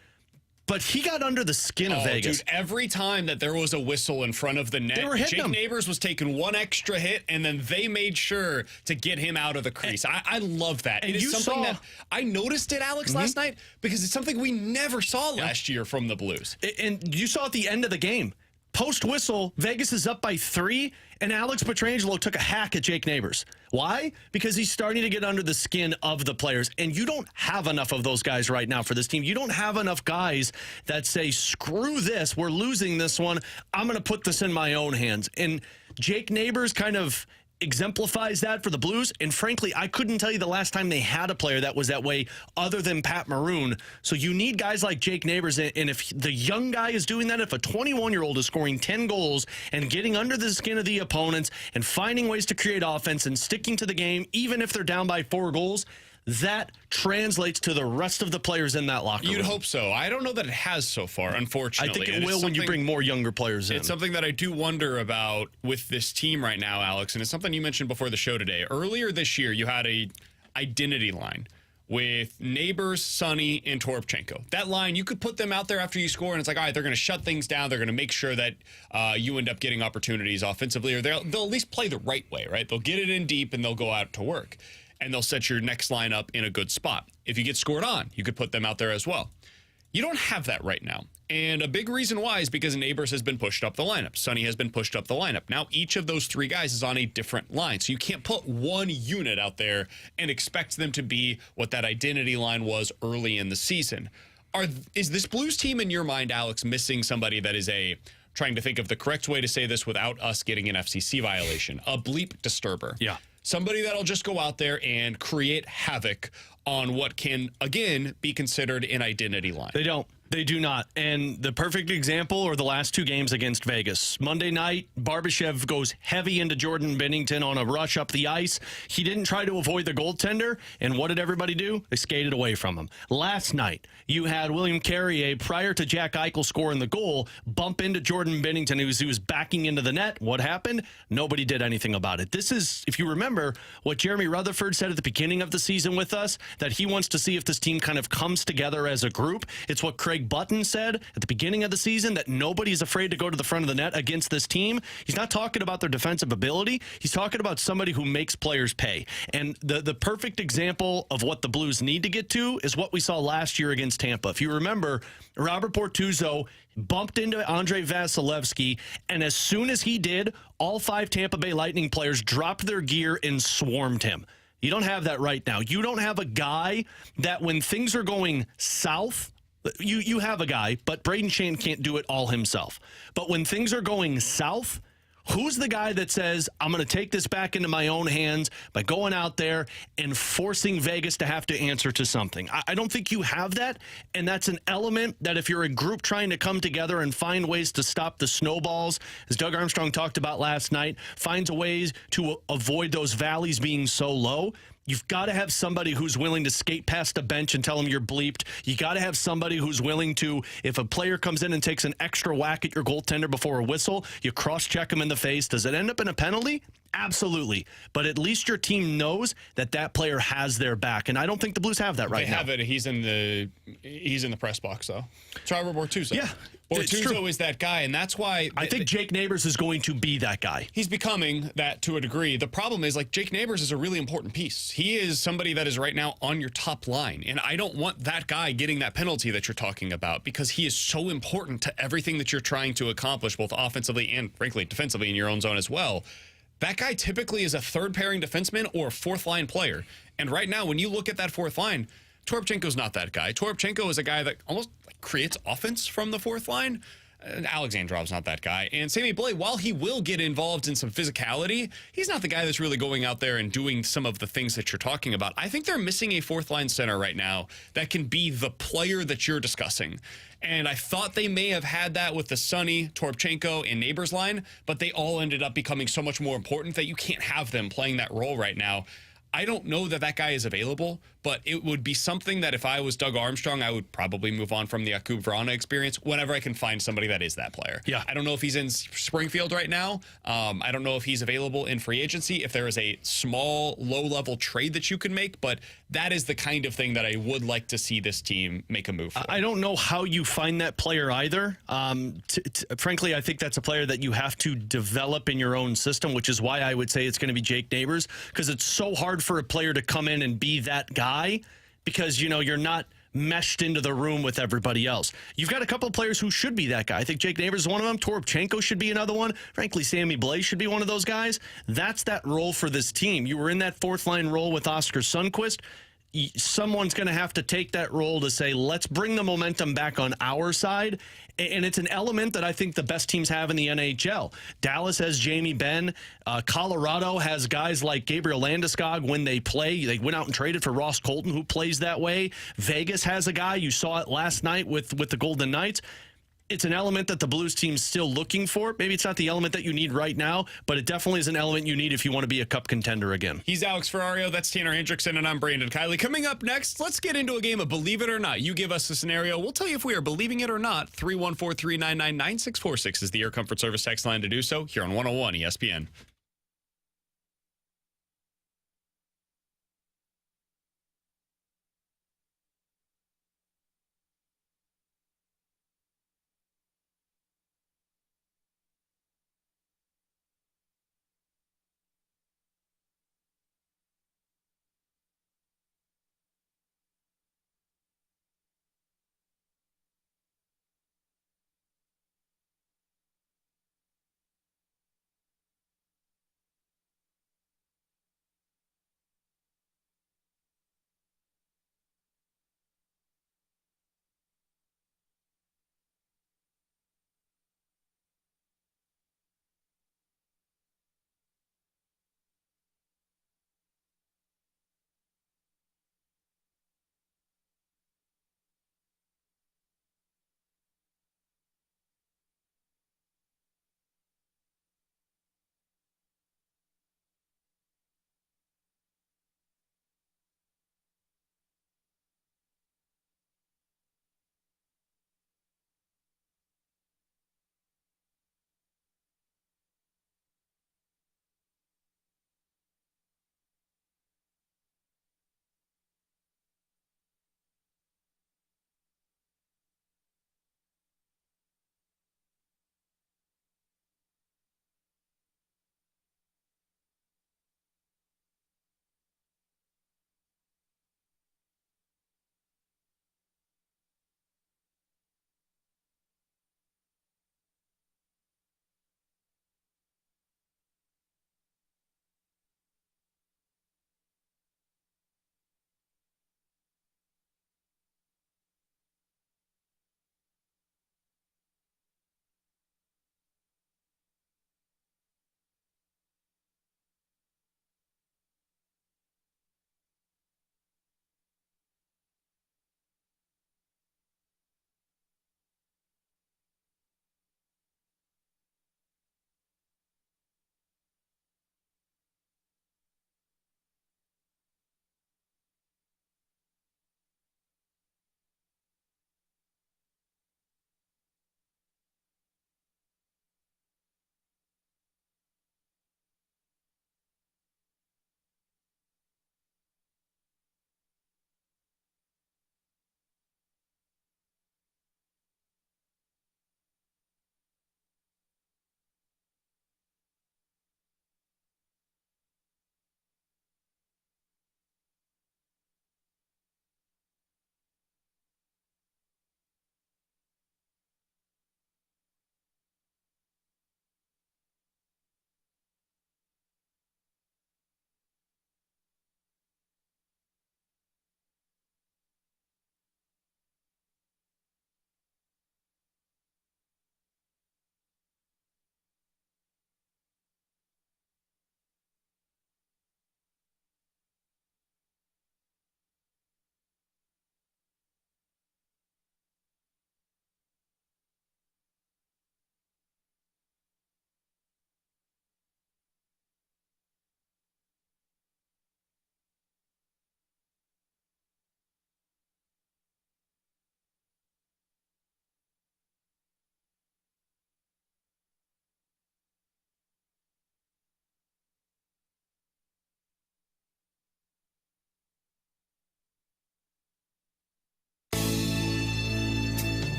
but he got under the skin of Vegas. Dude, every time that there was a whistle in front of the net, Jake Neighbours was taking one extra hit, and then they made sure to get him out of the crease. I love that. And it is something that I noticed it, Alex, last night, because it's something we never saw last year from the Blues. And you saw at the end of the game, post-whistle, Vegas is up by 3, and Alex Pietrangelo took a hack at Jake Neighbours. Why? Because he's starting to get under the skin of the players, and you don't have enough of those guys right now for this team. You don't have enough guys that say, screw this, we're losing this one, I'm going to put this in my own hands. And Jake Neighbours kind of exemplifies that for the Blues, and frankly, I couldn't tell you the last time they had a player that was that way other than Pat Maroon. So you need guys like Jake Neighbours, and if the young guy is doing that, if a 21-year-old is scoring 10 goals and getting under the skin of the opponents and finding ways to create offense and sticking to the game, even if they're down by 4 goals, that translates to the rest of the players in that locker room. You'd hope so. I don't know that it has so far, unfortunately. I think it will when you bring more younger players in. It's something that I do wonder about with this team right now, Alex, and it's something you mentioned before the show today. Earlier this year, you had a identity line with Neighbours, Sonny, and Toropchenko. That line, you could put them out there after you score, and it's like, all right, they're going to shut things down. They're going to make sure that you end up getting opportunities offensively, or they'll at least play the right way, right? They'll get it in deep, and they'll go out to work. And they'll set your next line up in a good spot. If you get scored on, you could put them out there as well. You don't have that right now. And a big reason why is because Neighbours has been pushed up the lineup. Sonny has been pushed up the lineup. Now each of those 3 guys is on a different line. So you can't put one unit out there and expect them to be what that identity line was early in the season. Is this Blues team in your mind, Alex, missing somebody that is trying to think of the correct way to say this without us getting an FCC violation, a bleep disturber? Yeah. Somebody that'll just go out there and create havoc on what can, again, be considered an identity line. They don't. They do not. And the perfect example are the last 2 games against Vegas. Monday night, Barbashev goes heavy into Jordan Binnington on a rush up the ice. He didn't try to avoid the goaltender, and what did everybody do? They skated away from him. Last night, you had William Carrier, prior to Jack Eichel scoring the goal, bump into Jordan Binnington, who was backing into the net. What happened? Nobody did anything about it. This is, if you remember, what Jeremy Rutherford said at the beginning of the season with us, that he wants to see if this team kind of comes together as a group. It's what Craig Craig Button said at the beginning of the season that nobody's afraid to go to the front of the net against this team. He's not talking about their defensive ability. He's talking about somebody who makes players pay. And the perfect example of what the Blues need to get to is what we saw last year against Tampa. If you remember, Robert Bortuzzo bumped into Andrei Vasilevsky, and as soon as he did, all 5 Tampa Bay Lightning players dropped their gear and swarmed him. You don't have that right now. You don't have a guy that when things are going south, you have a guy, but Braden Shane can't do it all himself. But when things are going south, who's the guy that says, I'm going to take this back into my own hands by going out there and forcing Vegas to have to answer to something? I don't think you have that, and that's an element that if you're a group trying to come together and find ways to stop the snowballs, as Doug Armstrong talked about last night, finds a ways to avoid those valleys being so low, you've got to have somebody who's willing to skate past a bench and tell them you're bleeped. You got to have somebody who's willing to, if a player comes in and takes an extra whack at your goaltender before a whistle, you cross-check him in the face. Does it end up in a penalty? Absolutely. But at least your team knows that that player has their back. And I don't think the Blues have that right now. They have it. He's in the press box, though. Trevor Bortuzzo. Yeah. Bortuzzo is that guy, and that's why I think Jake Neighbours is going to be that guy. He's becoming that to a degree. The problem is, like, Jake Neighbours is a really important piece. He is somebody that is right now on your top line, and I don't want that guy getting that penalty that you're talking about because he is so important to everything that you're trying to accomplish, both offensively and, frankly, defensively in your own zone as well. That guy typically is a third-pairing defenseman or a fourth-line player, and right now, when you look at that fourth line, Toropchenko's not that guy. Toropchenko is a guy that almost creates offense from the fourth line. Alexandrov's not that guy. And Sammy Blais, while he will get involved in some physicality, he's not the guy that's really going out there and doing some of the things that you're talking about. I think they're missing a fourth-line center right now that can be the player that you're discussing. And I thought they may have had that with the Sonny, Toropchenko, and Neighbours line, but they all ended up becoming so much more important that you can't have them playing that role right now. I don't know that that guy is available, but it would be something that if I was Doug Armstrong, I would probably move on from the Jakub Vrana experience whenever I can find somebody that is that player. Yeah. I don't know if he's in Springfield right now. I don't know if he's available in free agency, if there is a small, low-level trade that you can make, but that is the kind of thing that I would like to see this team make a move for. I don't know how you find that player either. Frankly, I think that's a player that you have to develop in your own system, which is why I would say it's going to be Jake Neighbours, because it's so hard for a player to come in and be that guy because, you know, you're not meshed into the room with everybody else. You've got a couple of players who should be that guy. I think Jake Neighbours is one of them. Toropchenko should be another one. Frankly, Sammy Blais should be one of those guys. That's that role for this team. You were in that fourth-line role with Oscar Sundqvist. Someone's going to have to take that role to say, let's bring the momentum back on our side. And it's an element that I think the best teams have in the NHL. Dallas has Jamie Benn. Colorado has guys like Gabriel Landeskog when they play. They went out and traded for Ross Colton, who plays that way. Vegas has a guy. You saw it last night with the Golden Knights. It's an element that the Blues team's still looking for. Maybe it's not the element that you need right now, but it definitely is an element you need if you want to be a cup contender again. He's Alex Ferrario, that's Tanner Hendrickson, and I'm Brandon Kiley. Coming up next, let's get into a game of Believe It or Not. You give us a scenario, we'll tell you if we are believing it or not. 314-399-9646 is the Air Comfort Service text line to do so here on 101 ESPN.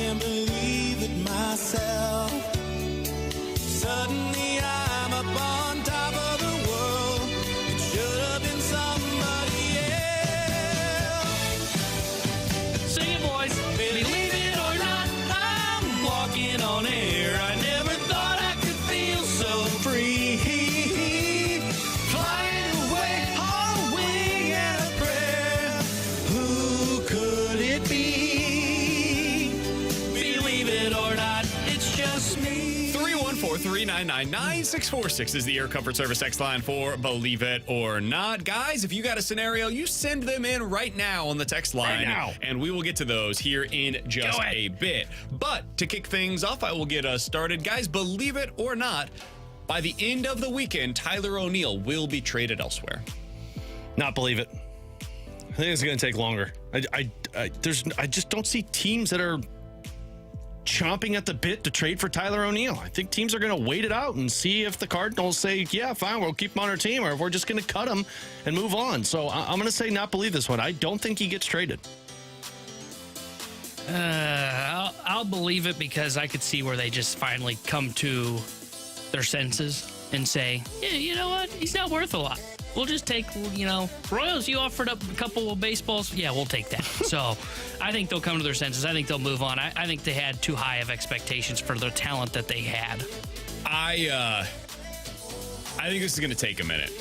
can't believe it myself. Suddenly I'm up on top of the world. It should have been somebody else. Sing it, boys. Believe it or not, I'm walking on air. I never thought I could feel so free. Flying away on a wing and a prayer. Who could it be? Believe it or not, it's just me. 314-399-9646 is the Air Comfort Service text line for Believe It or Not. Guys, if you got a scenario, you send them in right now on the text line. Right now. And we will get to those here in just a bit. But to kick things off, I will get us started. Guys, believe it or not, by the end of the weekend, Tyler O'Neill will be traded elsewhere. Not believe it. I think it's going to take longer. I just don't see teams that are chomping at the bit to trade for Tyler O'Neill. I think teams are going to wait it out and see if the Cardinals say, yeah, fine, we'll keep him on our team, or if we're just going to cut him and move on. So I'm going to say not believe this one. I don't think he gets traded. I'll believe it because I could see where they just finally come to their senses and say, yeah, you know what? He's not worth a lot. We'll just take, Royals, you offered up a couple of baseballs. Yeah, we'll take that. So I think they'll come to their senses. I think they'll move on. I think they had too high of expectations for the talent that they had. I think this is going to take a minute.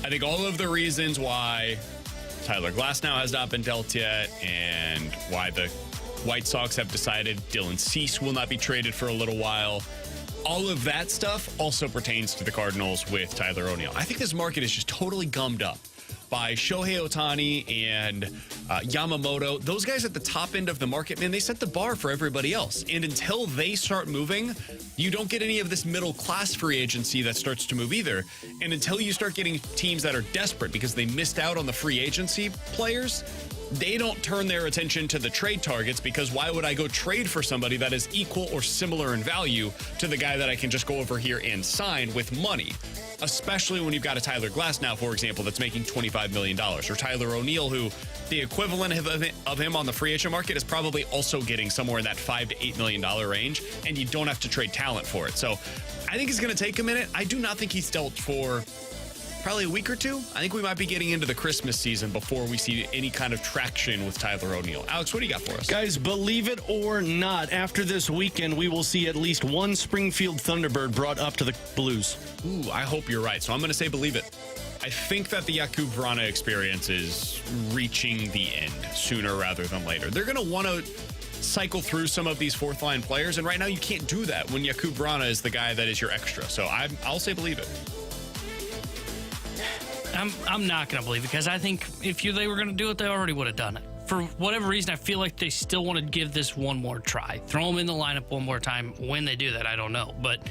I think all of the reasons why Tyler Glasnow has not been dealt yet and why the White Sox have decided Dylan Cease will not be traded for a little while, all of that stuff also pertains to the Cardinals with Tyler O'Neill. I think this market is just totally gummed up by Shohei Ohtani and Yamamoto. Those guys at the top end of the market, man, they set the bar for everybody else. And until they start moving, you don't get any of this middle-class free agency that starts to move either. And until you start getting teams that are desperate because they missed out on the free agency players, they don't turn their attention to the trade targets, because why would I go trade for somebody that is equal or similar in value to the guy that I can just go over here and sign with money? Especially when you've got a Tyler Glasnow, for example, that's making $25 million, or Tyler O'Neill, who the equivalent of him on the free agent market is probably also getting somewhere in that $5 to $8 million range, and you don't have to trade talent for it. So I think it's going to take a minute. I do not think he's dealt for probably a week or two. I think we might be getting into the Christmas season before we see any kind of traction with Tyler O'Neill. Alex, what do you got for us? Guys, believe it or not, after this weekend, we will see at least one Springfield Thunderbird brought up to the Blues. Ooh, I hope you're right. So I'm going to say believe it. I think that the Jakub Vrana experience is reaching the end sooner rather than later. They're going to want to cycle through some of these fourth-line players, and right now you can't do that when Jakub Vrana is the guy that is your extra. So I'll say believe it. I'm not going to believe it, because I think if they were going to do it, they already would have done it. For whatever reason, I feel like they still want to give this one more try. Throw him in the lineup one more time. When they do that, I don't know. But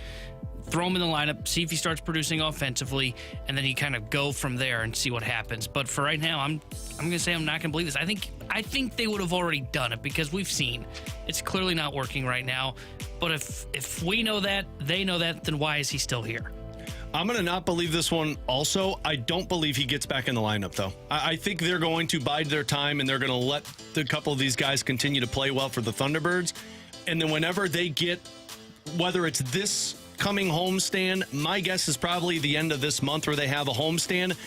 throw him in the lineup, see if he starts producing offensively, and then you kind of go from there and see what happens. But for right now, I'm going to say I'm not going to believe this. I think they would have already done it, because we've seen it's clearly not working right now. But if we know that, they know that, then why is he still here? I'm going to not believe this one also. I don't believe he gets back in the lineup, though. I think they're going to bide their time, and they're going to let a couple of these guys continue to play well for the Thunderbirds. And then whenever they get, whether it's this coming homestand, my guess is probably the end of this month where they have a homestand.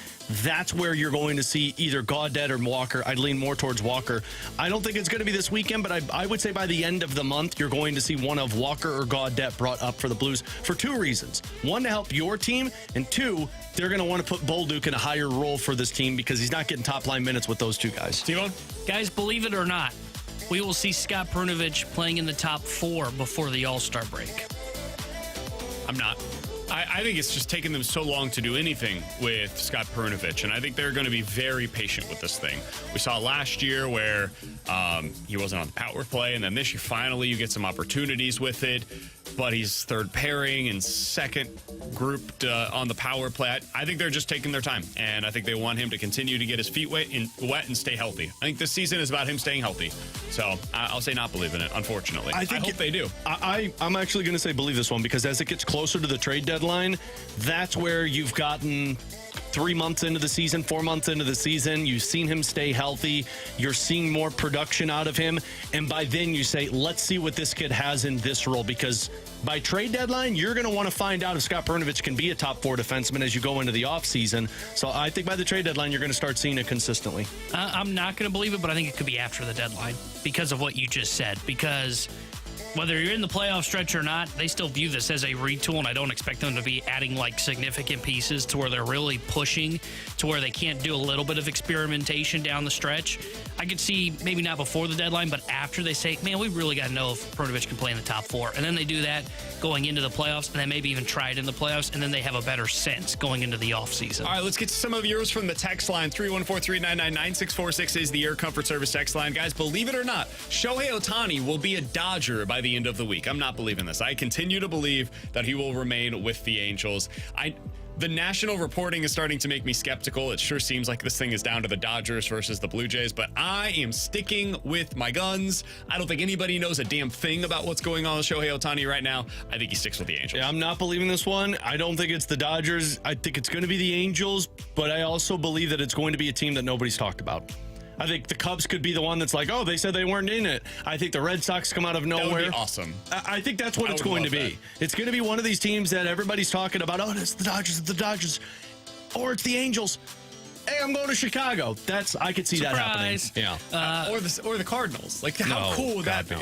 That's where you're going to see either Gaudette or Walker. I'd lean more towards Walker. I don't think it's going to be this weekend, but I would say by the end of the month, you're going to see one of Walker or Gaudette brought up for the Blues for two reasons. One, to help your team, and two, they're going to want to put Bolduc in a higher role for this team because he's not getting top-line minutes with those two guys. T-Bone? Guys, believe it or not, we will see Scott Perunovich playing in the top 4 before the All-Star break. I'm not. I think it's just taken them so long to do anything with Scott Perunovich, and I think they're going to be very patient with this thing. We saw last year where he wasn't on the power play, and then this year finally you get some opportunities with it, but he's third pairing and second grouped on the power play. I think they're just taking their time, and I think they want him to continue to get his feet wet and stay healthy. I think this season is about him staying healthy. So I'll say not believe in it, unfortunately. I hope they do. I'm actually going to say believe this one, because as it gets closer to the trade deadline, that's where you've gotten 3 months into the season, 4 months into the season. You've seen him stay healthy. You're seeing more production out of him. And by then you say, let's see what this kid has in this role. Because by trade deadline, you're going to want to find out if Scott Perunovich can be a top 4 defenseman as you go into the offseason. So I think by the trade deadline, you're going to start seeing it consistently. I'm not going to believe it, but I think it could be after the deadline because of what you just said. Because whether you're in the playoff stretch or not, they still view this as a retool, and I don't expect them to be adding like significant pieces to where they're really pushing to where they can't do a little bit of experimentation down the stretch. I could see maybe not before the deadline, but after they say, man, we really got to know if Perunovich can play in the top 4. And then they do that going into the playoffs, and then maybe even try it in the playoffs, and then they have a better sense going into the offseason. All right, let's get to some of yours from the text line. 314-399-9646 is the Air Comfort Service text line. Guys, believe it or not, Shohei Ohtani will be a Dodger by the end of the week. I'm not believing this. I continue to believe that he will remain with the Angels. The national reporting is starting to make me skeptical. It sure seems like this thing is down to the Dodgers versus the Blue Jays, but I am sticking with my guns. I don't think anybody knows a damn thing about what's going on with Shohei Ohtani right now. I think he sticks with the Angels. Yeah, I'm not believing this one. I don't think it's the Dodgers. I think it's going to be the Angels, but I also believe that it's going to be a team that nobody's talked about. I think the Cubs could be the one that's like, oh, they said they weren't in it. I think the Red Sox come out of nowhere. That would be awesome. I think that's what it's going to be. It's going to be one of these teams that everybody's talking about. Oh, it's the Dodgers, or it's the Angels. Hey, I'm going to Chicago. I could see Surprise. that happening. Yeah. Or the Cardinals. Like, how cool would that be?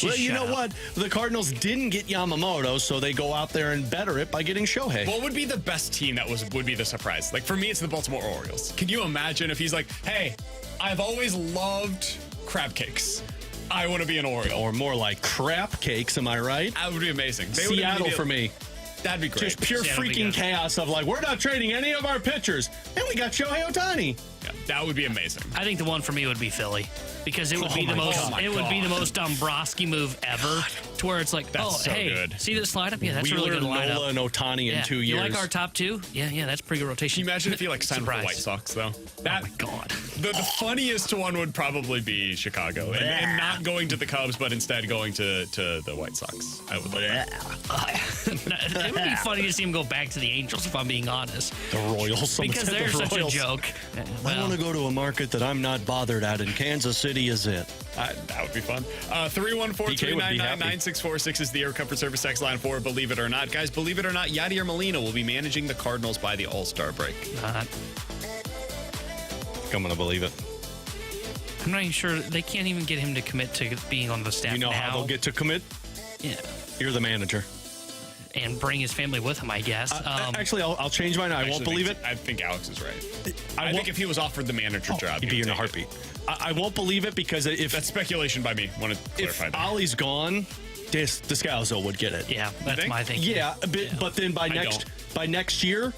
Well, you know what? The Cardinals didn't get Yamamoto, so they go out there and better it by getting Shohei. What would be the best team that would be the surprise? Like, for me, it's the Baltimore Orioles. Can you imagine if he's like, hey, I've always loved crab cakes. I want to be an Oriole. Or more like crap cakes, am I right? That would be amazing. Seattle for me. That'd be great. Just pure freaking chaos of like, we're not trading any of our pitchers. And we got Shohei Ohtani. Yeah, that would be amazing. I think the one for me would be Philly. Because it would be the most Dombrowski move ever, to where it's like, good. See this lineup? Yeah, that's Wheeler, a really good lineup. Nola, and Ohtani in 2 years. You like our top 2? Yeah, that's pretty good rotation. Can you imagine if he signed with the White Sox though? Oh my God. The funniest one would probably be Chicago, and not going to the Cubs, but instead going to the White Sox. I would love that. It would be funny to see him go back to the Angels, if I'm being honest. The Royals. Because they're such a joke. I want to go to a market that I'm not bothered at, and Kansas City is it. That would be fun. 314-399-9646 is the Air Comfort Service text line for Believe It or Not. Guys, believe it or not, Yadier Molina will be managing the Cardinals by the All-Star break. I'm going to believe it. I'm not even sure. They can't even get him to commit to being on the staff now. You know how they'll get to commit? Yeah. You're the manager. And bring his family with him, I guess. Actually, I'll change mine. I won't believe it. I think Alex is right. I think if he was offered the manager job, he'd be in a heartbeat. I won't believe it because if that's speculation by me. Want to clarify that? Ollie's gone, Descalzo would get it. Yeah, that's my thinking. Yeah, but then by next year,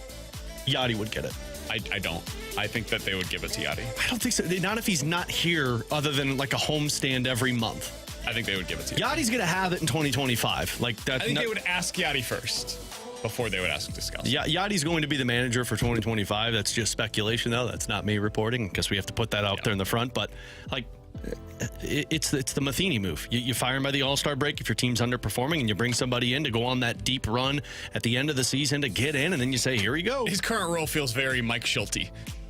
Yachty would get it. I don't. I think that they would give it to Yachty. I don't think so. Not if he's not here, other than like a homestand every month. I think they would give it to Yachty. Yachty's going to have it in 2025. Like that. I think they would ask Yachty first before they would ask Descalzo. Yeah, Yachty's going to be the manager for 2025. That's just speculation, though. That's not me reporting because we have to put that out there in the front. But like, it's the Matheny move. You fire him by the All-Star break if your team's underperforming, and you bring somebody in to go on that deep run at the end of the season to get in, and then you say, here we go. His current role feels very Mike Schulte,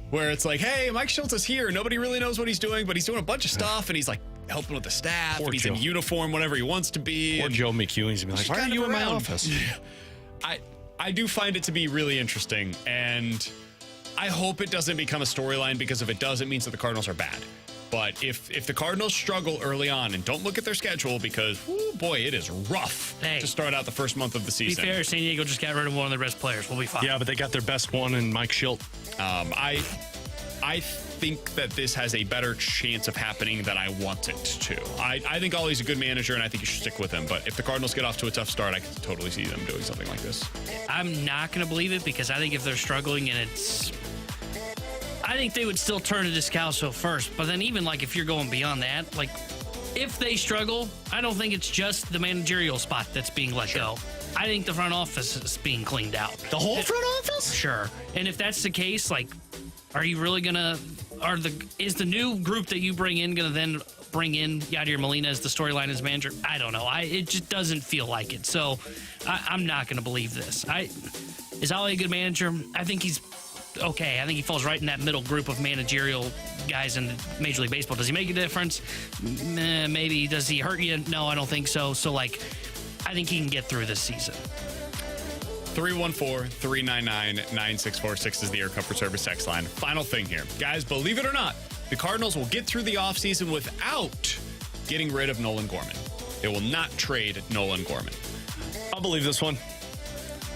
where it's like, hey, Mike Schulte is here. Nobody really knows what he's doing, but he's doing a bunch of stuff, and he's like helping with the staff, and he's in uniform, whatever he wants to be. Or Joe McEwen. He's like, why are you in my office? I do find it to be really interesting, and I hope it doesn't become a storyline, because if it does, it means that the Cardinals are bad. But if the Cardinals struggle early on, and don't look at their schedule, because, boy, it is rough to start out the first month of the season. To be fair, San Diego just got rid of one of their best players. We'll be fine. Yeah, but they got their best one in Mike Schilt. I think that this has a better chance of happening than I want it to. I think Ollie's a good manager, and I think you should stick with him. But if the Cardinals get off to a tough start, I can totally see them doing something like this. I'm not going to believe it, because I think if they're struggling and I think they would still turn to Descalso first. But then even if you're going beyond that, if they struggle, I don't think it's just the managerial spot that's being let go. I think the front office is being cleaned out. The whole front office? Sure. And if that's the case, are you really gonna? Is the new group that you bring in gonna then bring in Yadier Molina as the storyline as manager? I don't know. It just doesn't feel like it. So I'm not gonna believe this. Is Ollie a good manager? I think he's okay. I think he falls right in that middle group of managerial guys in Major League Baseball. Does he make a difference? Maybe. Does he hurt you? No, I don't think so. So, I think he can get through this season. 314-399-9646 is the Air Comfort Service text line. Final thing here. Guys, believe it or not, the Cardinals will get through the offseason without getting rid of Nolan Gorman. They will not trade Nolan Gorman. I'll believe this one.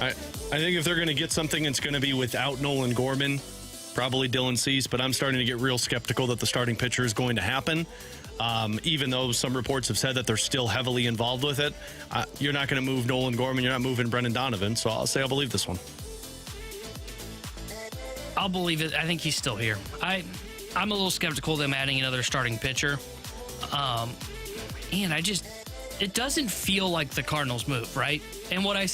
I think if they're going to get something, it's going to be without Nolan Gorman, probably Dylan Cease, but I'm starting to get real skeptical that the starting pitcher is going to happen. Even though some reports have said that they're still heavily involved with it. You're not going to move Nolan Gorman. You're not moving Brendan Donovan. So I'll say I'll believe this one. I'll believe it. I think he's still here. I'm a little skeptical of them adding another starting pitcher. And it doesn't feel like the Cardinals move, right? And what I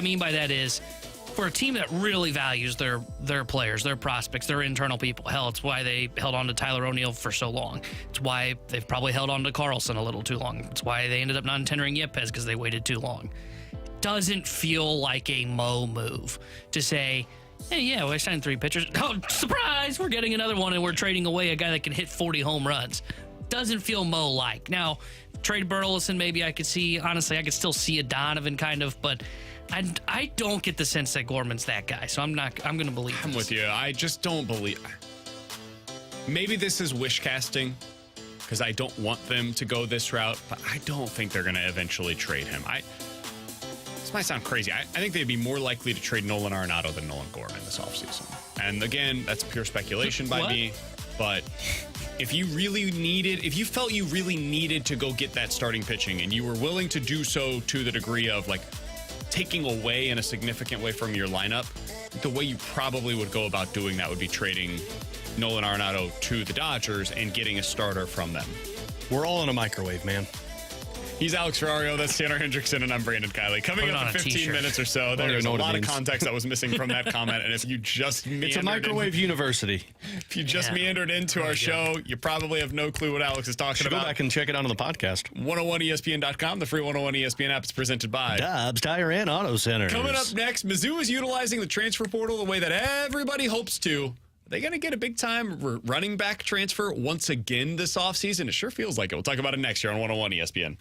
mean by that is, for a team that really values their players, their prospects, their internal people. Hell, it's why they held on to Tyler O'Neill for so long. It's why they've probably held on to Carlson a little too long. It's why they ended up not tendering Yepes, because they waited too long. Doesn't feel like a Mo move to say, hey, yeah, we signed 3 pitchers. Oh, surprise, we're getting another one, and we're trading away a guy that can hit 40 home runs. Doesn't feel Mo-like. Now, trade Burleson, maybe I could see. Honestly, I could still see a Donovan kind of, but I don't get the sense that Gorman's that guy, so I'm going to believe I'm with you. I just don't believe. Maybe this is wish casting, because I don't want them to go this route, but I don't think they're going to eventually trade him. This might sound crazy. I think they'd be more likely to trade Nolan Arenado than Nolan Gorman this offseason. And again, that's pure speculation by me, but if you felt you really needed to go get that starting pitching, and you were willing to do so to the degree of taking away in a significant way from your lineup, the way you probably would go about doing that would be trading Nolan Arenado to the Dodgers and getting a starter from them. We're all in a microwave, man. He's Alex Ferrario, that's Tanner Hendrickson, and I'm Brandon Kiley. Coming up in 15 minutes or so, there's a lot of context that was missing from that comment, and if you just meandered... It's a microwave university. If you just meandered into our show, you probably have no clue what Alex is talking about. Go back and check it out on the podcast. 101ESPN.com, the free 101 ESPN app is presented by Dobbs Tire and Auto Center. Coming up next, Mizzou is utilizing the transfer portal the way that everybody hopes to. Are they going to get a big-time running back transfer once again this offseason? It sure feels like it. We'll talk about it next year on 101 ESPN.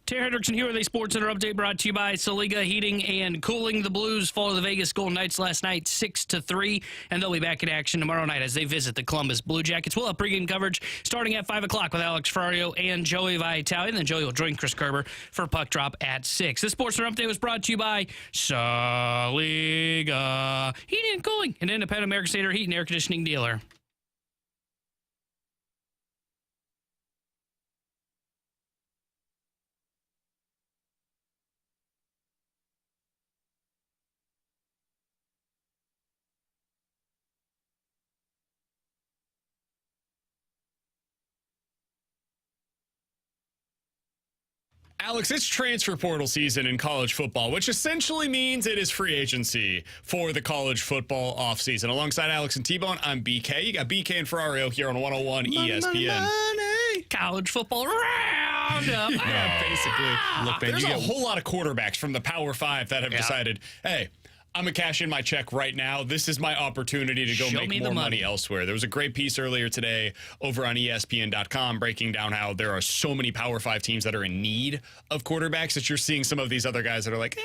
Terry Hendrickson here with a Sports Center update brought to you by Saliga Heating and Cooling. The Blues fall to the Vegas Golden Knights last night 6-3, and they'll be back in action tomorrow night as they visit the Columbus Blue Jackets. We'll have pregame coverage starting at 5 o'clock with Alex Ferrario and Joey Vitale, and then Joey will join Chris Kerber for Puck Drop at 6. This Sports Center update was brought to you by Saliga Heating and Cooling, an independent American Standard heat and air conditioning dealer. Alex, it's transfer portal season in college football, which essentially means it is free agency for the college football offseason. Alongside Alex and T-Bone, I'm BK. You got BK and Ferrario here on 101 ESPN. Money. College football roundup. Yeah, basically. Look, man, there's a whole lot of quarterbacks from the Power Five that have decided, hey, I'm going to cash in my check right now. This is my opportunity to go make more money elsewhere. There was a great piece earlier today over on ESPN.com breaking down how there are so many Power 5 teams that are in need of quarterbacks that you're seeing some of these other guys that are like,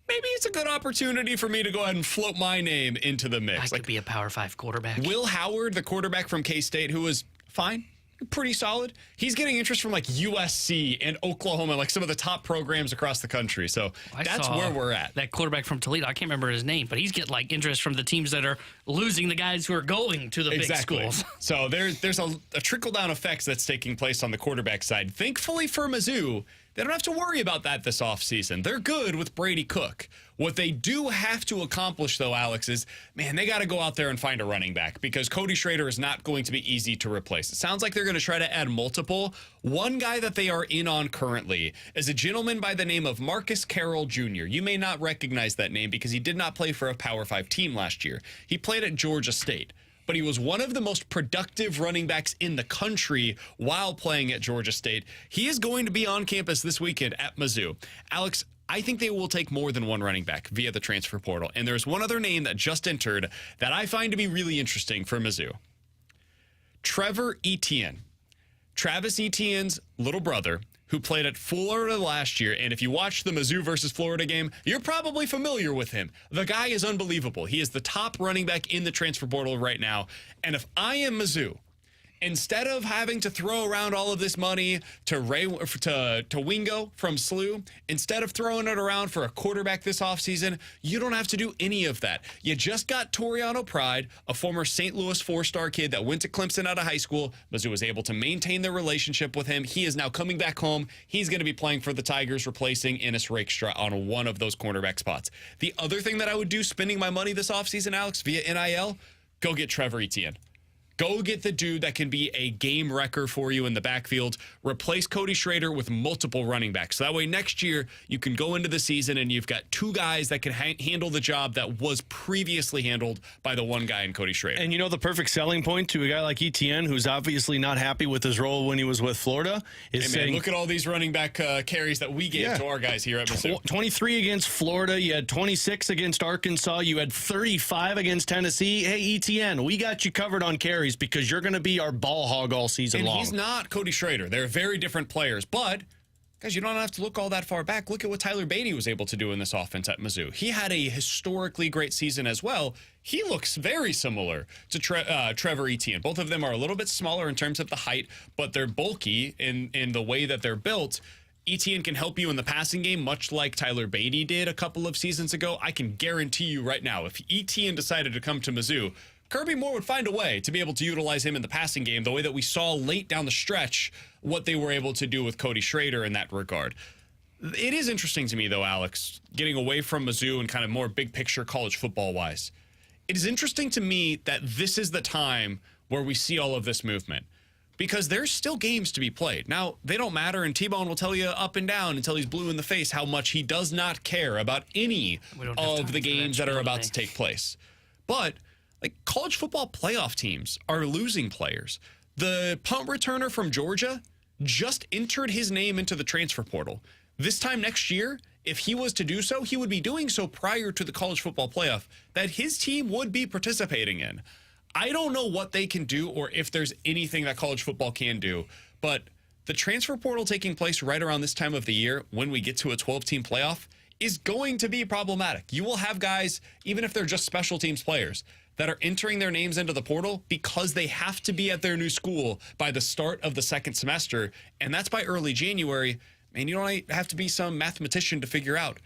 maybe it's a good opportunity for me to go ahead and float my name into the mix. I could be a Power 5 quarterback. Will Howard, the quarterback from K-State, who was fine, pretty solid. He's getting interest from like USC and Oklahoma, like some of the top programs across the country. So that's where we're at. That quarterback from Toledo, I can't remember his name, but he's getting like interest from the teams that are losing the guys who are going to the big schools. So there's a trickle-down effects that's taking place on the quarterback side. Thankfully for Mizzou, they don't have to worry about that this offseason. They're good with Brady Cook. What they do have to accomplish, though, Alex, is, man, they got to go out there and find a running back because Cody Schrader is not going to be easy to replace. It sounds like they're going to try to add multiple. One guy that they are in on currently is a gentleman by the name of Marcus Carroll Jr. You may not recognize that name because he did not play for a Power 5 team last year. He played at Georgia State. But he was one of the most productive running backs in the country while playing at Georgia State. He is going to be on campus this weekend at Mizzou. Alex, I think they will take more than one running back via the transfer portal. And there's one other name that just entered that I find to be really interesting for Mizzou. Trevor Etienne. Travis Etienne's little brother, who played at Florida last year. And if you watched the Mizzou versus Florida game, you're probably familiar with him. The guy is unbelievable. He is the top running back in the transfer portal right now. And if I am Mizzou, instead of having to throw around all of this money to Wingo from SLU, instead of throwing it around for a quarterback this offseason, you don't have to do any of that. You just got Toriano Pride, a former St. Louis four-star kid that went to Clemson out of high school. Mizzou was able to maintain their relationship with him. He is now coming back home. He's going to be playing for the Tigers, replacing Ennis Rakestraw on one of those cornerback spots. The other thing that I would do spending my money this offseason, Alex, via NIL, go get Trevor Etienne. Go get the dude that can be a game wrecker for you in the backfield. Replace Cody Schrader with multiple running backs. So that way next year you can go into the season and you've got two guys that can handle the job that was previously handled by the one guy in Cody Schrader. And you know the perfect selling point to a guy like Etienne, who's obviously not happy with his role when he was with Florida, is saying, look at all these running back carries that we gave to our guys here at Mizzou. 23 against Florida. You had 26 against Arkansas. You had 35 against Tennessee. Hey, Etienne, we got you covered on carries because you're going to be our ball hog all season long. And he's not Cody Schrader. They're very different players. But, guys, you don't have to look all that far back. Look at what Tyler Beatty was able to do in this offense at Mizzou. He had a historically great season as well. He looks very similar to Trevor Etienne. Both of them are a little bit smaller in terms of the height, but they're bulky in the way that they're built. Etienne can help you in the passing game, much like Tyler Beatty did a couple of seasons ago. I can guarantee you right now, if Etienne decided to come to Mizzou, Kirby Moore would find a way to be able to utilize him in the passing game the way that we saw late down the stretch what they were able to do with Cody Schrader in that regard. It is interesting to me, though, Alex, getting away from Mizzou and kind of more big picture college football-wise. It is interesting to me that this is the time where we see all of this movement because there's still games to be played. Now, they don't matter, and T-Bone will tell you up and down until he's blue in the face how much he does not care about any of the games that are about to take place. But like college football playoff teams are losing players. The punt returner from Georgia just entered his name into the transfer portal. This time next year, if he was to do so, he would be doing so prior to the college football playoff that his team would be participating in. I don't know what they can do or if there's anything that college football can do, but the transfer portal taking place right around this time of the year when we get to a 12-team playoff is going to be problematic. You will have guys, even if they're just special teams players, that are entering their names into the portal because they have to be at their new school by the start of the second semester, and that's by early January. And you don't have to be some mathematician to figure out.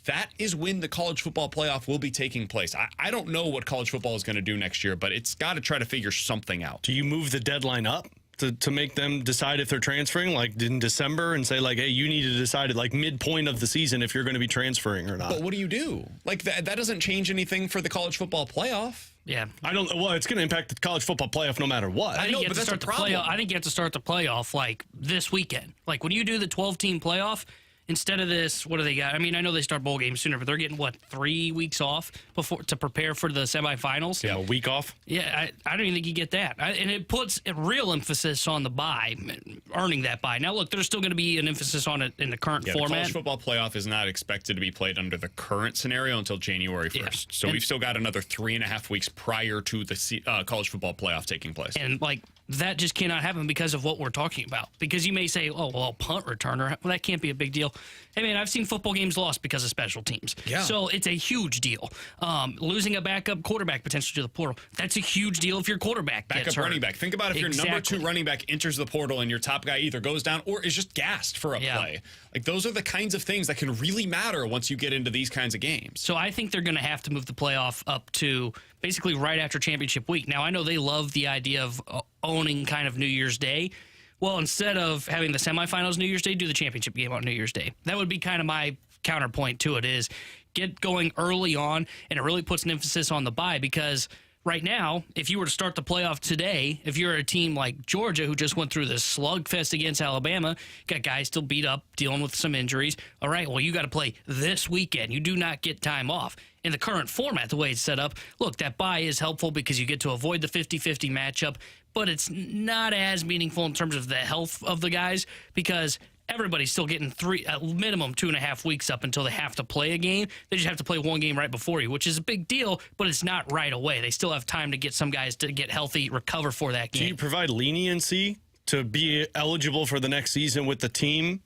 That is when the college football playoff will be taking place. I don't know what college football is going to do next year, but it's got to try to figure something out. Do you move the deadline up to make them decide if they're transferring, like in December, and say, like, hey, you need to decide at like midpoint of the season if you're going to be transferring or not? But what do you do? Like, that doesn't change anything for the college football playoff. Yeah. Well, it's going to impact the college football playoff no matter what. I think you have to start the playoff like this weekend. Like when you do the 12-team playoff, instead of this, what do they got? I mean, I know they start bowl games sooner, but they're getting, 3 weeks off before to prepare for the semifinals? Yeah, a week off. Yeah, I don't even think you get that. And it puts a real emphasis on the bye, earning that bye. Now, look, there's still going to be an emphasis on it in the current format. The college football playoff is not expected to be played under the current scenario until January 1st. Yeah. So we've still got another 3.5 weeks prior to the college football playoff taking place. And, that just cannot happen because of what we're talking about. Because you may say, oh, well, punt returner, well, that can't be a big deal. Hey, man, I've seen football games lost because of special teams. Yeah. So it's a huge deal. Losing a backup quarterback potentially to the portal, that's a huge deal if your quarterback gets hurt. Running back. Think about if your number 2 running back enters the portal and your top guy either goes down or is just gassed for a play. Like, those are the kinds of things that can really matter once you get into these kinds of games. So I think they're going to have to move the playoff up to basically right after championship week. Now, I know they love the idea of owning kind of New Year's Day. Well, instead of having the semifinals New Year's Day, do the championship game on New Year's Day. That would be kind of my counterpoint to it, is get going early on, and it really puts an emphasis on the bye, because right now, if you were to start the playoff today, if you're a team like Georgia who just went through this slugfest against Alabama, got guys still beat up, dealing with some injuries. All right, well, you got to play this weekend. You do not get time off. In the current format, the way it's set up, look, that bye is helpful because you get to avoid the 50-50 matchup, but it's not as meaningful in terms of the health of the guys, because everybody's still getting at minimum 2.5 weeks up until they have to play a game. They just have to play one game right before you, which is a big deal, but it's not right away. They still have time to get some guys to get healthy, recover for that game. Do you provide leniency to be eligible for the next season with the team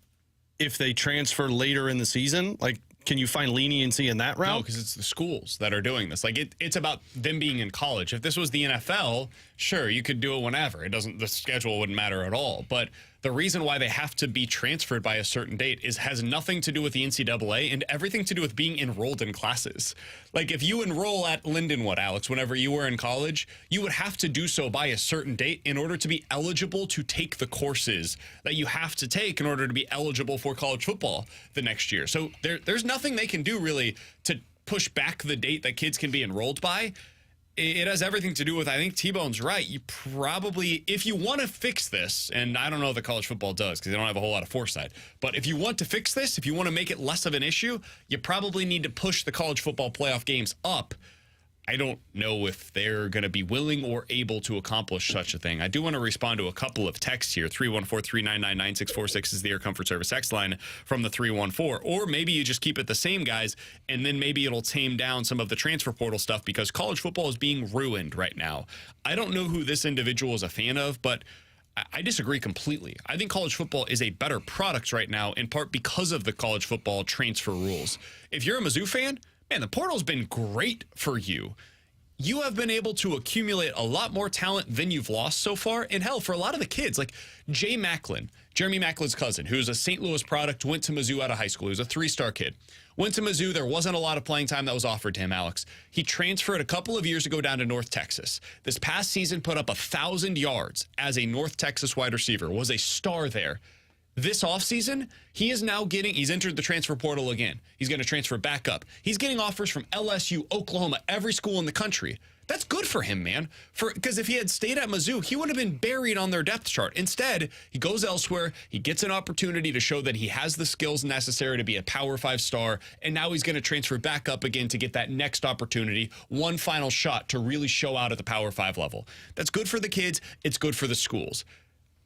if they transfer later in the season? Like, can you find leniency in that route? No, because it's the schools that are doing this. Like, it's about them being in college. If this was the NFL, sure, you could do it whenever. The schedule wouldn't matter at all. But the reason why they have to be transferred by a certain date has nothing to do with the NCAA and everything to do with being enrolled in classes. Like, if you enroll at Lindenwood, Alex, whenever you were in college, you would have to do so by a certain date in order to be eligible to take the courses that you have to take in order to be eligible for college football the next year. So there's nothing they can do really to push back the date that kids can be enrolled by. It has everything to do with, I think T-Bone's right. You probably, if you want to fix this, and I don't know that college football does because they don't have a whole lot of foresight, but if you want to fix this, if you want to make it less of an issue, you probably need to push the college football playoff games up. I don't know if they're going to be willing or able to accomplish such a thing. I do want to respond to a couple of texts here. 314-399-9646 is the Air Comfort Service text line from the 314. Or maybe you just keep it the same, guys, and then maybe it'll tame down some of the transfer portal stuff because college football is being ruined right now. I don't know who this individual is a fan of, but I disagree completely. I think college football is a better product right now, in part because of the college football transfer rules. If you're a Mizzou fan, man, the portal's been great for you. You have been able to accumulate a lot more talent than you've lost so far. And hell, for a lot of the kids, like Jay Macklin, Jeremy Macklin's cousin, who's a St. Louis product, went to Mizzou out of high school. He was a 3-star kid. Went to Mizzou. There wasn't a lot of playing time that was offered to him, Alex. He transferred a couple of years ago down to North Texas. This past season put up 1,000 yards as a North Texas wide receiver, was a star there. This offseason, he's entered the transfer portal again. He's going to transfer back up. He's getting offers from LSU, Oklahoma, every school in the country. That's good for him, man. Because if he had stayed at Mizzou, he would have been buried on their depth chart. Instead, he goes elsewhere. He gets an opportunity to show that he has the skills necessary to be a Power 5 star. And now he's going to transfer back up again to get that next opportunity, one final shot to really show out at the Power 5 level. That's good for the kids. It's good for the schools.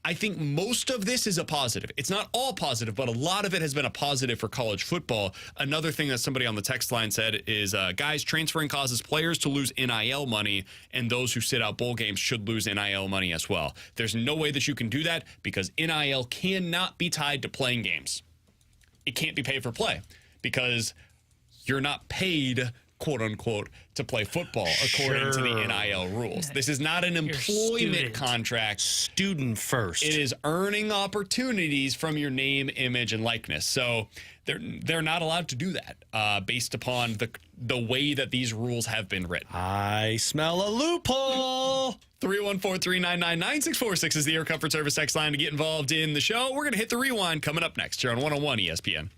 I think most of this is a positive. It's not all positive, but a lot of it has been a positive for college football. Another thing that somebody on the text line said is, guys, transferring causes players to lose NIL money, and those who sit out bowl games should lose NIL money as well. There's no way that you can do that because NIL cannot be tied to playing games. It can't be paid for play because you're not paid, quote unquote, to play football according to the NIL rules. This is not an employment contract. Student first. It is earning opportunities from your name, image, and likeness. So they're not allowed to do that based upon the way that these rules have been written. I smell a loophole. 314-399-9646 is the Air Comfort Service text line to get involved in the show. We're going to hit the rewind coming up next here on 101 ESPN.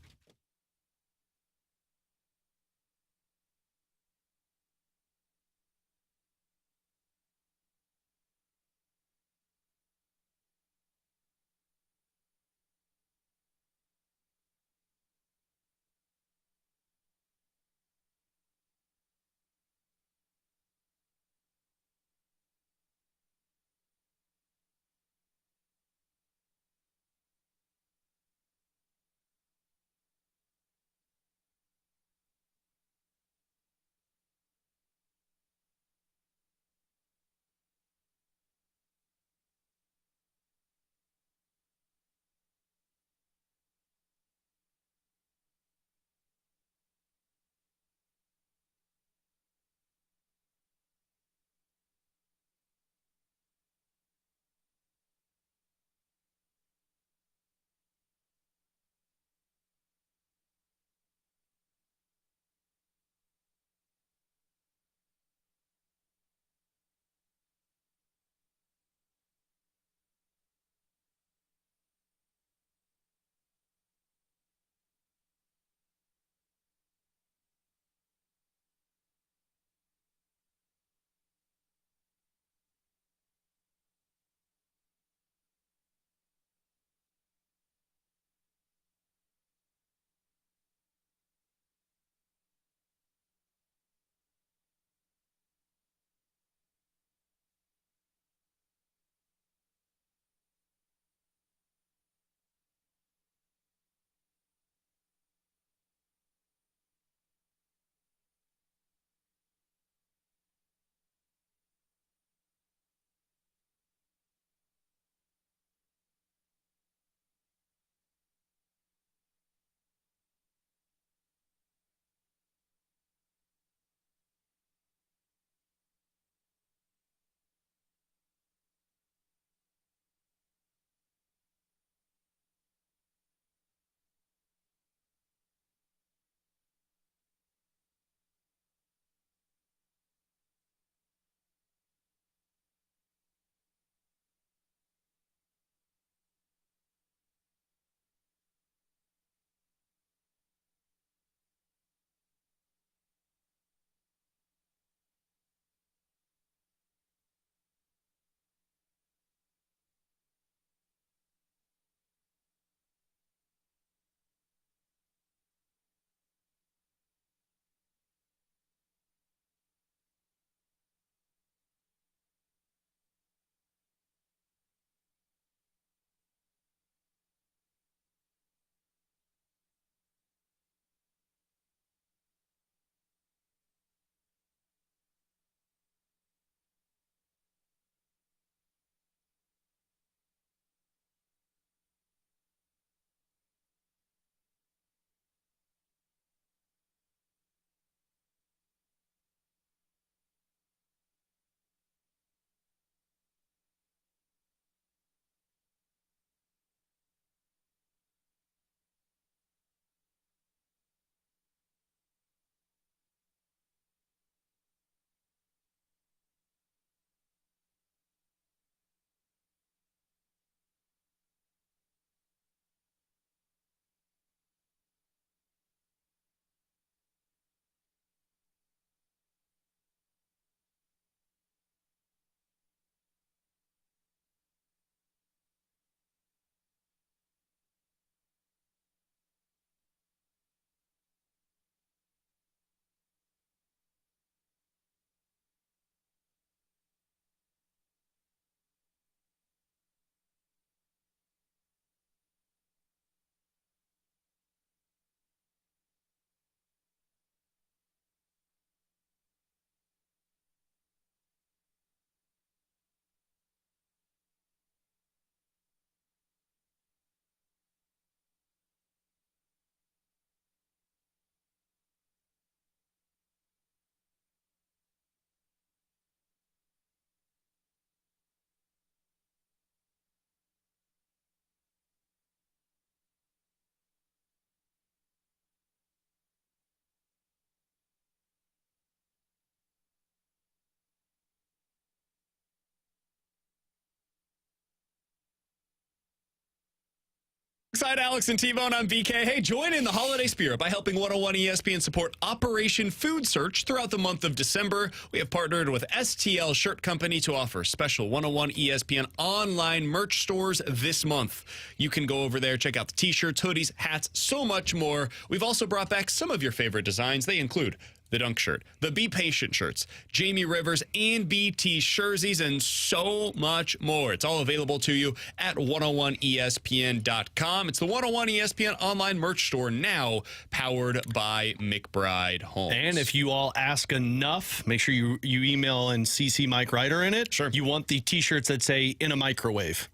Alongside Alex and T-Bone, I'm BK. Hey, join in the holiday spirit by helping 101 ESPN support Operation Food Search throughout the month of December. We have partnered with STL Shirt Company to offer special 101 ESPN online merch stores this month. You can go over there, check out the t-shirts, hoodies, hats, so much more. We've also brought back some of your favorite designs. They include the Dunk shirt, the Be Patient shirts, Jamie Rivers and BT jerseys, and so much more. It's all available to you at 101ESPN.com. It's the 101 ESPN online merch store now, powered by McBride Homes. And if you all ask enough, make sure you email and CC Mike Ryder in it. Sure. You want the t-shirts that say in a microwave.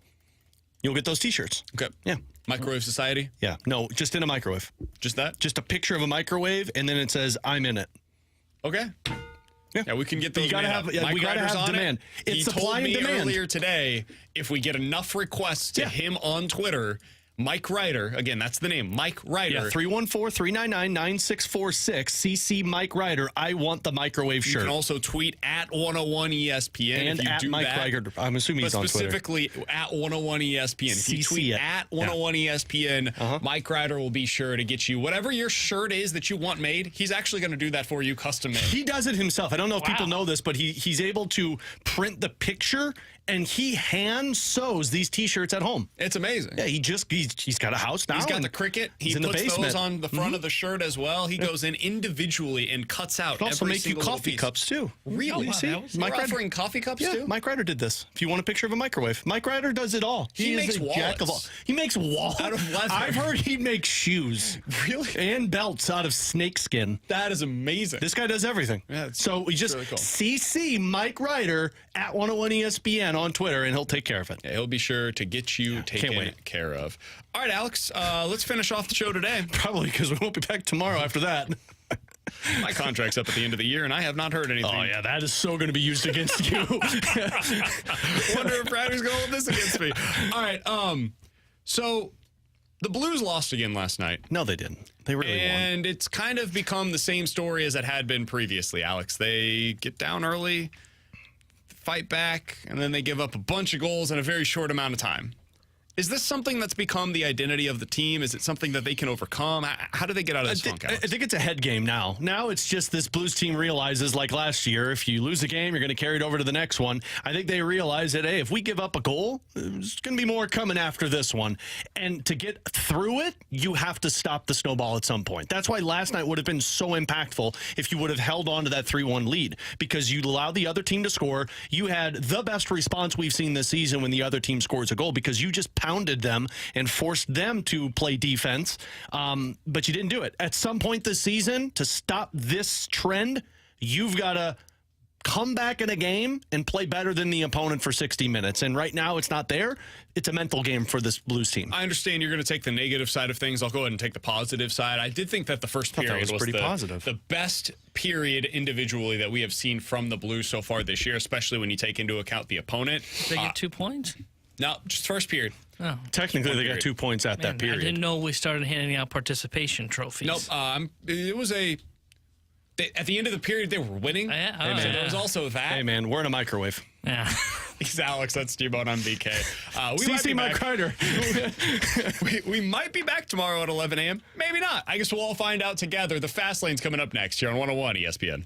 You'll get those t-shirts. Okay. Yeah. Microwave Society? Yeah. No, just in a microwave. Just that? Just a picture of a microwave, and then it says, I'm in it. Okay. Yeah, we can get those. We gotta have demand. It's supply and demand. He told me earlier today, if we get enough requests to him on Twitter, Mike Ryder, again, that's the name, Mike Ryder. Yeah, 314-399-9646, CC Mike Ryder. I want the microwave shirt. You can also tweet at 101 ESPN. And if you at do Mike that. Ryder. I'm assuming he's on Twitter. Specifically at 101 ESPN. If you tweet at 101 ESPN, Mike Ryder will be sure to get you whatever your shirt is that you want made. He's actually going to do that for you, custom made. He does it himself. I don't know if people know this, but he's able to print the picture, and he hand sews these T-shirts at home. It's amazing. Yeah, he's got a house now. He's got the cricket. He in the puts basement. those on the front of the shirt as well. He goes in individually and cuts out every also make you single coffee piece. cups too. Really? wow, See, Mike Ryder offering coffee cups too. Mike Ryder did this. If you want a picture of a microwave, Mike Ryder does it all. He makes is a jack of all. wallets. He makes wallets Out of leather. I've heard he makes shoes. Really? And belts out of snakeskin. That is amazing. This guy does everything. Yeah, it's so we just really cool. CC Mike Ryder at 101 ESPN on Twitter, and he'll take care of it. Yeah, he'll be sure to get you taken care of. All right, Alex, let's finish off the show today. Probably because we won't be back tomorrow after that. My contract's up at the end of the year, and I have not heard anything. Oh, yeah, that is so going to be used against you. Wonder if Ryder's going to hold this against me. All right, so the Blues lost again last night. No, they didn't. They really won. And it's kind of become the same story as it had been previously, Alex. They get down early, fight back, and then they give up a bunch of goals in a very short amount of time. Is this something that's become the identity of the team? Is it something that they can overcome? How do they get out of this funk, Alex? I think it's a head game now. Now it's just this Blues team realizes, like last year, if you lose a game, you're going to carry it over to the next one. I think they realize that, hey, if we give up a goal, there's going to be more coming after this one. And to get through it, you have to stop the snowball at some point. That's why last night would have been so impactful if you would have held on to that 3-1 lead, because you allowed the other team to score. You had the best response we've seen this season when the other team scores a goal, because you just pounded them and forced them to play defense, but you didn't do it. At some point this season, to stop this trend, you've got to come back in a game and play better than the opponent for 60 minutes. And right now it's not there. It's a mental game for this Blues team. I understand you're going to take the negative side of things. I'll go ahead and take the positive side. I did think that the first period was pretty positive. The best period individually that we have seen from the Blues so far this year, especially when you take into account the opponent. They get 2 points? No, just first period. Oh. Technically, they got 2 points at that period. I didn't know we started handing out participation trophies. Nope. It was at the end of the period, they were winning. Yeah? Oh, Hey, man, yeah. there was also that. Hey, man, we're in a microwave. Yeah. He's Alex. That's T-Bone on BK. CC Mike Ryder. we might be back tomorrow at 11 a.m. Maybe not. I guess we'll all find out together. The Fast Lane's coming up next here on 101 ESPN.